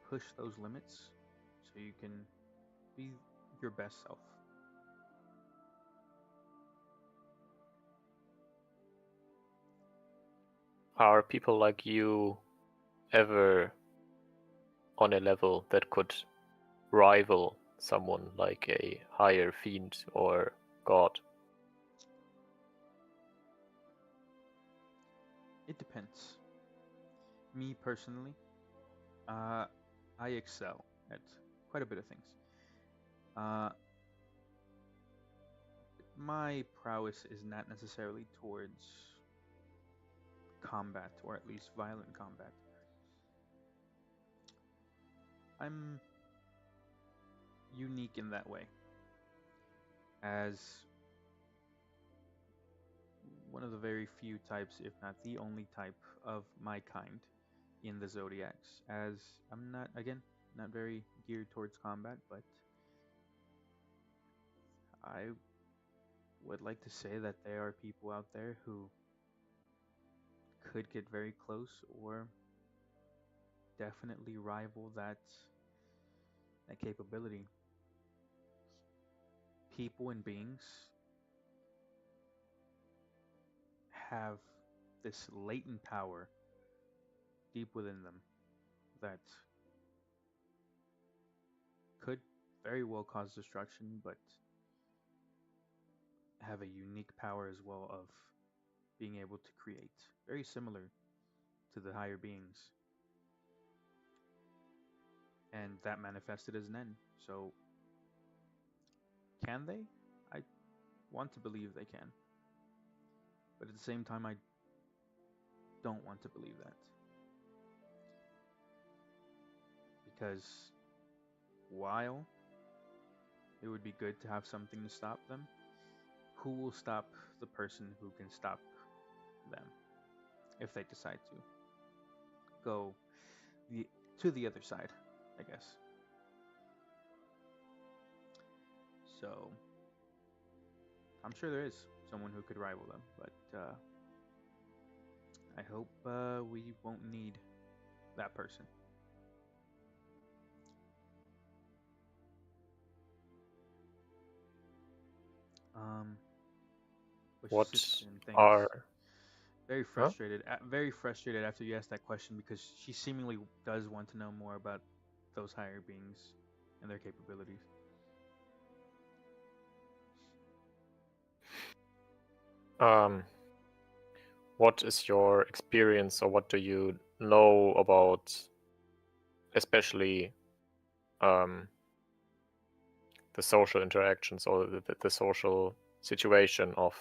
push those limits so you can be your best self. Are people like you ever on a level that could rival someone like a higher fiend or god? It depends. Me personally, I excel at quite a bit of things. Uh, my prowess is not necessarily towards combat, or at least violent combat. I'm unique in that way, as one of the very few types, if not the only type of my kind in the Zodiacs, as I'm not, again, not very geared towards combat, but I would like to say that there are people out there who could get very close or definitely rival that capability. People and beings have this latent power deep within them that could very well cause destruction, but have a unique power as well of being able to create, very similar to the higher beings. And that manifested as Nen. So, can they? I want to believe they can. But at the same time, I don't want to believe that. Because while it would be good to have something to stop them, who will stop the person who can stop them if they decide to go to the other side, I guess. So I'm sure there is someone who could rival them, but I hope we won't need that person. But she What sits and thinks, are very huh? frustrated, very frustrated after you asked that question, because she seemingly does want to know more about those higher beings and their capabilities. um what is your experience, or what do you know about especially the social interactions or the social situation of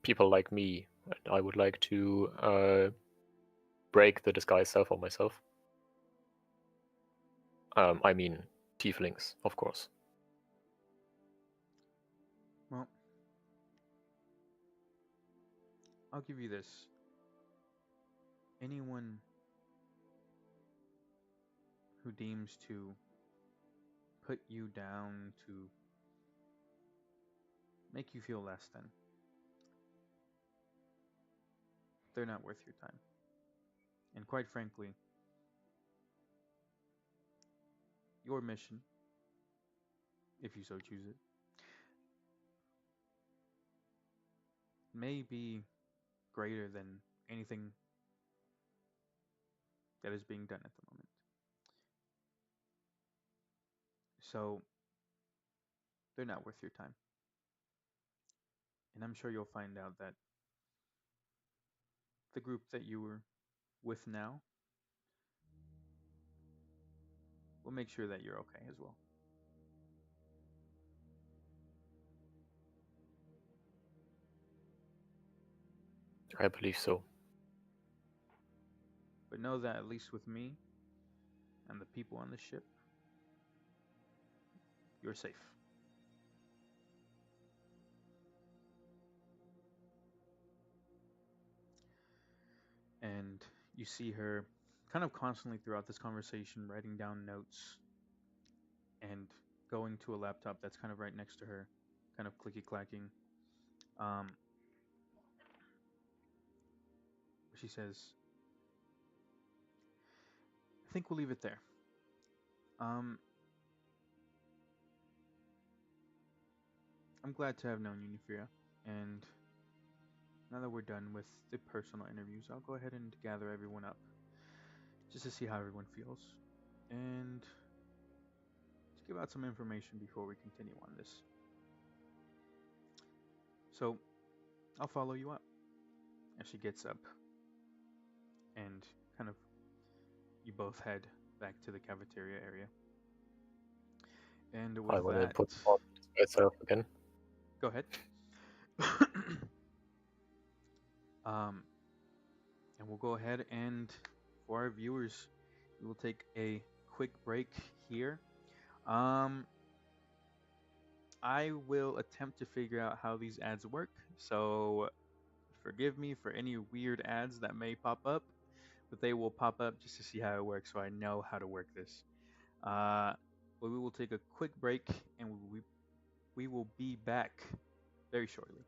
people like me. And I would like to break the disguise cell for myself. I mean, tieflings, of course. Well, I'll give you this. Anyone who deems to put you down, to make you feel less than, they're not worth your time. And quite frankly, your mission, if you so choose it, may be greater than anything that is being done at the moment. So, they're not worth your time. And I'm sure you'll find out that the group that you were with now will make sure that you're okay as well. I believe so. But know that at least with me and the people on the ship, you're safe. And you see her kind of constantly throughout this conversation writing down notes and going to a laptop that's kind of right next to her, kind of clicky clacking. She says, I think we'll leave it there. I'm glad to have known you, Nefria, and now that we're done with the personal interviews, I'll go ahead and gather everyone up just to see how everyone feels and to give out some information before we continue on this. So, I'll follow you up. As she gets up and kind of you both head back to the cafeteria area. And with I want to that, put on myself again. go ahead. And we'll go ahead and for our viewers, we will take a quick break here. I will attempt to figure out how these ads work, so forgive me for any weird ads that may pop up, but they will pop up just to see how it works, so I know how to work this. But we will take a quick break, and we will be back very shortly.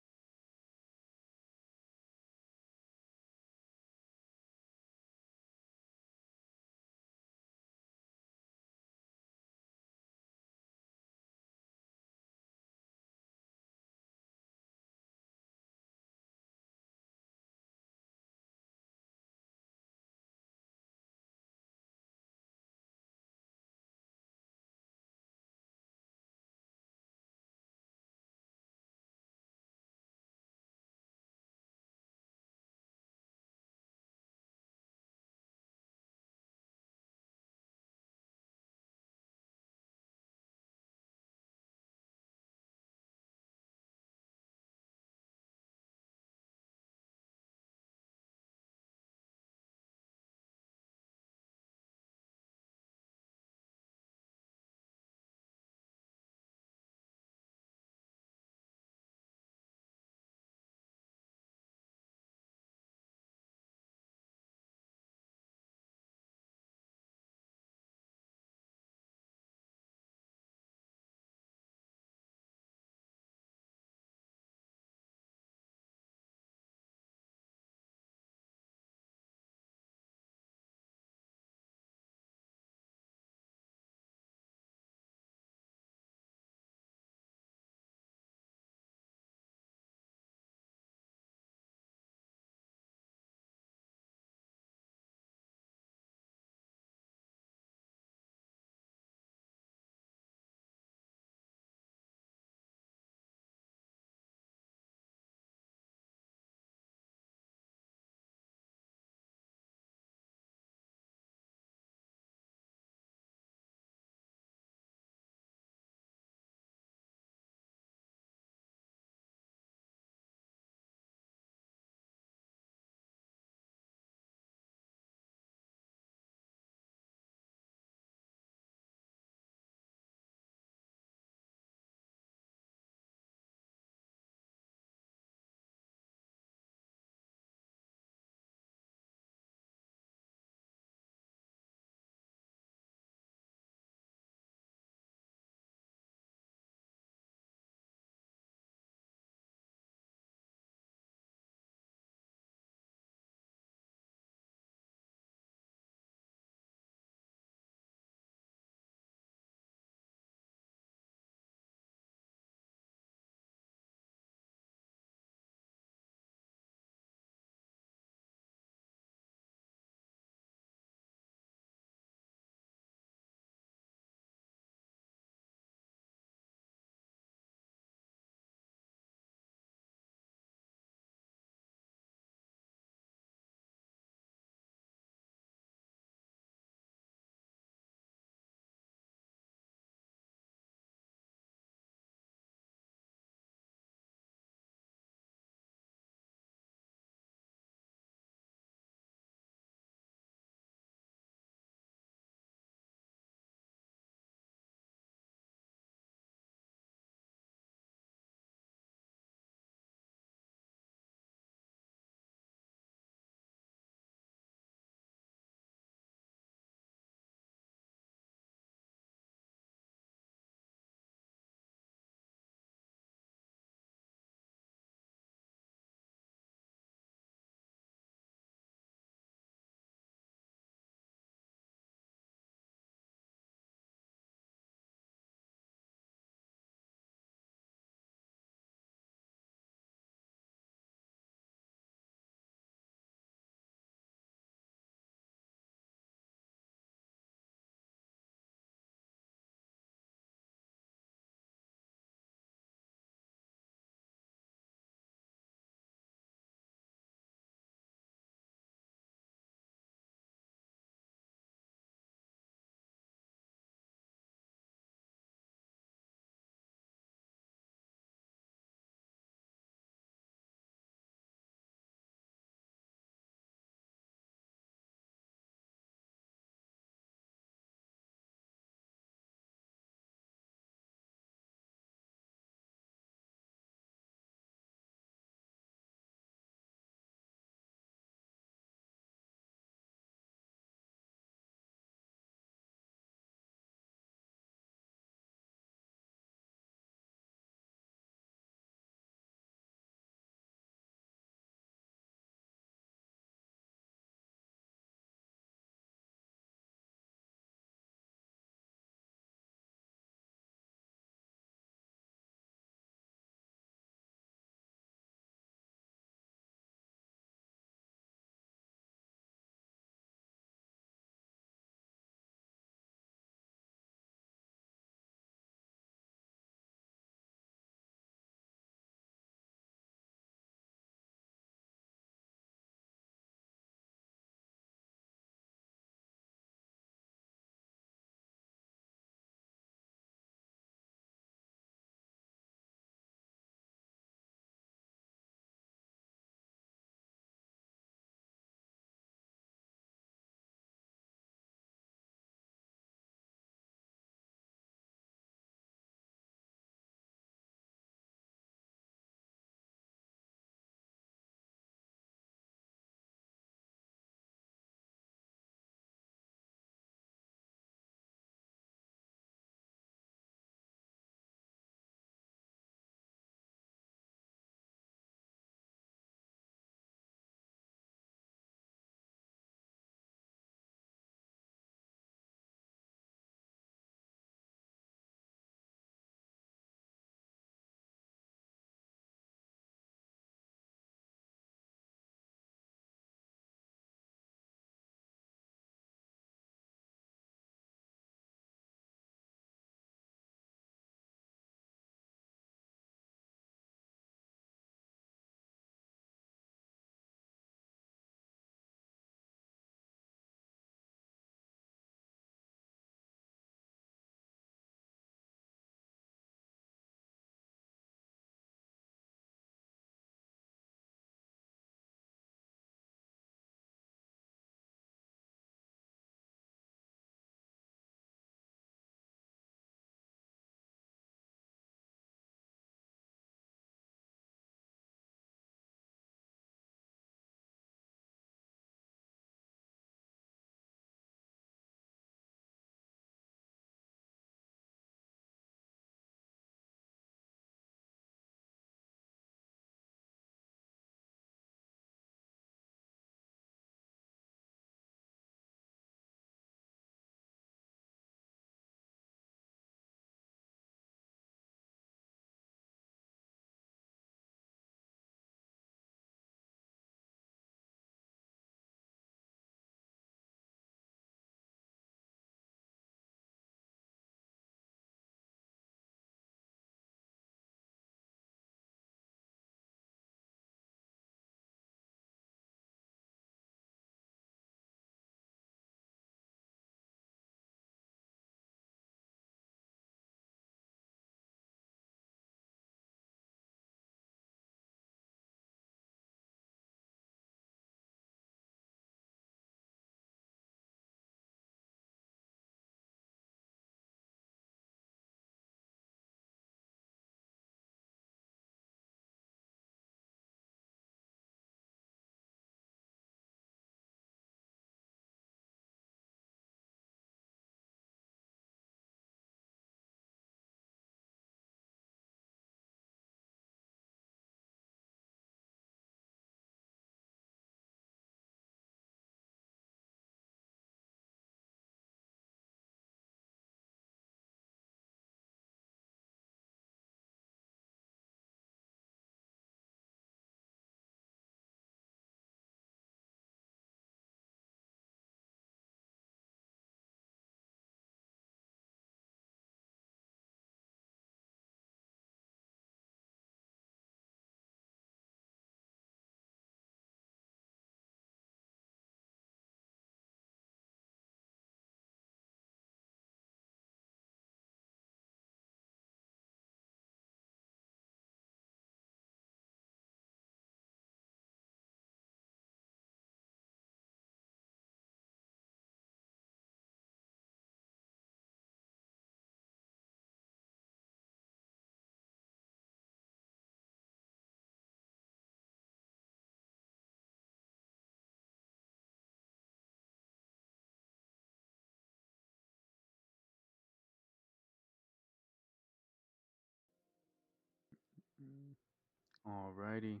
Alrighty.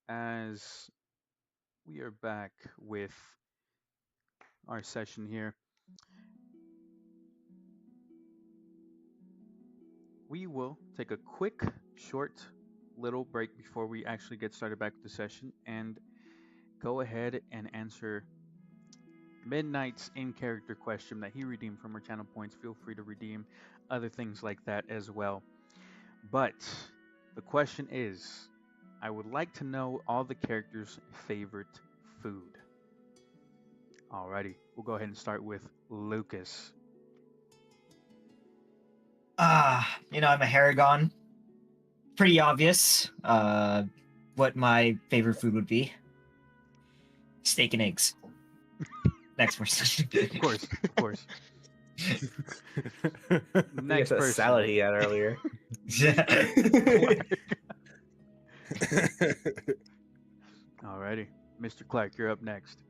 As we are back with our session here, we will take a quick, short, little break before we actually get started back with the session and go ahead and answer Midnight's in character question that he redeemed from our channel points. Feel free to redeem other things like that as well. But the question is, I would like to know all the characters' favorite food. Alrighty, we'll go ahead and start with Lucas. I'm a Haragon. Pretty obvious. What my favorite food would be. Steak and eggs. Next person. Of course, of course. Next That person. salad he had earlier. Alrighty, Mr. Clark, you're up next.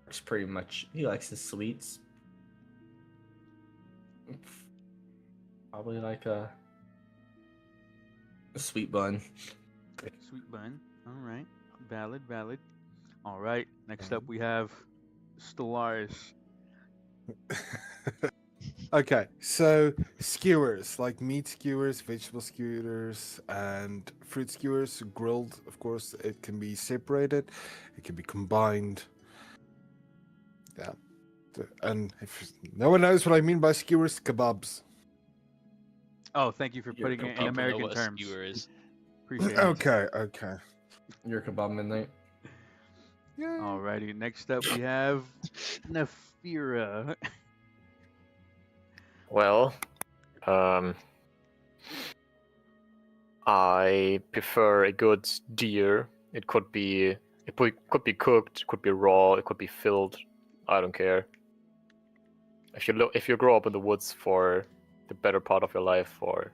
It's pretty much he likes the sweets. Probably like a sweet bun. Sweet bun. All right, valid, valid. All right, next up we have Stellaris. Okay, so skewers, like meat skewers, vegetable skewers, and fruit skewers, grilled, of course. It can be separated, it can be combined. Yeah. And if no one knows what I mean by skewers, kebabs. Oh, thank you for You're putting it in People know American what a terms. skewer is. Appreciate it. Okay. Your kebab midnight. Yeah. Alrighty, next up we have Nefira. Well, I prefer a good deer. It could be cooked, it could be raw, it could be filled. I don't care. If you grow up in the woods for the better part of your life, or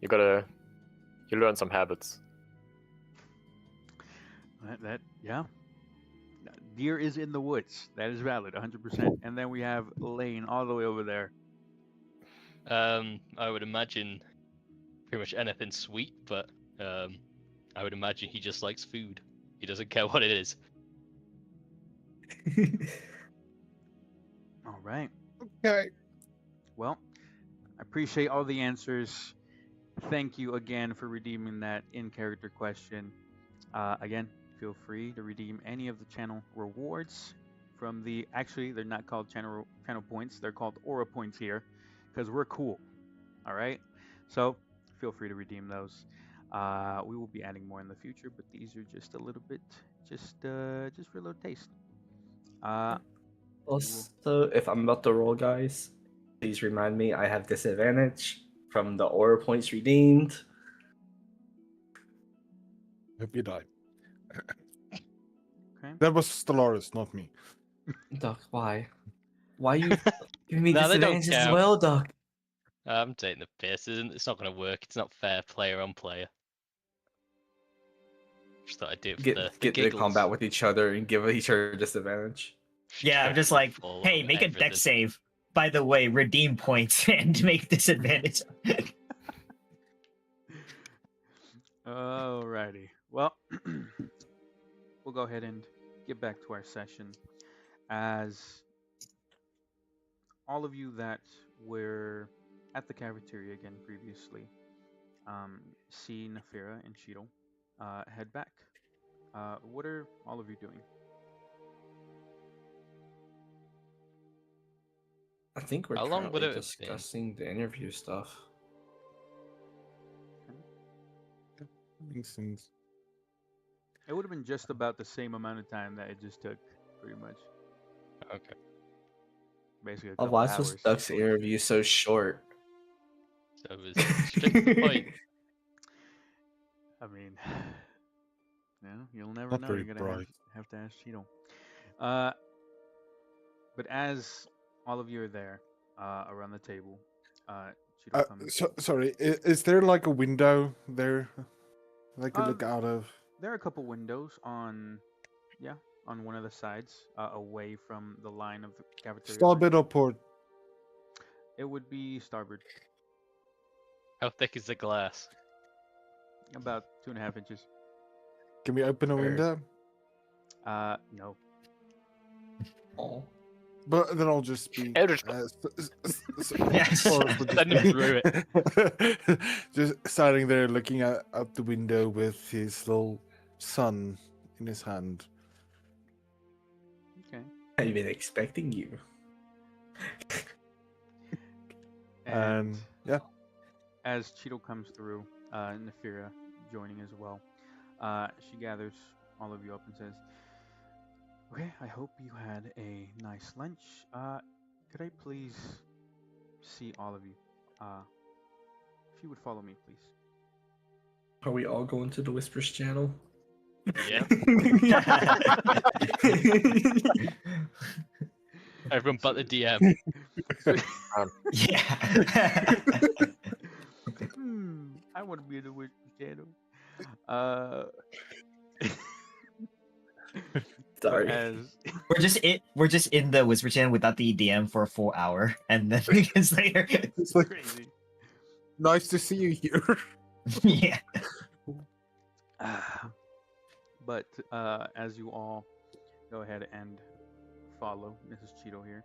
you learn some habits. Yeah. Deer is in the woods. That is valid, 100%. And then we have Lane all the way over there. I would imagine pretty much anything sweet, but I would imagine he just likes food. He doesn't care what it is. All right. Okay. Well, I appreciate all the answers. Thank you again for redeeming that in character question. Again, feel free to redeem any of the channel rewards from the. Actually, they're not called channel points. They're called aura points here, because we're cool. All right. So feel free to redeem those. We will be adding more in the future, but these are just a little bit, just for a little taste. Also, if I'm about to roll, guys, please remind me I have disadvantage from the aura points redeemed. Hope you died. Okay. That was Stellaris, not me. Duck, why? Why you giving me No, they don't disadvantage as count. well, Duck? I'm taking the piss. It's not going to work. It's not fair player on player. Just thought I'd do it for Get the into giggles. combat with each other and give each other disadvantage. Yeah, I'm just like, Fall hey, on make a everything. deck save. By the way, redeem points and make disadvantage. Alrighty. Well, we'll go ahead and get back to our session. As all of you that were at the cafeteria again previously, see Nefira and Cheetle head back. What are all of you doing? I think we're How long would currently it have been? discussing the interview stuff. Makes sense. It would have been just about the same amount of time that it just took, pretty much. Okay. Basically, a Oh, couple why hours. was Duck's interview so short? So it was straight to the point. I mean, you'll never Not know. very You're gonna bright. have to ask Cheetle. But as all of you are there around the table, Cheetle comes. Sorry, is there like a window there that I could look out of? There are a couple windows on one of the sides, away from the line of the cafeteria. Starboard or port? It would be starboard, How thick is the glass? about 2.5 inches. Can we open a Sure. window? No. Oh. But then I'll just be Eldritch Yes. Send him through just standing there looking out the window with his little son in his hand. Okay. I've been expecting you. And yeah, as Cheeto comes through, Nefira joining as well, she gathers all of you up and says, "Okay, I hope you had a nice lunch. Could I please see all of you? If you would follow me, please." Are we all going to the Whispers channel? Yeah. Everyone but the DM. Yeah. I want to be in the Whisper channel. Sorry. As we're just in the Whisper channel without the DM for a full hour, and then weeks later, it's like crazy. nice to see you here. yeah. But as you all go ahead and follow Mrs. Cheeto here,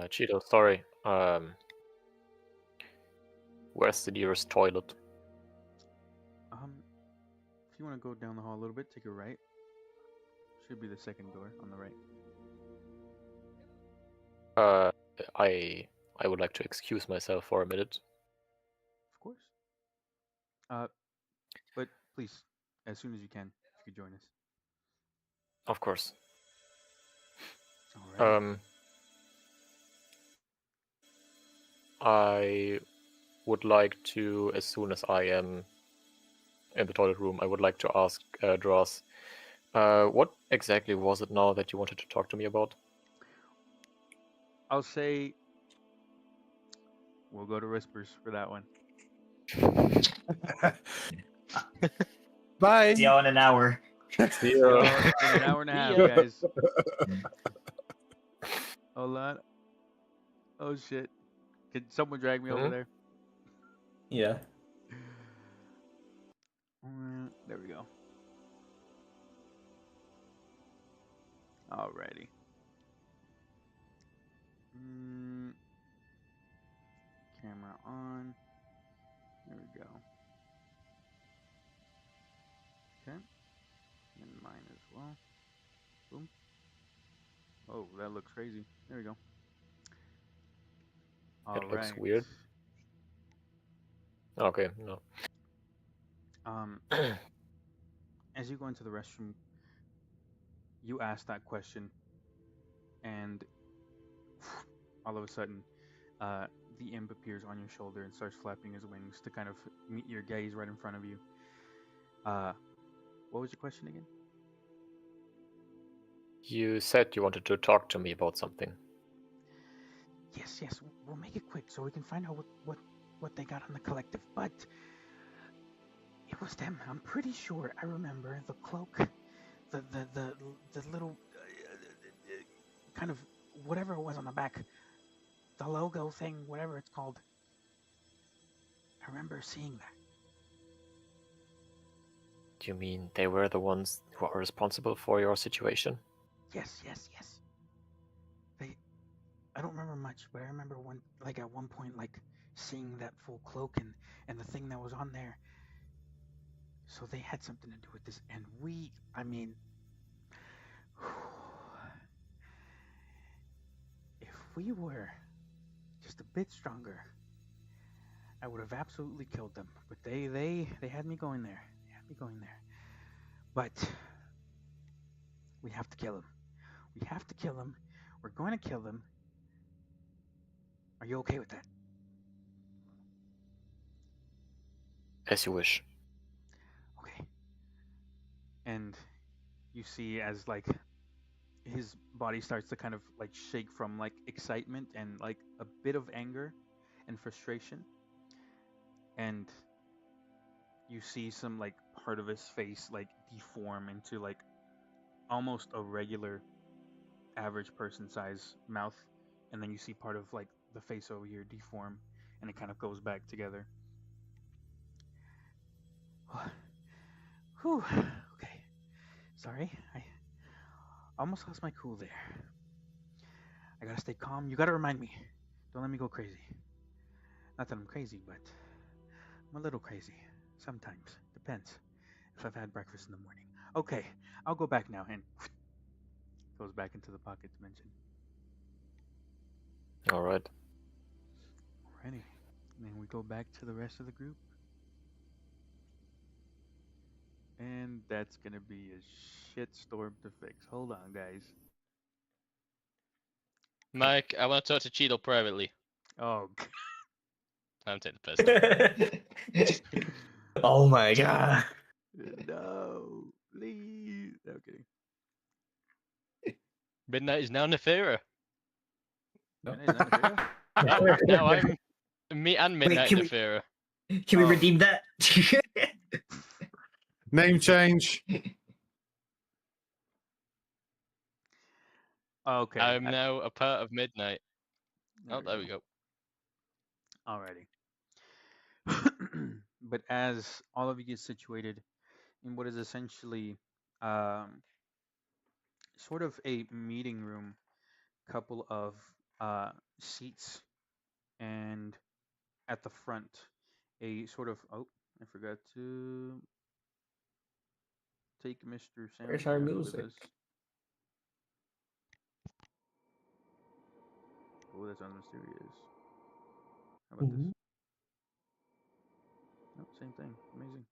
Cheeto, sorry. Where's the nearest toilet? if you want to go down the hall a little bit, take a right. Should be the second door on the right. I would like to excuse myself for a minute. Of course. But please, as soon as you can, if you could join us. Of course. All right. I would like to, as soon as I am in the toilet room, I would like to ask Dross, what exactly was it now that you wanted to talk to me about? I'll say we'll go to Whispers for that one. Bye. See y'all in an hour. See In an hour and a half, guys. Hold on. Oh shit. Can someone drag me over Mhm. there? Yeah. There we go. Alrighty. Camera on. There we go. Okay. And mine as well. Boom. Oh, that looks crazy. There we go. It looks Alright. weird. Okay, no. As you go into the restroom, you ask that question, and all of a sudden, the imp appears on your shoulder and starts flapping his wings to kind of meet your gaze right in front of you. What was your question again? You said you wanted to talk to me about something. Yes, we'll make it quick so we can find out what they got on the collective. But it was them. I'm pretty sure I remember the cloak, the little kind of whatever it was on the back, the logo thing, whatever it's called. I remember seeing that. Do you mean they were the ones who are responsible for your situation? Yes. I don't remember much, but I remember at one point, seeing that full cloak and the thing that was on there. So they had something to do with this, and if we were just a bit stronger, I would have absolutely killed them. But they had me going there. But we have to kill him. We're going to kill him. Are you okay with that? As you wish. Okay. And you see as his body starts to kind of shake from excitement and a bit of anger and frustration, and you see some part of his face deform into almost a regular average person size mouth and then you see part of like the face over here deform, and it kind of goes back together. Whew. Okay. Sorry, I almost lost my cool there. I gotta stay calm. You gotta remind me. Don't let me go crazy. Not that I'm crazy, but I'm a little crazy. Sometimes. Depends if I've had breakfast in the morning. Okay, I'll go back now, and goes back into the pocket dimension. All right. Alrighty. And then we go back to the rest of the group. And that's gonna be a shitstorm to fix. Hold on, guys. Mike, I want to talk to Cheeto privately. Oh, I'm taking the piss. Oh my god. no, please. Okay. Midnight is now Nefera. Midnight's not Nefera? Oh, now I'm me and Midnight can we- Nefera. Can we Oh. redeem that? Name change. Okay. I'm now a part of Midnight. There we go. Alrighty. But as all of you get situated in what is essentially sort of a meeting room, couple of seats, and at the front, a sort of I forgot to take Mr. Sam. Where's our music? Oh, that sounds mysterious. How about this? Mhm. Nope, same thing. Amazing.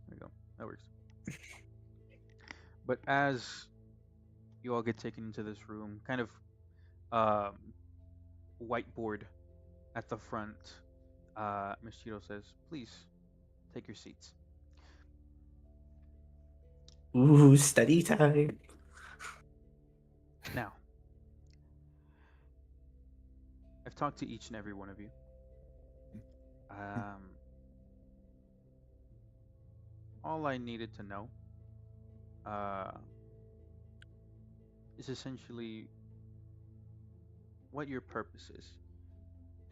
There we go. That works. But as you all get taken into this room, kind of whiteboard at the front, Miss Cheeto says, "Please take your seats." Ooh, study time. Now, I've talked to each and every one of you. All I needed to know is essentially what your purpose is.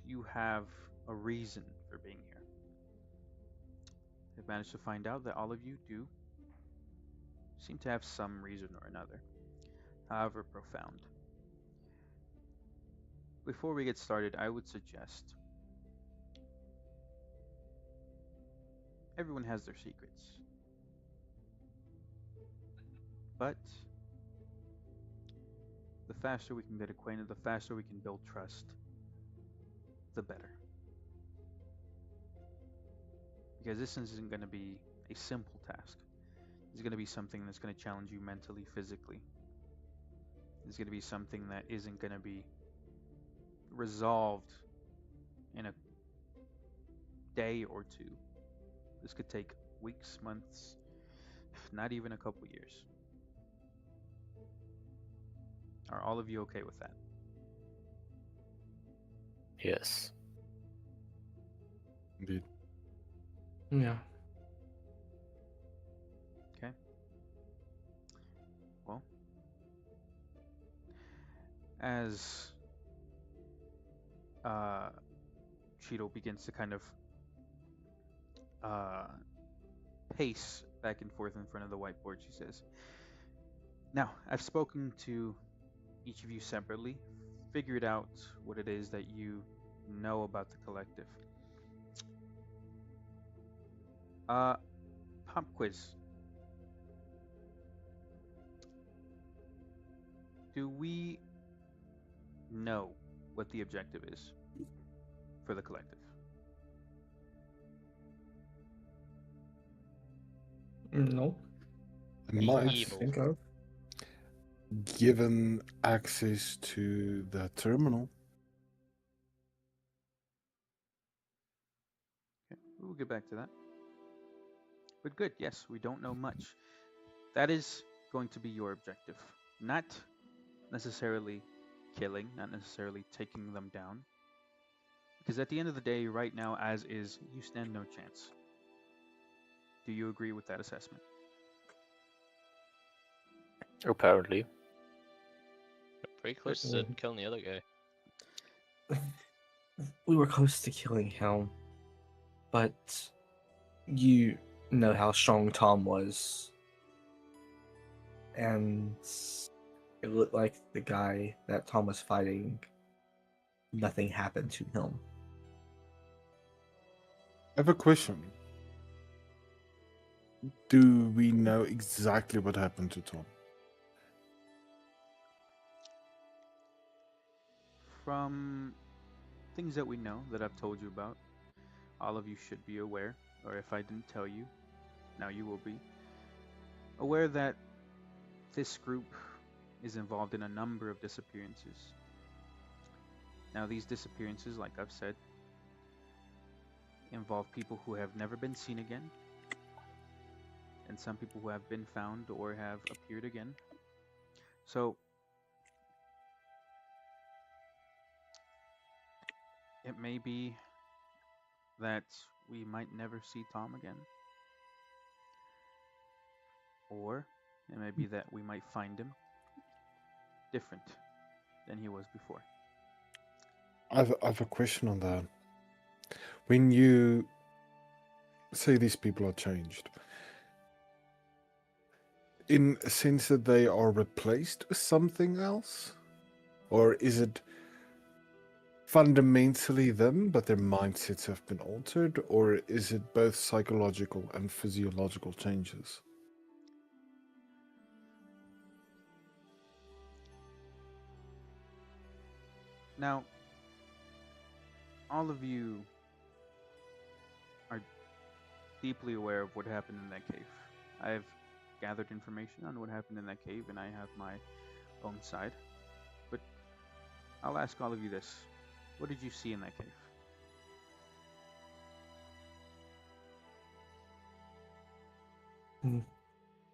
Do you have a reason for being here? I've managed to find out that all of you do seem to have some reason or another, however profound. Before we get started, I would suggest everyone has their secrets. But the faster we can get acquainted, the faster we can build trust, the better. Because this isn't going to be a simple task. It's going to be something that's going to challenge you mentally, physically. It's going to be something that isn't going to be resolved in a day or two. This could take weeks, months, not even a couple years. Are all of you okay with that? Yes. Indeed. Yeah. Okay. Well, as Cheeto begins to kind of pace back and forth in front of the whiteboard, she says, "Now, I've spoken to each of you separately, figured out what it is that you know about the collective. Pop quiz. Do we know what the objective is for the collective?" No. I Be might evil. Think of. given access to the terminal. Okay, we'll get back to that. But good, yes, we don't know much. That is going to be your objective. Not necessarily killing, not necessarily taking them down. Because at the end of the day, right now, as is, you stand no chance. Do you agree with that assessment? Apparently. Pretty close to Mm. killing the other guy. We were close to killing him, but you know how strong Tom was, and it looked like the guy that Tom was fighting, nothing happened to him. I have a question. Do we know exactly what happened to Tom? From things that we know that I've told you about, all of you should be aware, or if I didn't tell you, now you will be aware that this group is involved in a number of disappearances. Now, these disappearances, like I've said, involve people who have never been seen again, and some people who have been found or have appeared again. So, it may be that we might never see Tom again. Or it may be that we might find him different than he was before. I've a question on that. When you say these people are changed, in a sense that they are replaced with something else? Or is it fundamentally them, but their mindsets have been altered? Or is it both psychological and physiological changes? Now, all of you are deeply aware of what happened in that cave. I've gathered information on what happened in that cave, and I have my own side. But I'll ask all of you this. What did you see in that cave?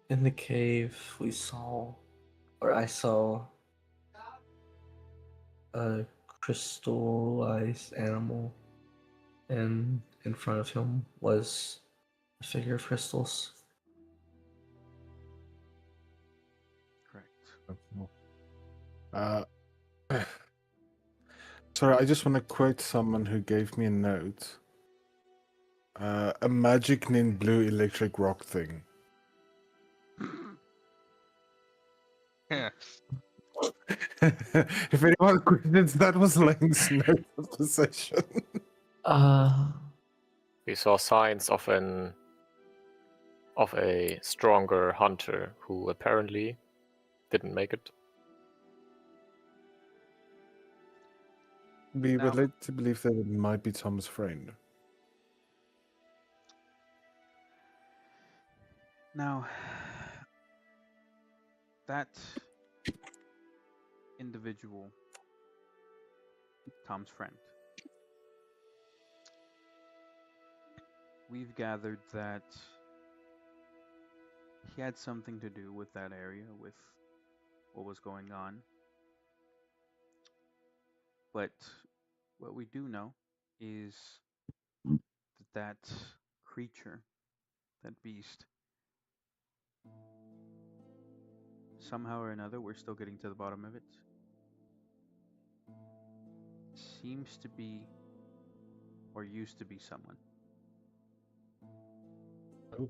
In the cave, I saw a crystallized animal, and in front of him was a figure of crystals. Correct. Sorry, I just want to quote someone who gave me a note. A magic named blue electric rock thing. Yeah. If anyone questions, that was Lane's note of the session. We saw signs of a stronger hunter who apparently didn't make it. We would Now- like to believe that it might be Tom's friend. Now, that individual, Tom's friend, we've gathered that he had something to do with that area, with what was going on. But what we do know is that creature, that beast, somehow or another, we're still getting to the bottom of it, seems to be, or used to be, someone. Oh.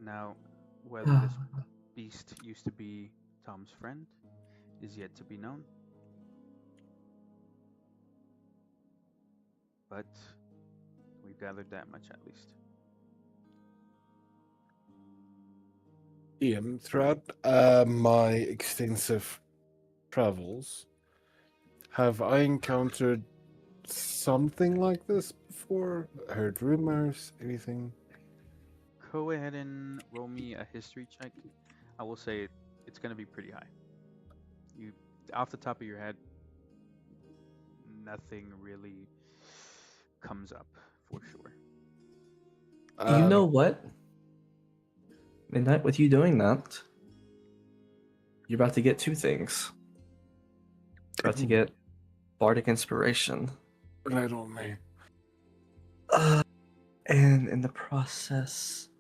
Now, whether this beast used to be Tom's friend is yet to be known. But we've gathered that much at least. Ian, throughout my extensive travels, have I encountered something like this before? Heard rumors? Anything? Go ahead and roll me a history check. I will say it's going to be pretty high. You, off the top of your head, nothing really comes up for sure. You know what? Midnight, with you doing that, you're about to get two things. You're about to get Bardic Inspiration. Right on me. And in the process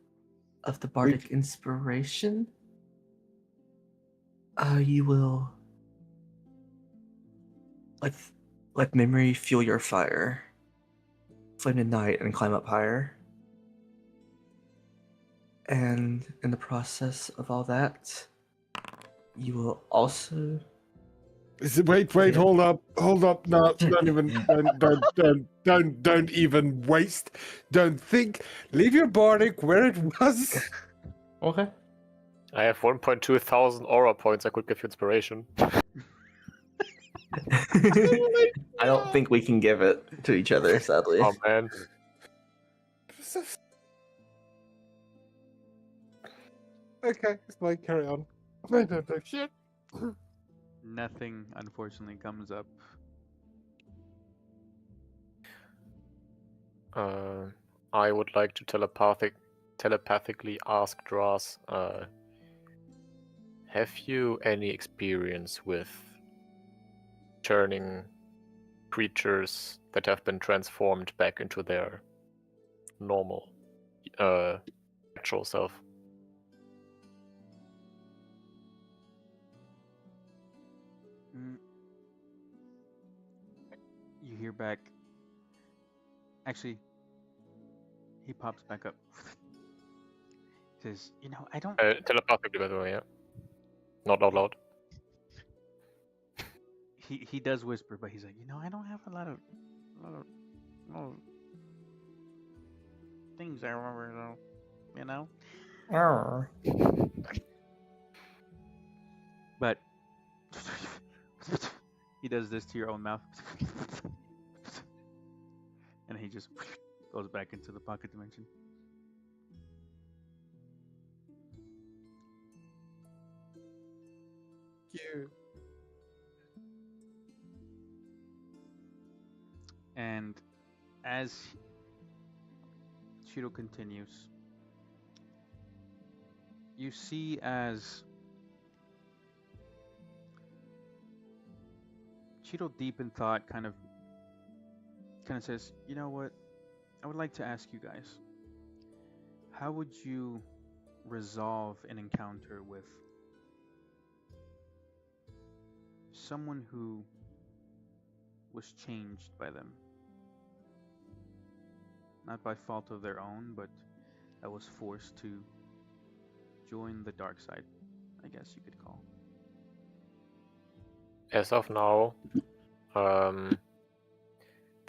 of the Bardic Inspiration, You will like let memory fuel your fire. Flame ignite and climb up higher. And in the process of all that, you will also Wait, Yeah. hold up. No, don't even, don't even waste. Don't think. Leave your bardic where it was. okay. I have 1.2 thousand aura points. I could give you inspiration. I don't think we can give it to each other, sadly. Oh man. Okay, it's fine. Carry on. I don't know shit. Nothing, unfortunately, comes up. I would like to telepathically ask Dras, have you any experience with turning creatures that have been transformed back into their normal, actual self? Mm. You hear back. Actually, he pops back up. Says, I don't. Telepathically, by the way, yeah. Not out loud. He does whisper, but he's like, I don't have a lot of things I remember, though, But he does this to your own mouth, and he just goes back into the pocket dimension. You. And as Cheeto continues, you see as Cheeto, deep in thought, kind of says, "You know what? I would like to ask you guys, how would you resolve an encounter with someone who was changed by them? Not by fault of their own, but that was forced to join the dark side, I guess you could call." As of now, the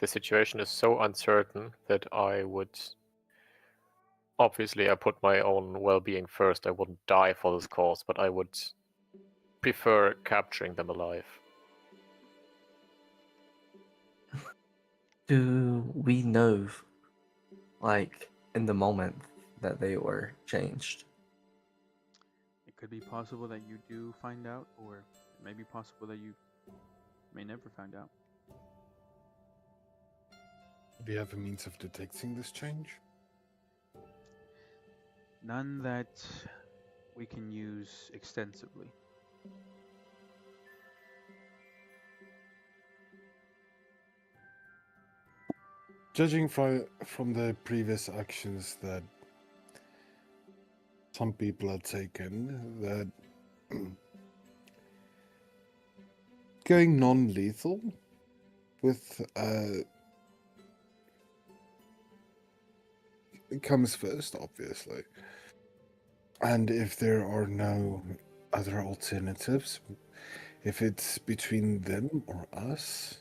situation is so uncertain that I would... Obviously, I put my own well-being first. I wouldn't die for this cause, but I would prefer capturing them alive. Do we know, like, in the moment that they were changed? It could be possible that you do find out, or it may be possible that you may never find out. Do you have a means of detecting this change? None that we can use extensively. Judging from the previous actions that some people had taken, that going non-lethal with it comes first, obviously. And if there are no other alternatives, if it's between them or us,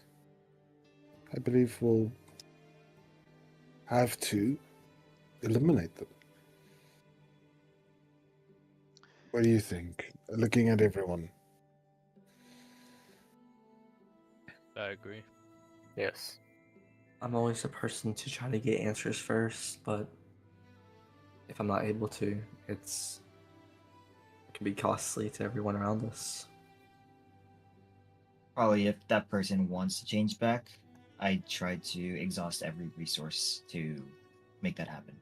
I believe we'll have to eliminate them. What do you think? Looking at everyone. I agree. Yes. I'm always the person to try to get answers first, but if I'm not able to, it can be costly to everyone around us. Probably if that person wants to change back, I try to exhaust every resource to make that happen.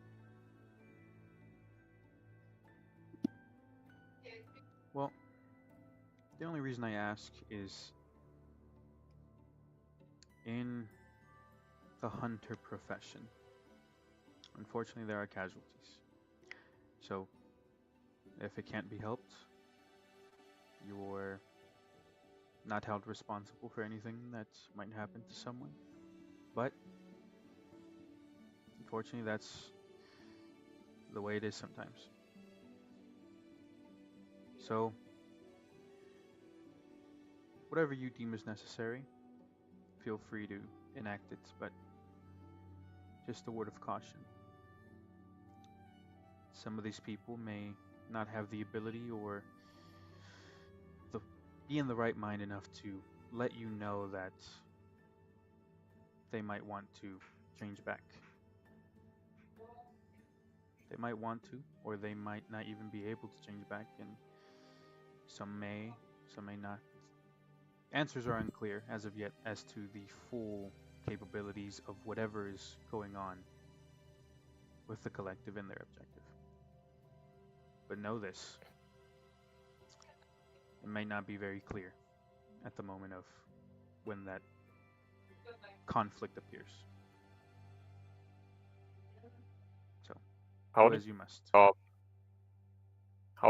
Well, the only reason I ask is in the hunter profession, unfortunately, there are casualties. So, if it can't be helped, You're not held responsible for anything that might happen to someone. But unfortunately, that's the way it is sometimes. So, whatever you deem is necessary, feel free to enact it, but just a word of caution. Some of these people may not have the ability or be in the right mind enough to let you know that they might want to change back. They might want to, or they might not even be able to change back, and some may not. Answers are unclear as of yet as to the full capabilities of whatever is going on with the collective and their objective. But know this, it may not be very clear at the moment of when that conflict appears. So, How do did as you must. how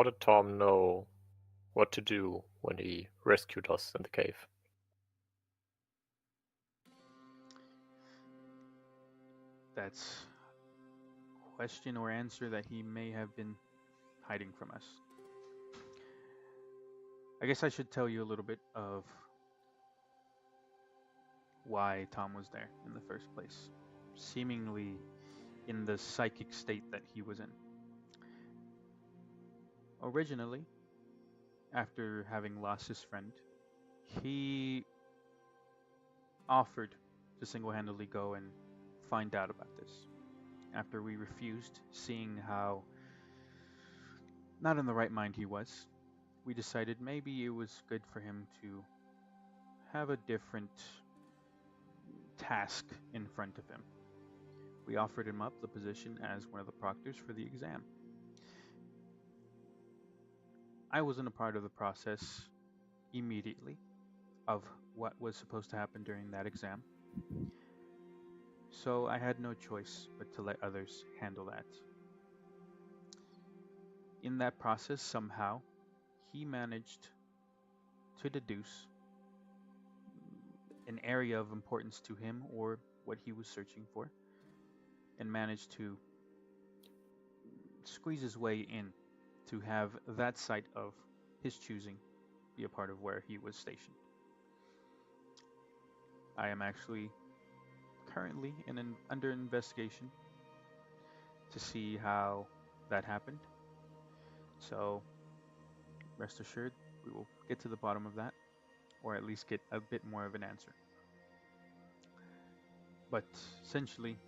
did Tom know what to do when he rescued us in the cave? That's a question or answer that he may have been hiding from us. I guess I should tell you a little bit of why Tom was there in the first place, seemingly in the psychic state that he was in. Originally, after having lost his friend, he offered to single-handedly go and find out about this. After we refused, seeing how not in the right mind he was, we decided maybe it was good for him to have a different task in front of him. We offered him up the position as one of the proctors for the exam. I wasn't a part of the process immediately of what was supposed to happen during that exam, so I had no choice but to let others handle that. In that process, somehow, he managed to deduce an area of importance to him or what he was searching for, and managed to squeeze his way in to have that site of his choosing be a part of where he was stationed. I am actually currently under investigation to see how that happened. So rest assured, we will get to the bottom of that, or at least get a bit more of an answer. But essentially,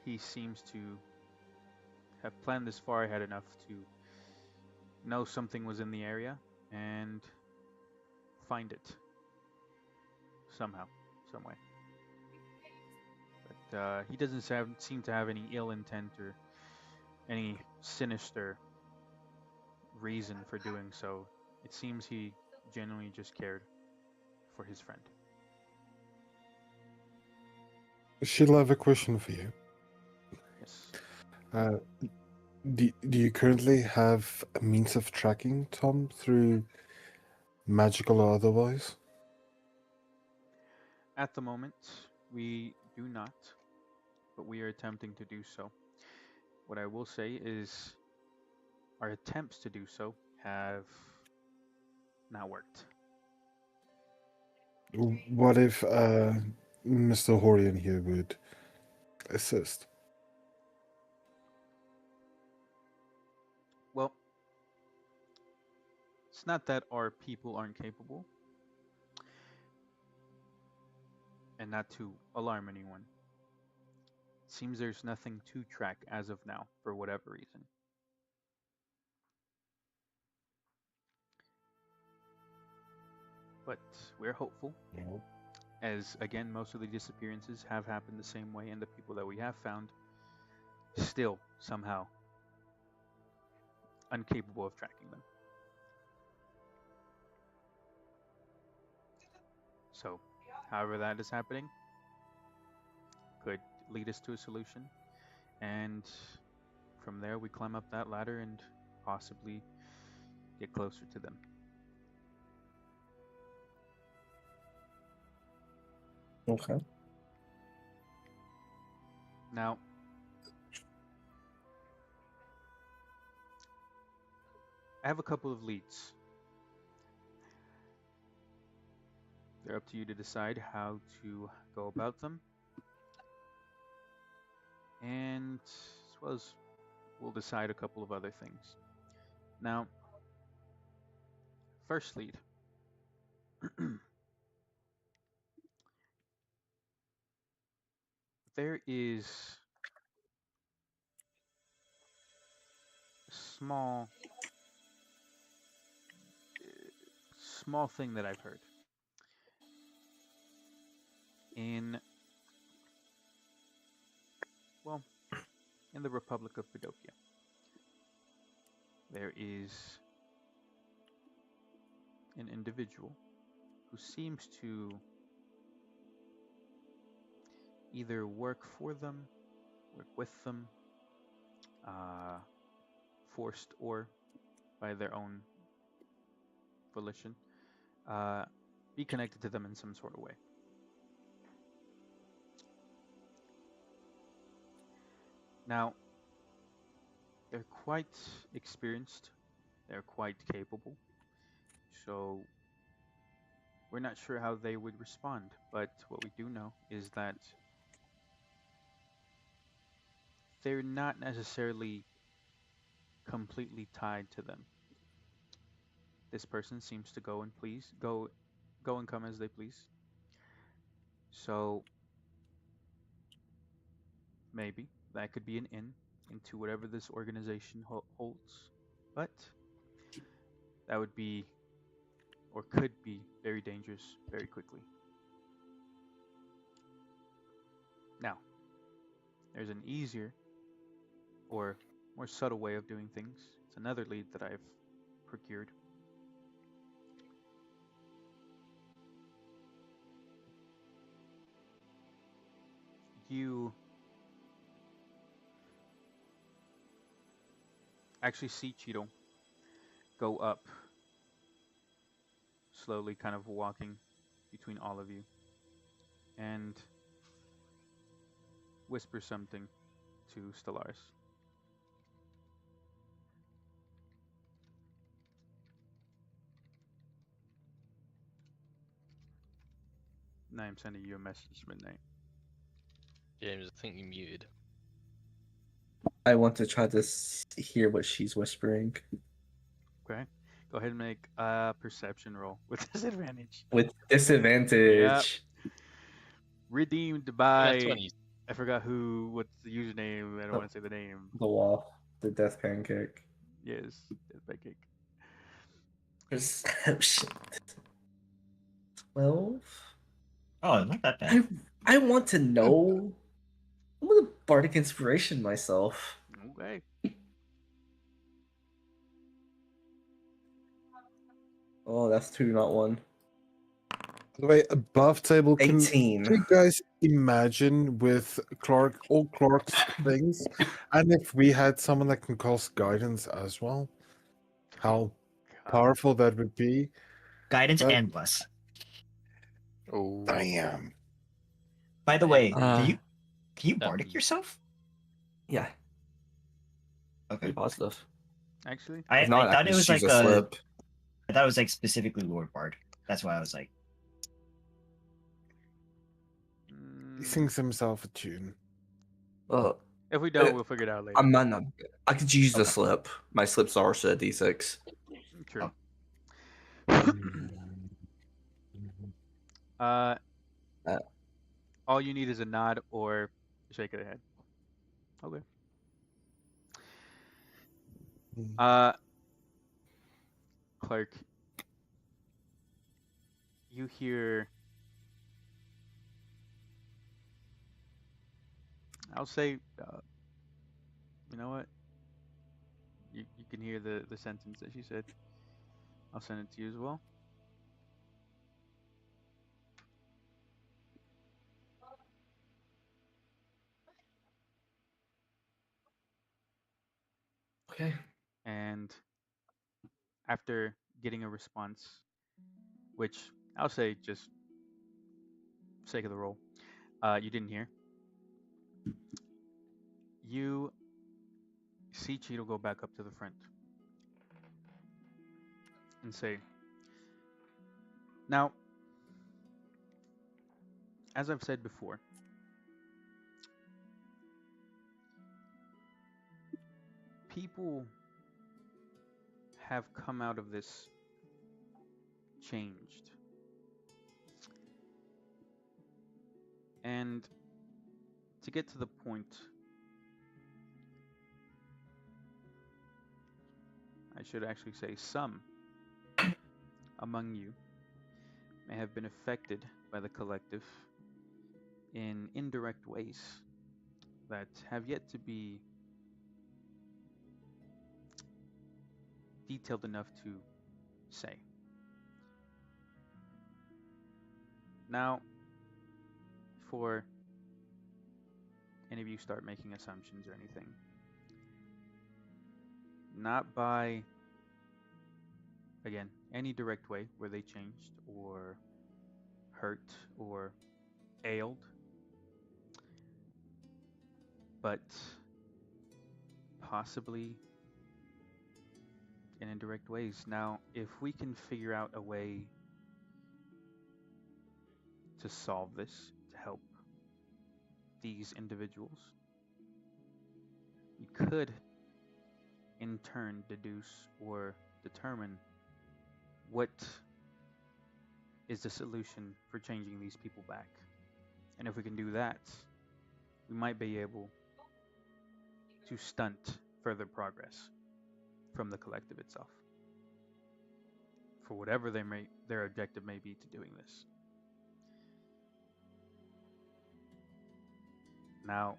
he seems to have planned this far ahead enough to know something was in the area and find it somehow, some way. But he doesn't seem to have any ill intent or any sinister reason for doing so. It seems he genuinely just cared for his friend. Sheila, I have a question for you. Yes. Do you currently have a means of tracking Tom through magical or otherwise? At the moment, we do not, but we are attempting to do so. What I will say is our attempts to do so have not worked. What if Mr. Horian here would assist? Well, it's not that our people aren't capable, and not to alarm anyone. It seems there's nothing to track as of now, for whatever reason. But we're hopeful, as again, most of the disappearances have happened the same way, and the people that we have found still somehow incapable of tracking them. So, however that is happening, could lead us to a solution, and from there we climb up that ladder and possibly get closer to them. Okay. Now, I have a couple of leads. They're up to you to decide how to go about them. And as well as we'll decide a couple of other things. Now, first lead. There is a small thing that I've heard. In the Republic of Padokia, there is an individual who seems to either work for them, work with them, forced or by their own volition, be connected to them in some sort of way. Now, they're quite experienced, they're quite capable, so we're not sure how they would respond, but what we do know is that they're not necessarily completely tied to them. This person seems to go and come as they please. So maybe that could be an in into whatever this organization holds, but that would be or could be very dangerous very quickly. Now, there's an easier or more subtle way of doing things. It's another lead that I've procured. You actually see Cheeto go up, slowly kind of walking between all of you, and whisper something to Stellaris. Now I'm sending you a message, Midnight. James, I think you muted. I want to try to hear what she's whispering. Okay. Go ahead and make a perception roll with disadvantage. With disadvantage. Redeemed by 20. I forgot what's the username. I don't want to say the name. The wall. The death pancake. Yes, Death Pancake. Perception. 12? Oh, not that bad. I want to know. I'm gonna bardic inspiration myself. Okay. Oh, that's 2, not 1. By the way, above table, can 18. you guys imagine with Clark, all Clark's things, and if we had someone that can cast guidance as well, how powerful that would be? Guidance That- and bless. Oh, Damn. By the way, Uh, can you that bardic would- yourself? Yeah, Okay. pretty positive. Actually, I If not, thought can it was just like use a. slip. I thought it was like specifically Lord Bard. That's why I was like, He sings himself a tune. Well, if we don't, we'll figure it out later. I'm not. I could use the Okay. slip. My slips are also a d6. True. Oh. All you need is a nod or a shake of the head. Okay. Clark, you hear. I'll say, you know what? You can hear the sentence that she said. I'll send it to you as well. Okay. And after getting a response, which I'll say just sake of the roll, you didn't hear. You see Cheeto go back up to the front and say, now, as I've said before, people have come out of this changed. And to get to the point, I should actually say some among you may have been affected by the collective in indirect ways that have yet to be detailed enough to say. Now, before any of you start making assumptions or anything, not by, again, any direct way where they changed or hurt or ailed, but possibly in indirect ways. Now, if we can figure out a way to solve this, to help these individuals, we could in turn deduce or determine what is the solution for changing these people back. And if we can do that, we might be able to stunt further progress from the collective itself, for whatever their objective may be to doing this. Now,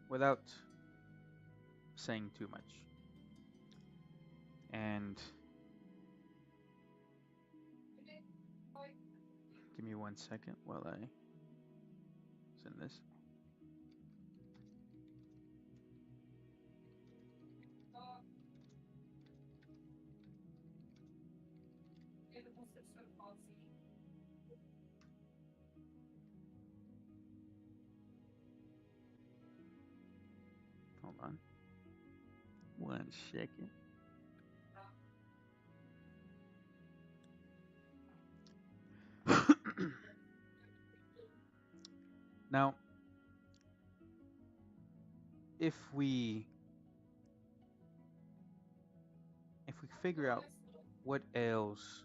without saying too much, and give me 1 second while I send this. Hold on 1 second. Now, if we figure out what ails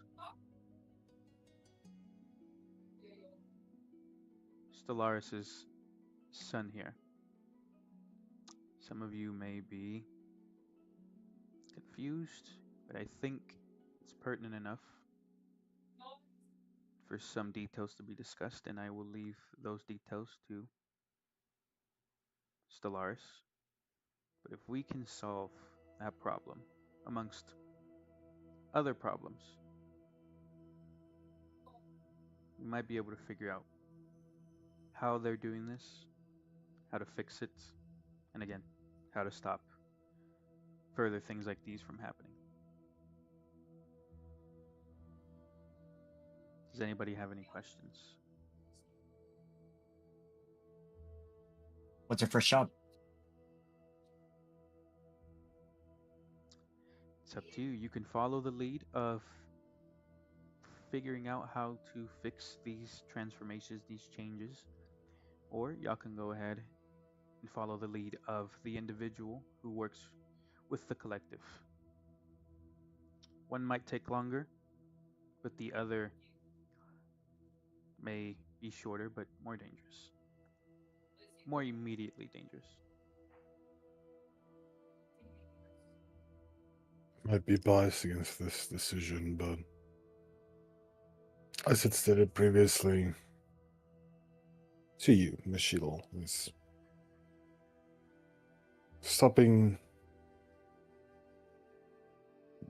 Stellaris's son here, some of you may be confused, but I think it's pertinent enough for some details to be discussed, and I will leave those details to Stellaris. But if we can solve that problem amongst other problems, we might be able to figure out how they're doing this, how to fix it, and again, how to stop further things like these from happening. Does anybody have any questions? What's your first shot? It's up to you. You can follow the lead of figuring out how to fix these transformations, these changes, or y'all can go ahead and follow the lead of the individual who works with the collective. One might take longer, but the other may be shorter but more dangerous. More immediately dangerous. Might be biased against this decision, but as it stated previously to you, Mashilo, is stopping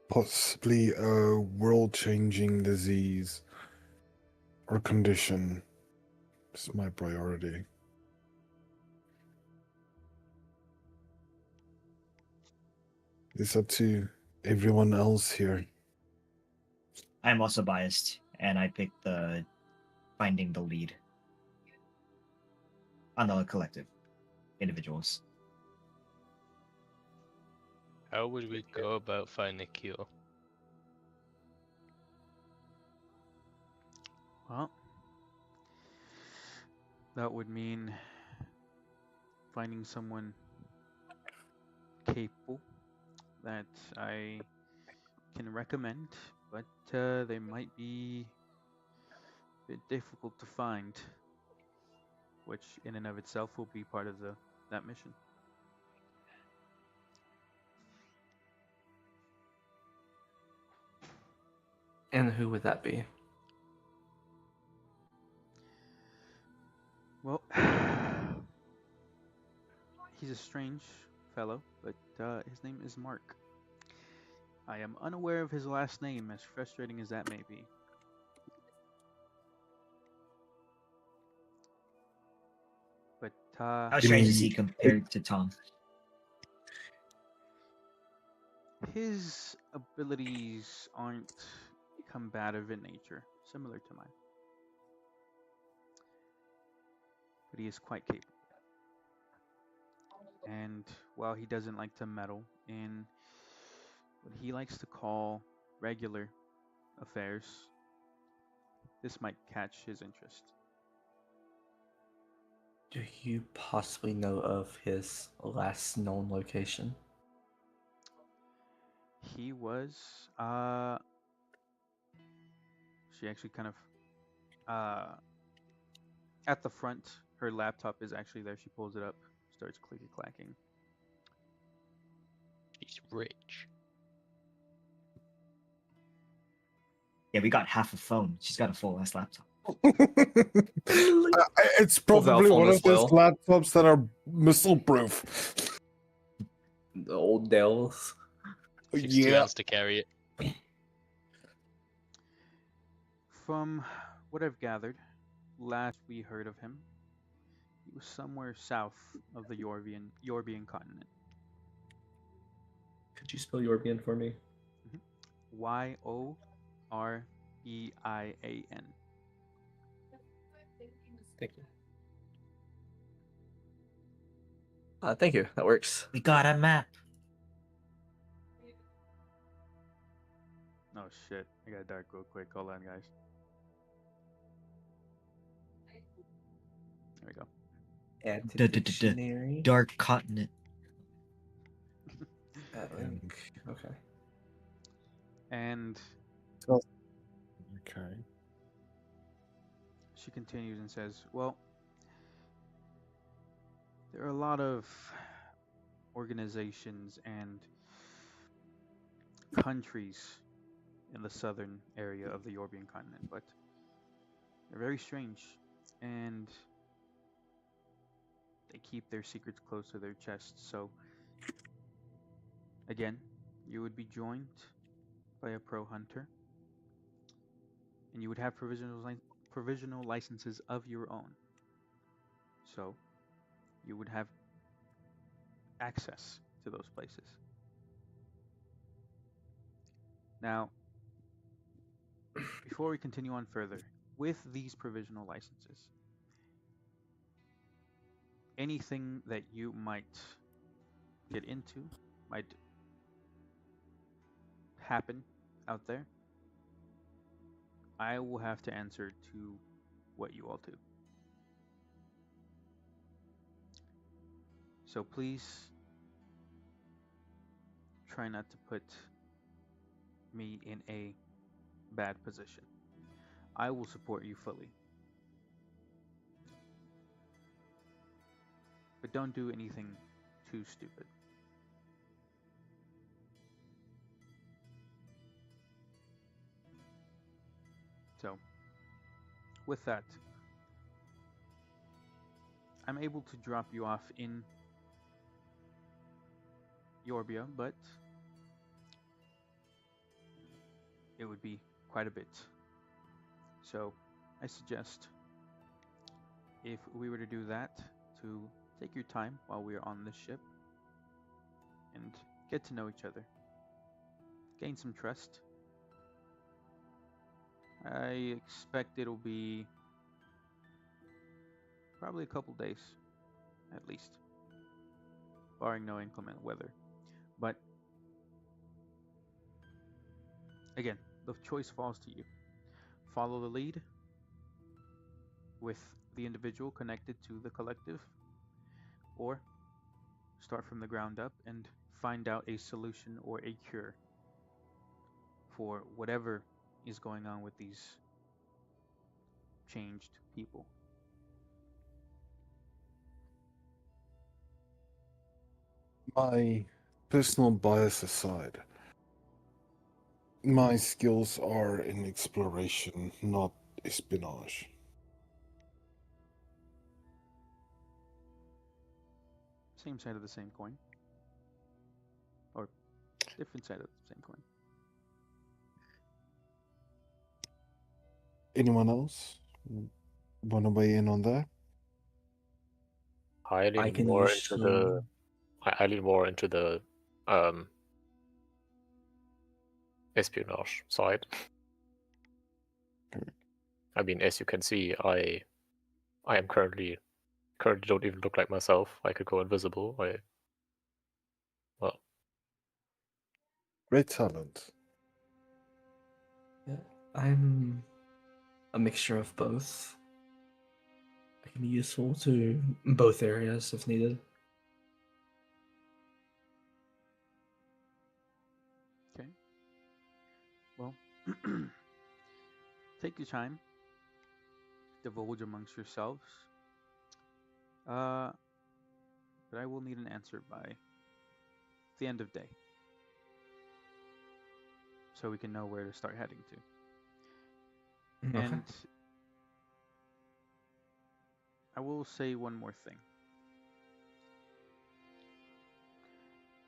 possibly a world-changing disease or condition is my priority. It's up to everyone else here. I'm also biased, and I picked the finding the lead on the collective individuals. How would we go about finding a cure? Well, that would mean finding someone capable that I can recommend, but they might be a bit difficult to find, which in and of itself will be part of that mission. And who would that be? Well, he's a strange fellow, but his name is Mark. I am unaware of his last name, as frustrating as that may be. But How You strange is mean he compared to Tom? his abilities aren't combative in nature, similar to mine. But he is quite capable. And while he doesn't like to meddle in what he likes to call regular affairs, this might catch his interest. Do you possibly know of his last known location? He was she actually kind of at the front, her laptop is actually there. She pulls it up, starts clicky clacking. He's rich. Yeah, we got half a phone. She's got a full ass laptop. It's Without probably phone one as of those well. laptops that are missile proof. The old Dells. 60 rounds to carry it. From what I've gathered, last we heard of him, he was somewhere south of the Yorbian continent. Could you spell Yorbian for me? Yorbean. Thank you. Thank you. That works. We got a map. Oh shit! I got dark real quick. Hold on, guys. There we go. Add to Duh, duh, duh, duh. dictionary. Dark continent. Link. Okay. And Okay. she continues and says, "Well, there are a lot of organizations and countries in the southern area of the Yorbian continent, but they're very strange, and they keep their secrets close to their chests. So, again, you would be joined by a pro hunter, and you would have provisional licenses of your own. So, you would have access to those places. Now, before we continue on further, with these provisional licenses, anything that you might get into might happen out there, I will have to answer to what you all do. So please try not to put me in a bad position. I will support you fully. But don't do anything too stupid. So, with that, I'm able to drop you off in Yorbia, but it would be quite a bit. So, I suggest if we were to do that, to take your time while we are on this ship and get to know each other, gain some trust, I expect it'll be probably a couple days, at least, barring no inclement weather. But again, the choice falls to you. Follow the lead with the individual connected to the collective, or start from the ground up and find out a solution or a cure for whatever is going on with these changed people. My personal bias aside, my skills are in exploration, not espionage. Same side of the same coin. Or different side of the same coin. Anyone else want to weigh in on that? I I lean can more into usually. the I lean more into the espionage side. I mean, as you can see, I am currently don't even look like myself. I could go invisible. Well, Great talent. Yeah, I'm a mixture of both. I can be useful to both areas if needed. Okay. Well, take your time, divulge amongst yourselves. But I will need an answer by the end of day, so we can know where to start heading to. Okay. And I will say one more thing.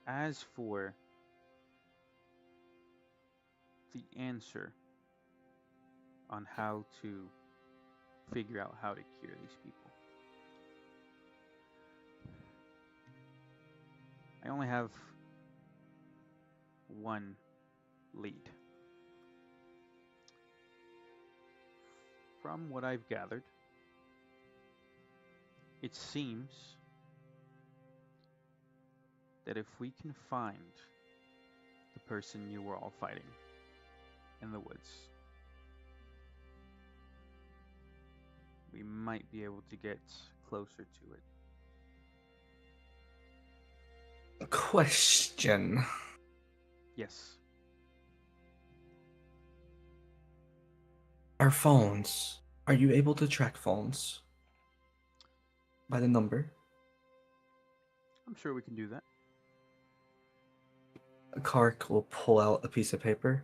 As for the answer on how to figure out how to cure these people, I only have one lead. From what I've gathered, it seems that if we can find the person you were all fighting in the woods, we might be able to get closer to it. Question. Yes. Our phones. Are you able to track phones by the number? I'm sure we can do that. Kark will pull out a piece of paper.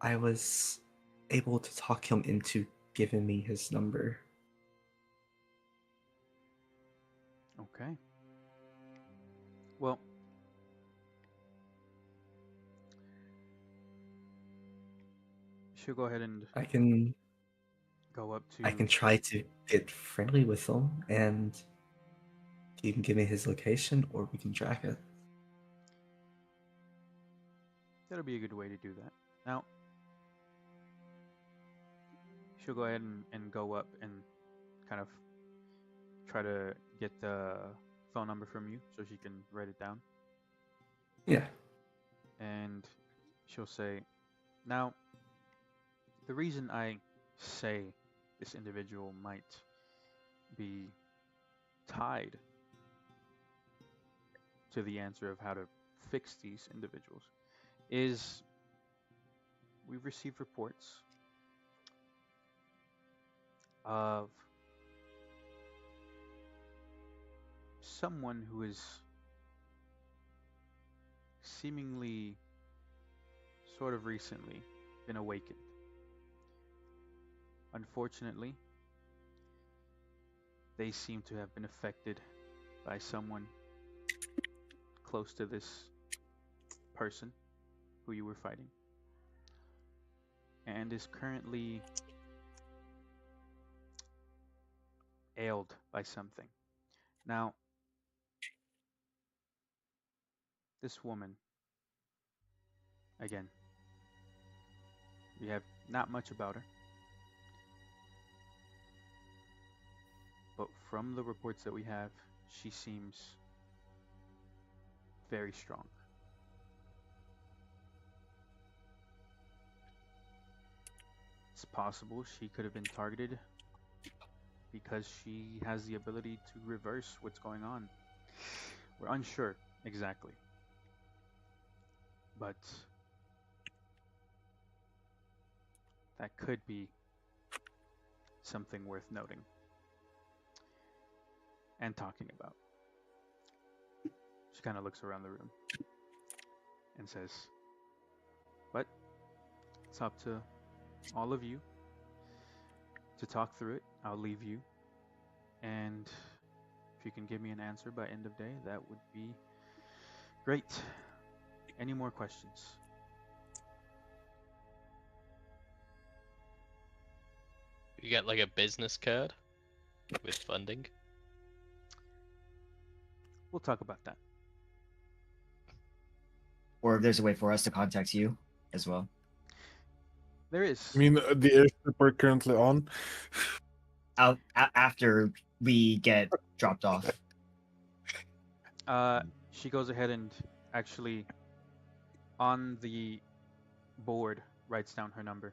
I was able to talk him into giving me his number. Okay. Well, she'll go ahead and I can go up to. I can try to get friendly with him, and he can give me his location, or we can track it. That'll be a good way to do that. Now, she'll go ahead and go up and kind of try to get the phone number from you so she can write it down. Yeah. And she'll say, now, the reason I say this individual might be tied to the answer of how to fix these individuals is we've received reports of someone who is seemingly sort of recently been awakened. Unfortunately, they seem to have been affected by someone close to this person who you were fighting, and is currently ailed by something. Now, this woman, again, we have not much about her. from the reports that we have, she seems very strong. It's possible she could have been targeted because she has the ability to reverse what's going on. We're unsure exactly. But that could be something worth noting and talking about. She kind of looks around the room and says, but it's up to all of you to talk through it. I'll leave you. And if you can give me an answer by end of day, that would be great. Any more questions? You get like a business card with funding. We'll talk about that. Or if there's a way for us to contact you as well. There is. I mean, the airship we're currently on. After we get dropped off. She goes ahead and actually on the board writes down her number.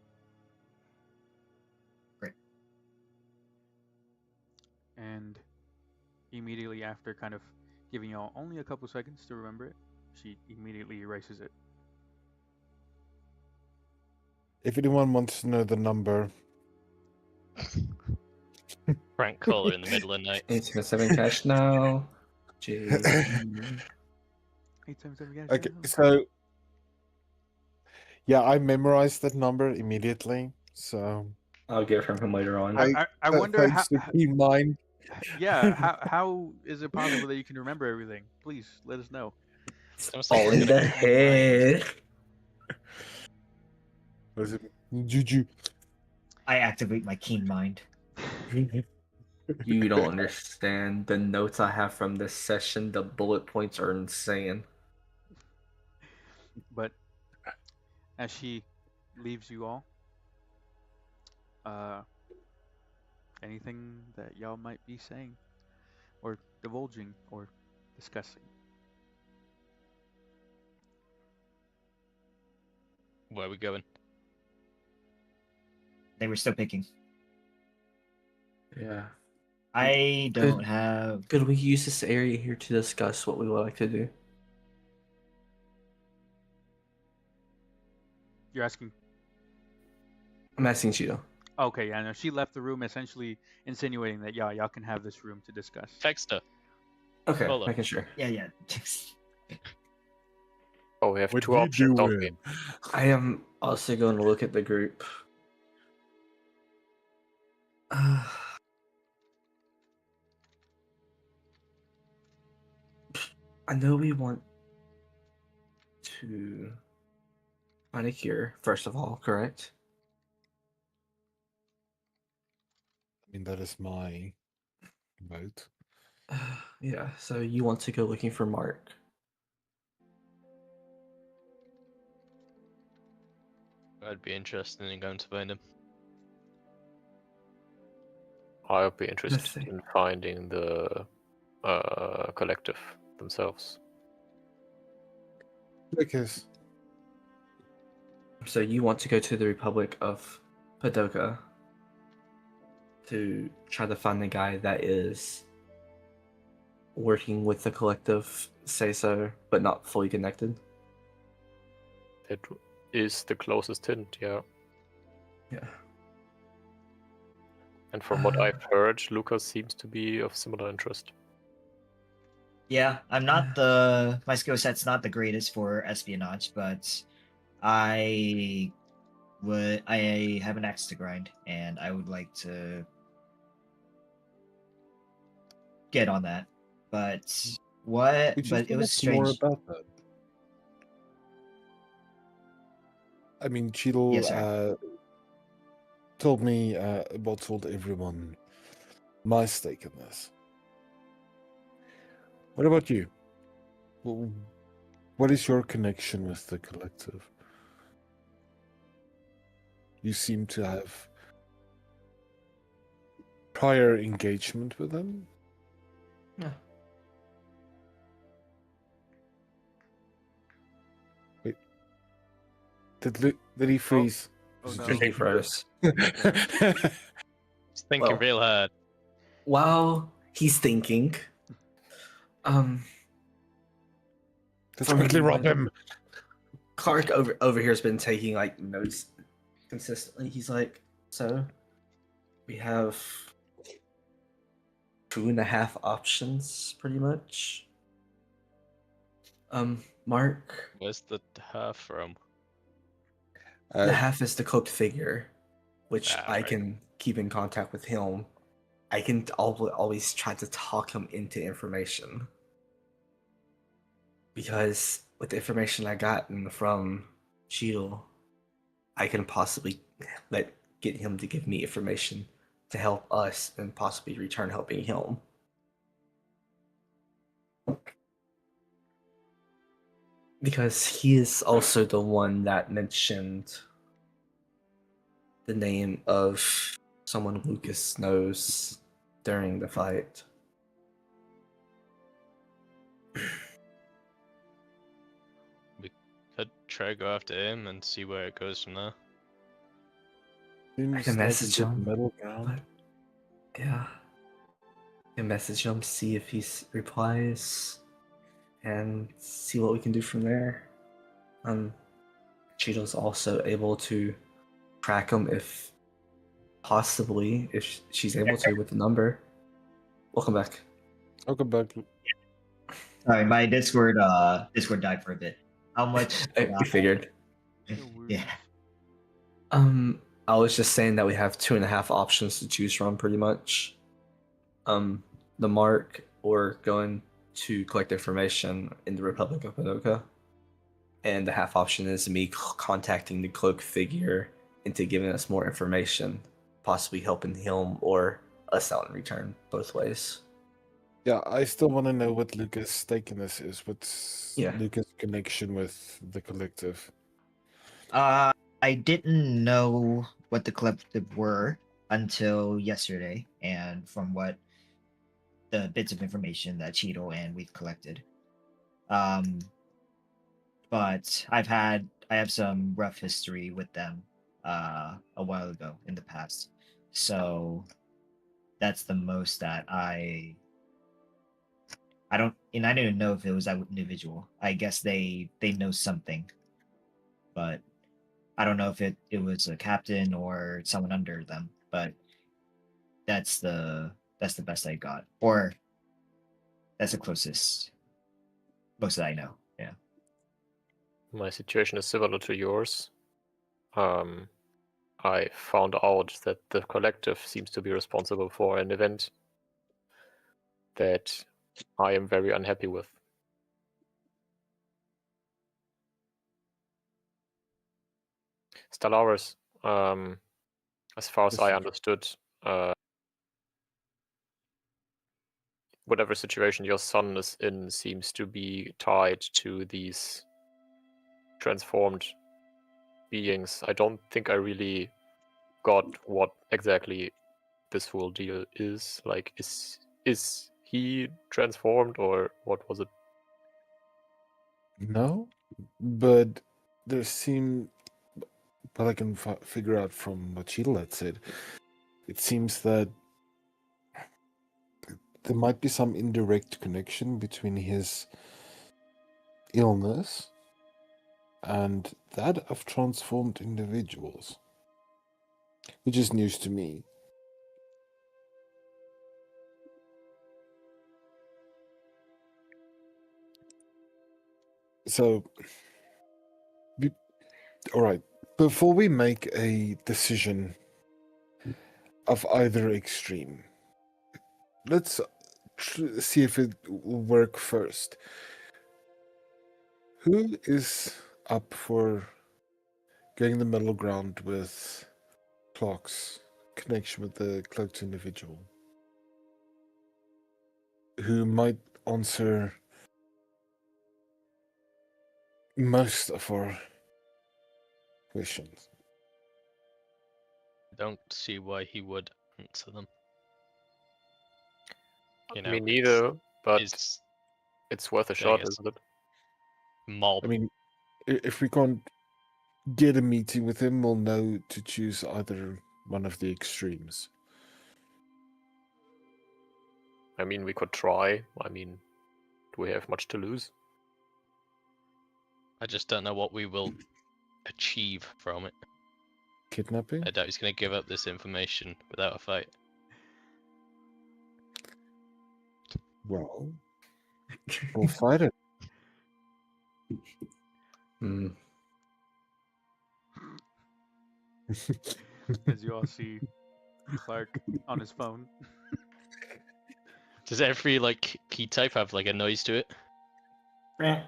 Great. And immediately after kind of giving y'all only a couple seconds to remember it, she immediately erases it. If anyone wants to know the number, Prank caller in the middle of the night. 877 cash now. Jeez. 877 guys. okay, so yeah, I memorized that number immediately. So I'll get it from him later on. I wonder how. thanks to Team 9. Yeah, how is it possible that you can remember everything? Please let us know. Sounds All like in the head. Was it Juju? I activate my keen mind. You don't understand. The notes I have from this session, the bullet points are insane. But as she leaves you all, anything that y'all might be saying or divulging or discussing? where are we going? They were still picking. Yeah. I don't have. Could we use this area here to discuss what we would like to do? You're asking. I'm asking Cheeto. Okay, yeah, no, she left the room essentially insinuating that y'all can have this room to discuss. Text her. Okay, Hold on. making sure. Yeah. Oh, we have What two you options, don't we? doing? I am also going to look at the group. I know we want to find a cure, first of all, correct? I mean, that is my vote. Yeah, so you want to go looking for Mark. I'd be interested in going to find him. I'll be interested see. in finding the collective themselves. Because So you want to go to the Republic of Padoka to try to find the guy that is working with the collective, say so, but not fully connected. It is the closest hint, yeah. Yeah. And from what I've heard, Lucas seems to be of similar interest. Yeah, I'm not my skill set's not the greatest for espionage, but I have an axe to grind, and I would like to get on that. But Could you but it tell was us more strange. about that? I mean, Cheetle Yes, sir. told me, told everyone my stake in this. What about you? What is your connection with the collective? You seem to have prior engagement with him? Yeah. Did he freeze? Oh Is it no. just- He froze. He's thinking Well- real hard. While he's thinking, Let's From quickly rob my- him. Clark over here has been taking like notes consistently. He's like, so we have 2.5 options, pretty much. Mark, Where's the half from? the half is the cloaked figure, which Ah, I right. can keep in contact with him. I can always try to talk him into information. Because with the information I gotten from Cheadle, I can possibly get him to give me information to help us and possibly return helping him. Because he is also the one that mentioned the name of someone Lucas knows during the fight. Could try to go after him and see where it goes from there. Seems I can like a message good him, middle ground. Yeah. I can message him, see if he replies, and see what we can do from there. Cheetah's also able to track him if possibly, if she's able to with the number. Welcome back. I'll come back. Sorry, my Discord died for a bit. How much? We figured. No worries. Yeah. I was just saying that we have 2.5 options to choose from, pretty much. The Mark, or going to collect information in the Republic of Madoka. And the half option is me contacting the cloak figure into giving us more information, possibly helping him or us out in return, both ways. Yeah, I still want to know what Lucas' stake in this is. What's Yeah. Lucas' connection with the collective? I didn't know what the collective were until yesterday, and from what the bits of information that Cheeto and we've collected. But I have some rough history with them a while ago in the past. So that's the most that I didn't know if it was that individual. I guess they know something, but I don't know if it was a captain or someone under them. But that's the best I got, or that's the closest most that I know. Yeah. My situation is similar to yours. I found out that the collective seems to be responsible for an event that I am very unhappy with. Stellaris, as far as I understood, whatever situation your son is in seems to be tied to these transformed beings. I don't think I really got what exactly this whole deal is. Like, is he transformed, or what was it? No, but there seem, but I can figure out from what Cheadle had said. It seems that there might be some indirect connection between his illness and that of transformed individuals, which is news to me. So, all right, before we make a decision of either extreme, let's see if it will work first. Who is up for getting the middle ground with Clark's connection with the cloaked individual? Who might answer most of our questions? I don't see why he would answer them. You know, Me neither, but it's it's worth a I shot, guess. isn't it? Mob. I mean, if we can't get a meeting with him, we'll know to choose either one of the extremes. I mean, we could try. I mean, do we have much to lose? I just don't know what we will achieve from it. Kidnapping? I doubt he's going to give up this information without a fight. Well, we'll fight it. Hmm. As you all see Clark on his phone. Does every like key type have like a noise to it? And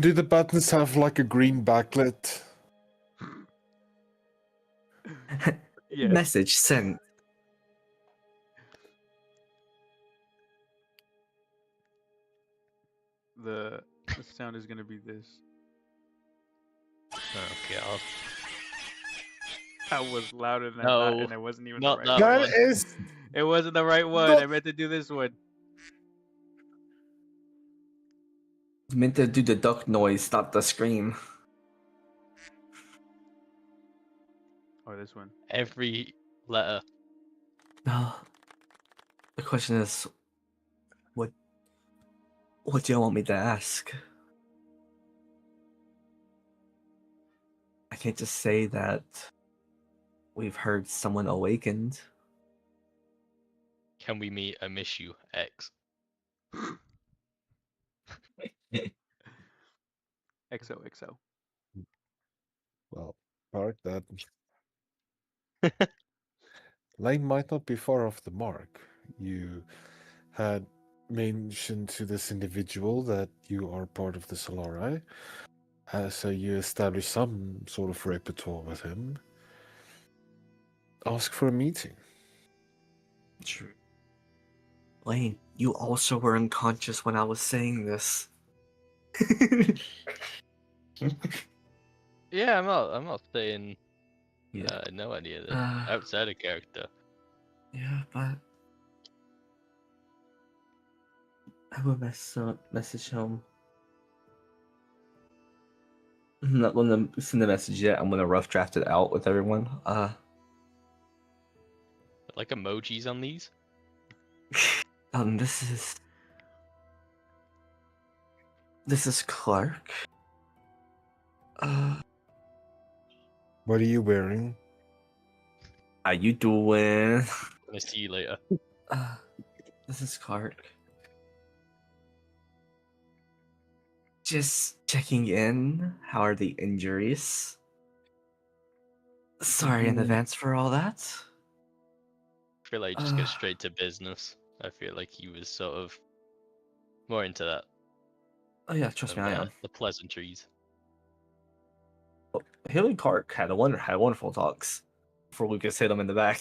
do the buttons have like a green backlit? Yes. Message sent. The sound is gonna be this. Oh god. That was louder than I No, thought, and it wasn't even not the that right one. That is It wasn't the right one. Not- I meant to do this one. Meant to do the duck noise, not the scream. Or this one. Every letter. No. The question is, what do you want me to ask? I can't just say that we've heard someone awakened. Can we meet a Mishu X? XOXO. well, park that. Lane might not be far off the mark. You had mentioned to this individual that you are part of the Solari, so you establish some sort of repertoire with him. Ask for a meeting. True. Lane, you also were unconscious when I was saying this. Yeah, I'm not saying Yeah. no any of that. Outside of character. Yeah, but I will message him. I'm not gonna send the message yet. I'm gonna rough draft it out with everyone. Like emojis on these? This is Clark. What are you wearing? How you doing? Gonna see you later. This is Clark. Just checking in. How are the injuries? Sorry in advance for all that. I feel like just go straight to business. I feel like he was sort of more into that. Oh yeah, trust me, I am. The pleasantries. Him and Clark had wonderful talks before Lucas hit him in the back.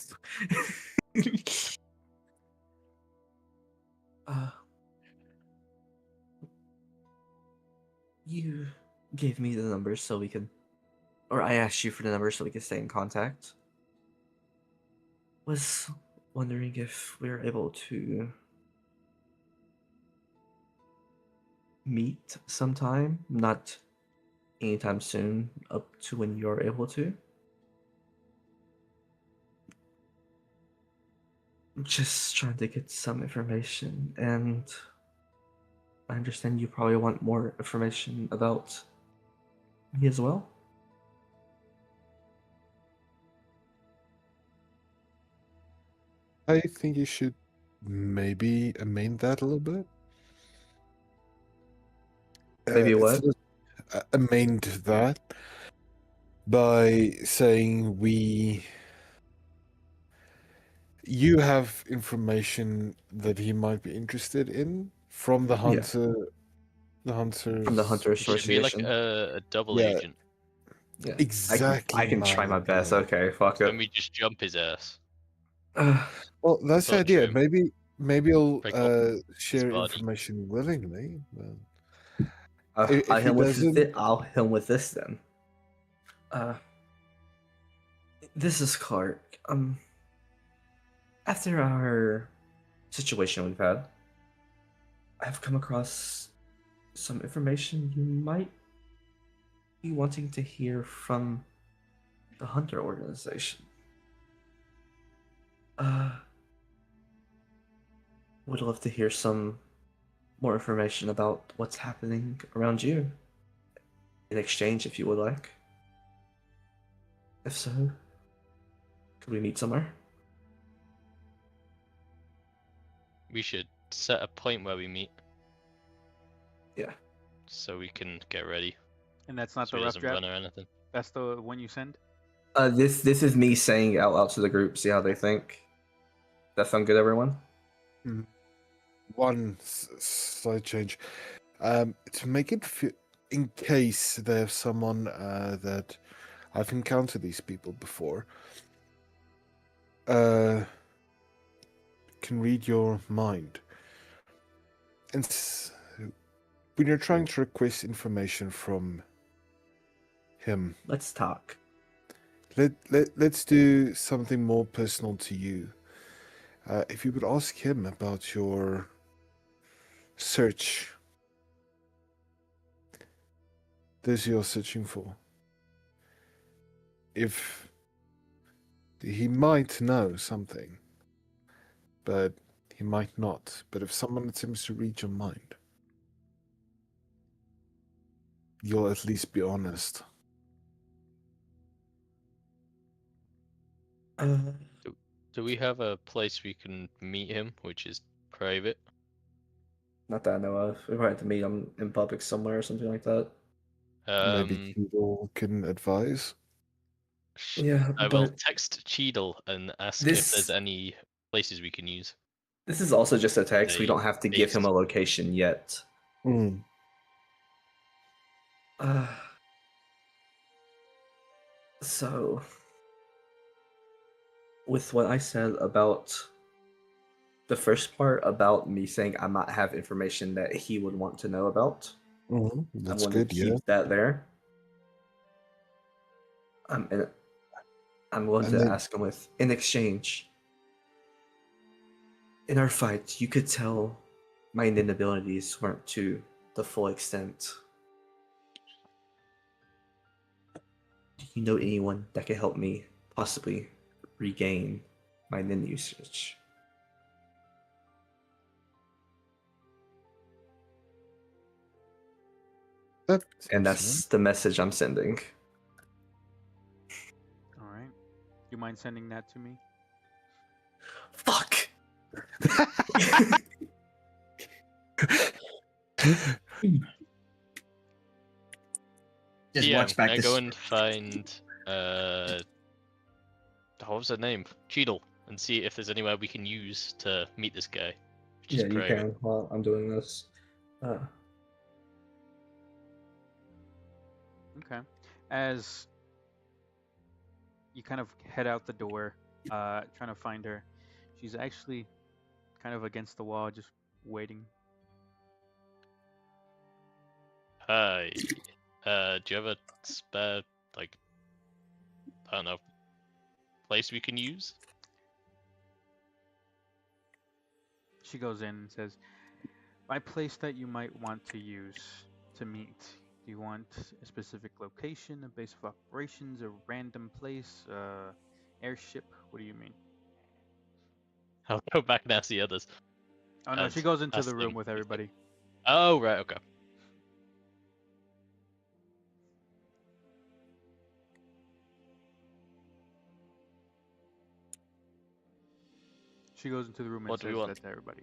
You gave me the numbers so we can, or I asked you for the numbers so we could stay in contact. Was wondering if we were able to meet sometime, not anytime soon, up to when you're able to. I'm just trying to get some information, and I understand you probably want more information about me as well. I think you should maybe amend that a little bit. Maybe what? Amend that by saying you have information that he might be interested in from the hunter. The hunter. From the Hunter It should be like Association. a double Yeah. agent. Yeah. Exactly. I can try my best. God. Okay, fuck Then it. we just jump his ass. Well, that's the Torture idea. him. Maybe he'll Break up share body. information willingly. But I'll if hit he him doesn't- I'll hit him with this then. This is Clark. After our situation we've had, I've come across some information you might be wanting to hear from the Hunter organization. Would love to hear some more information about what's happening around you. In exchange, if you would like. If so, could we meet somewhere? We should set a point where we meet. Yeah. So we can get ready. And that's not So the he rough doesn't draft. run or anything. That's the one you send. This is me saying out loud to the group, see how they think. That sound good, everyone? One slight change. To make it in case there's someone that I've encountered these people before, can read your mind. And when you're trying to request information from him, Let's talk. let's do something more personal to you. If you would ask him about your search, this you're searching for. If he might know something, but he might not. But if someone attempts to read your mind, you'll at least be honest. Do we have a place we can meet him, which is private? Not that I know of. We might have to meet him in public somewhere or something like that. Maybe Cheadle can advise. Yeah, I will but text Cheadle and ask if this- there's any places we can use. this is also just a text. We They- don't have to give him a location yet. Mm. So, with what I said about the first part about me saying I might have information that he would want to know about, That's I want good, to keep yeah. that there. And I'm willing And to then- ask him with, in exchange, in our fight, you could tell my innate abilities weren't to the full extent. Do you know anyone that could help me possibly regain my nin usage? And that's the message I'm sending. All right. You mind sending that to me? Fuck! Just Yeah, watch back I this. go and find what was her name? Cheadle, and see if there's anywhere we can use to meet this guy. Which Yeah, is you private. can while I'm doing this. Okay. As you kind of head out the door, trying to find her, she's actually kind of against the wall, just waiting. Hi. Do you have a spare, like, I don't know, place we can use? She goes in and says, "My place that you might want to use to meet. Do you want a specific location, a base of operations, a random place, airship? What do you mean?" I'll go back and ask the others. Oh no, she And goes into ask the room them with if they- everybody. Oh, right, okay. She goes into the room and What do we says want? that to everybody.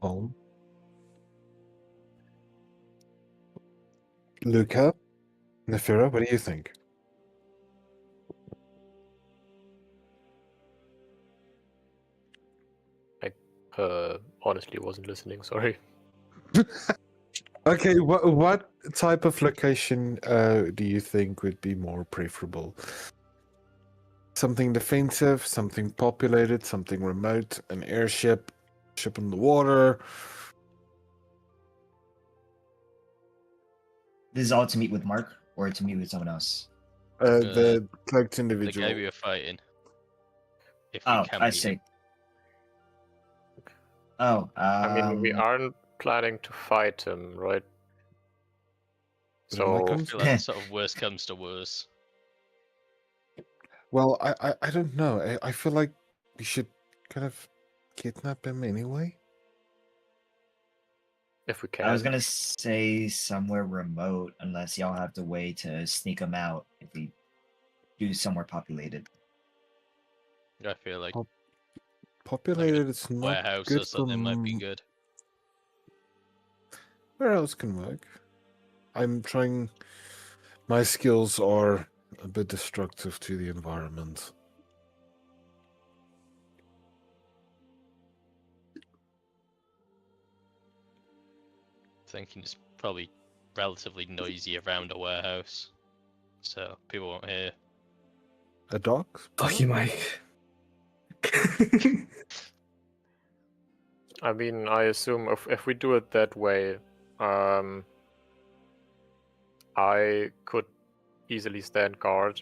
Home. Luca, Nefira, what do you think? Honestly wasn't listening, sorry. Okay, what type of location do you think would be more preferable? Something defensive, something populated, something remote, an airship, ship on the water. This is all to meet with Mark or to meet with someone else. The cloaked the individual. guy we were fighting. If we Oh, can I meet see. him. Oh, I mean, we um, aren't planning to fight him, right? But am I So I going feel to- like sort of worst comes to worst. Well, I don't know. I feel like we should kind of kidnap him anyway. if we can. I was gonna say somewhere remote, unless y'all have the way to sneak them out if we do somewhere populated. I feel like Populated, it's not warehouse good or something might be from- good. Where else can work? I'm trying. My skills are a bit destructive to the environment. Thinking it's probably relatively noisy around a warehouse, so people won't hear. A dog? Fuck you, Mike. I mean, I assume if we do it that way, I could easily stand guard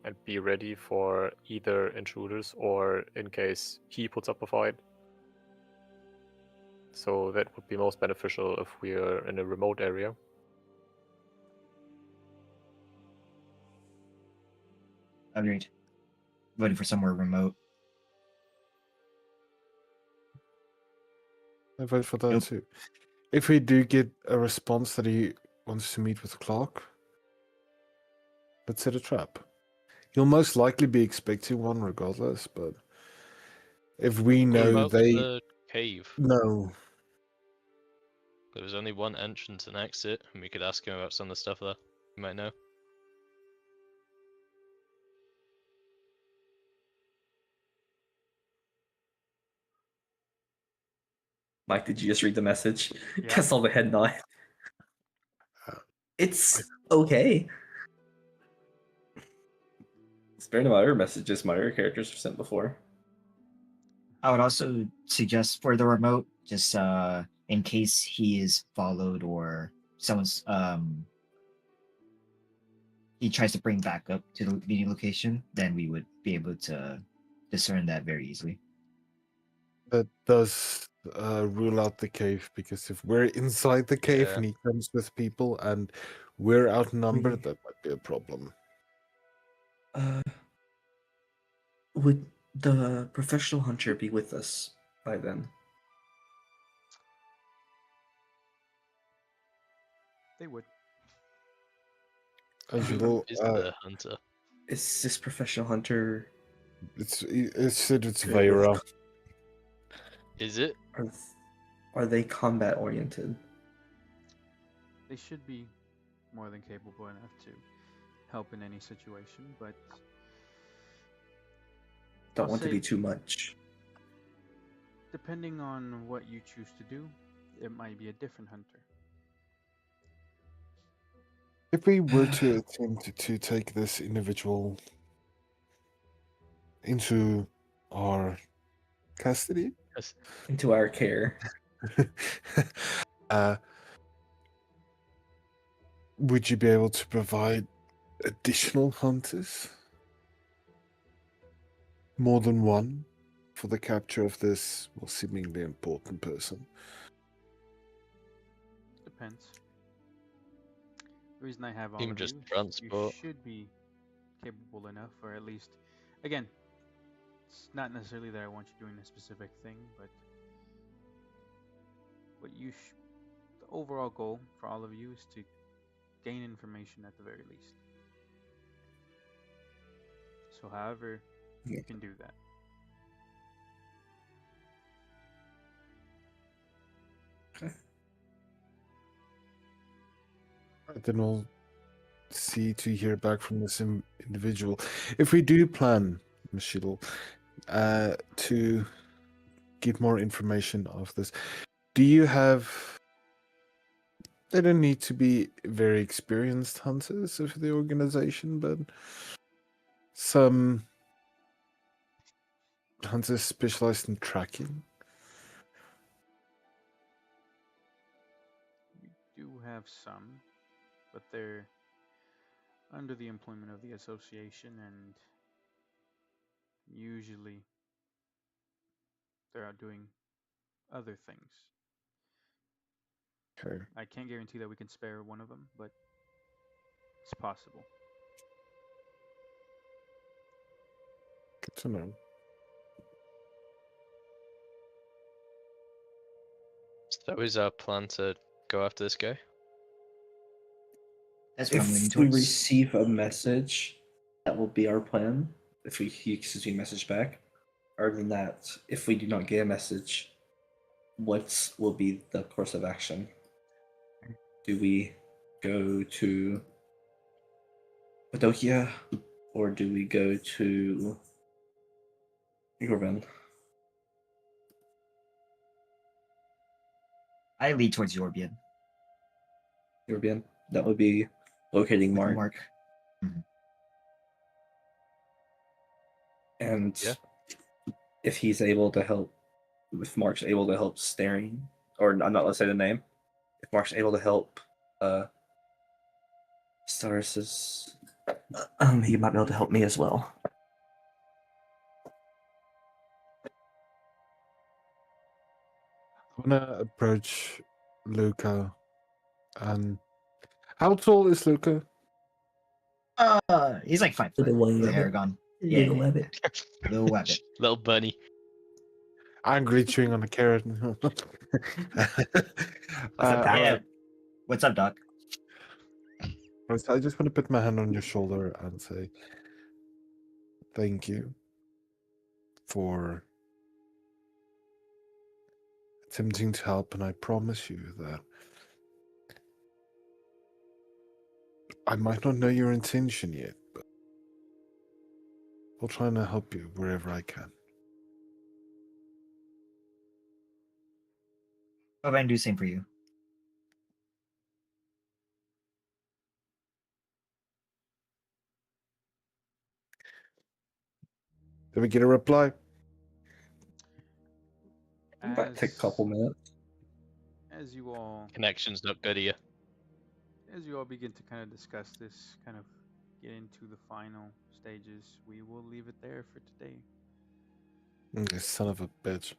and be ready for either intruders or in case he puts up a fight. So that would be most beneficial if we're in a remote area. Agreed. Voting for somewhere remote. I vote for that Nope. too. If we do get a response that he wants to meet with Clark, let's set a trap. He'll most likely be expecting one regardless, but if we What know about they the cave? know, There was only one entrance and exit, and we could ask him about some of the stuff there. You might know. Mike, did you just read the message? Yeah. I saw the head nod. It's okay. It's better than my other messages my other characters have sent before. I would also suggest for the remote, just in case he is followed or someone's he tries to bring back up to the meeting location, then we would be able to discern that very easily. that does rule out the cave, because if we're inside the cave Yeah. and he comes with people and we're outnumbered, We- that might be a problem. Would the professional hunter be with us by then? They would. Angelo, Is the hunter? Is this professional hunter? it said it's Good with Vera. Is it? Are they combat oriented? They should be more than capable enough to help in any situation, but Don't I'll want to be say- too much. depending on what you choose to do, it might be a different hunter. If we were to attempt to take this individual into our custody, Into our care. uh, would you be able to provide additional hunters? More than one for the capture of this, well, seemingly important person? Depends. The reason I have all Even of just you, transport. you should be capable enough, or at least, again, it's not necessarily that I want you doing a specific thing, but what the overall goal for all of you is to gain information at the very least. So, however, you can do that. Then we'll see to hear back from this individual. If we do plan, Mashidal, to get more information of this, do you have... They don't need to be very experienced hunters of the organization, but some hunters specialized in tracking. We do have some, but they're under the employment of the association, and usually they're out doing other things. Okay. I can't guarantee that we can spare one of them, but it's possible. Good to know. So is our plan to go after this guy? That's what I'm leaning If we towards. receive a message, that will be our plan. If he sends me a message back. Other than that, if we do not get a message, what will be the course of action? Do we go to Padokia, or do we go to Yorban? I lead towards Yorbian. Yorban? That would be locating With Mark. Mark. And Yeah. if he's able to help, if Mark's able to help Staring, or I'm not, let's say the name, if Mark's able to help Staris's, he might be able to help me as well. I'm gonna approach Luca. How tall is Luca? He's like 5 foot. Little He's Wabbit. Aragon. Yeah, Little yeah. Wabbit. Little Wabbit. Little bunny. Angry chewing on a carrot. Yeah. What's up, Doc? I just want to put my hand on your shoulder and say, thank you for attempting to help, and I promise you that I might not know your intention yet, but I'll try and help you wherever I can. Hope I can do the same for you. Did we get a reply? Might take a couple minutes. As you all Connection's not good here. as you all begin to kind of discuss this, kind of get into the final stages, we will leave it there for today. You son of a bitch.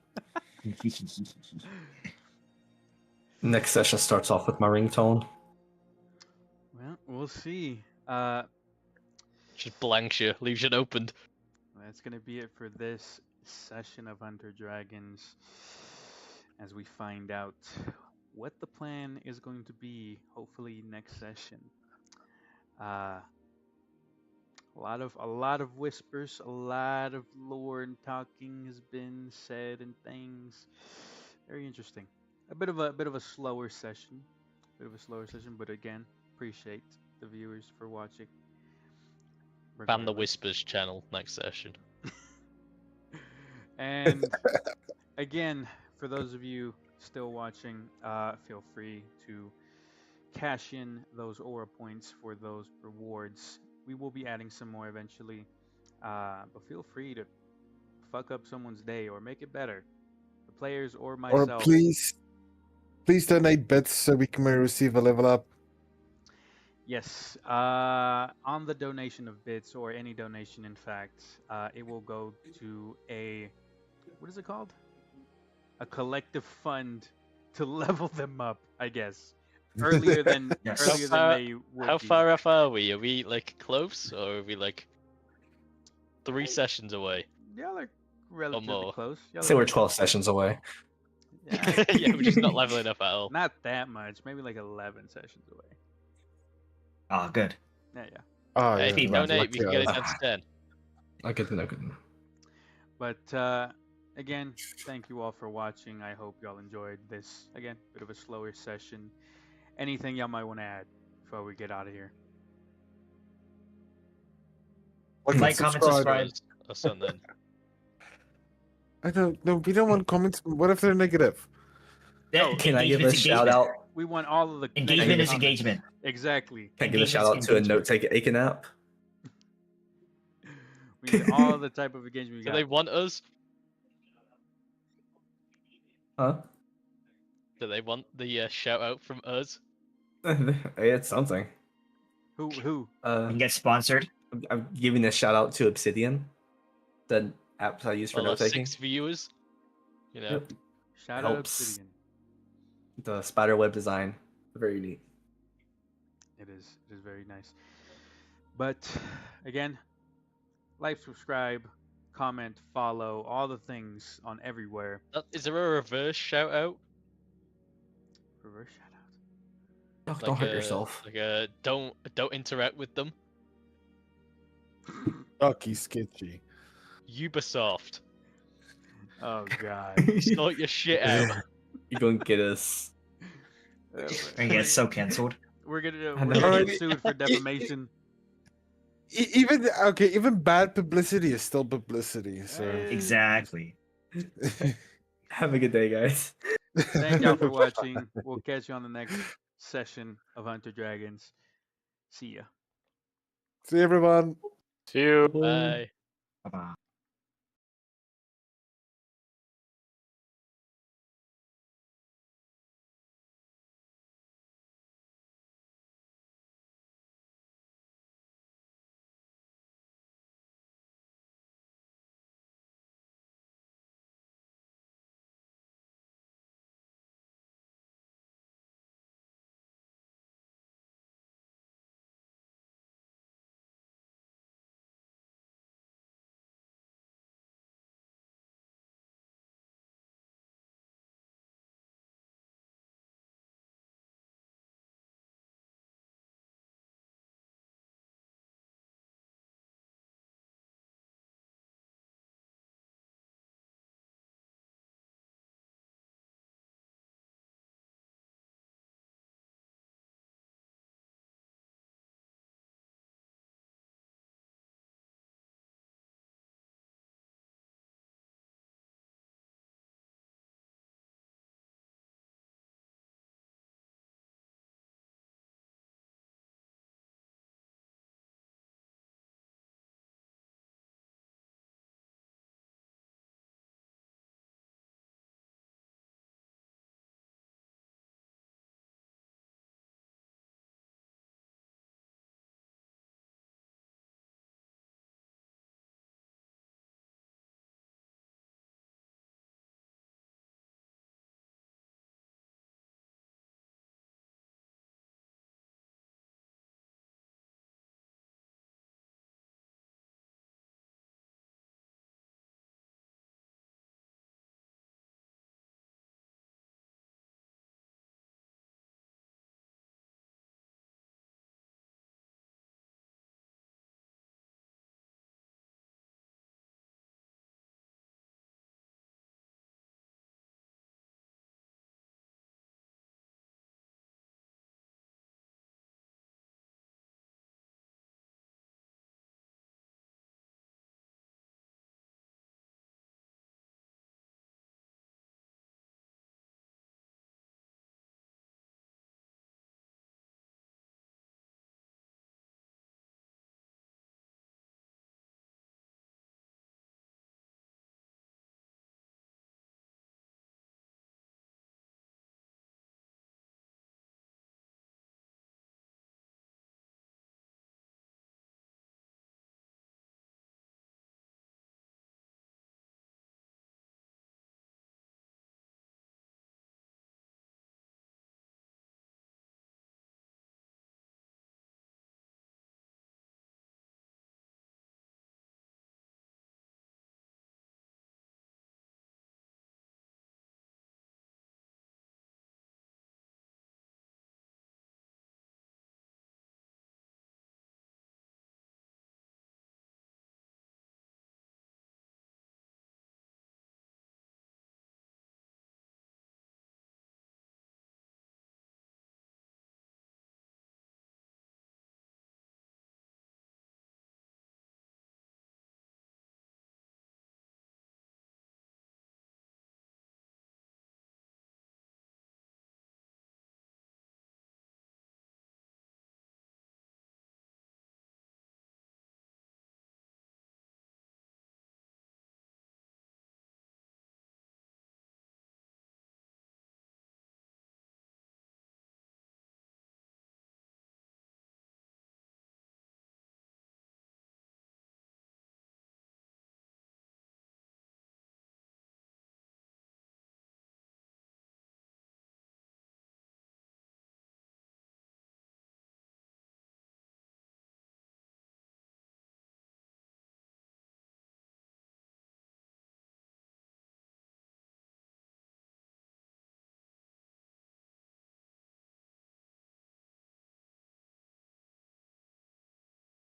Next session starts off with my ringtone. Well, we'll see. Just blanks you, leaves it opened. That's gonna be it for this session of Hunter Dragons. As we find out what the plan is going to be, hopefully next session. A lot of whispers, a lot of lore and talking has been said and things. Very interesting. A bit of a slower session. But again, appreciate the viewers for watching. Ban the Regardless. Whispers channel next session. And again, for those of you still watching, feel free to cash in those aura points for those rewards. We will be adding some more eventually, but feel free to fuck up someone's day or make it better, the players or Or myself. please donate bits so we can receive a level up. Yes, on the donation of bits, or any donation in fact, it will go to a, what is it called? A collective fund to level them up, I guess. Earlier than Yes. earlier than they would How be. far off are we? Are we like close, or are we like 3 sessions away? Y'all are relatively more. close. Y'all Say are we're relatively 12 sessions away. Yeah, Yeah, we're just not leveling up at all. not that much. Maybe like 11 sessions away. Oh, good. Yeah. Oh, Hey, yeah, if you well, donate, we can lucky get it us. down to 10. I get no good. But again, thank you all for watching. I hope y'all enjoyed this. Again, bit of a slower session. Anything y'all might want to add before we get out of here? Like, comment, subscribe. Or something. I don't know. We don't want comments. What if they're negative? Yeah, Can I give a engagement's shout engagement. out? We want all of the Engagement negative is comments. engagement. Exactly. Can I give a shout out Engagement's to a engagement. note taker Aiken app? We need all the type of engagement we Do got. they want us? Huh? Do they want the shout out from us? It's something. Who? You can get sponsored. I'm giving a shout out to Obsidian, the apps I use for All note our taking. 6 viewers. You know. Yep. Shout out Helps. Obsidian. The spider web design, very neat. It is very nice. But again, like, subscribe, comment, follow, all the things on everywhere. Is there a reverse shout out? Reverse shout out. Don't hurt yourself. Like don't interact with them. Ducky sketchy. Ubisoft, Oh god. sort your shit out. You're gonna get us. We're gonna get so cancelled. We're gonna I know. get Alright, sued for defamation. Even bad publicity is still publicity. So Exactly. Have a good day, guys. Thank y'all for watching. We'll catch you on the next session of Hunter Dragons. See ya. See everyone. See you. Bye. Bye bye.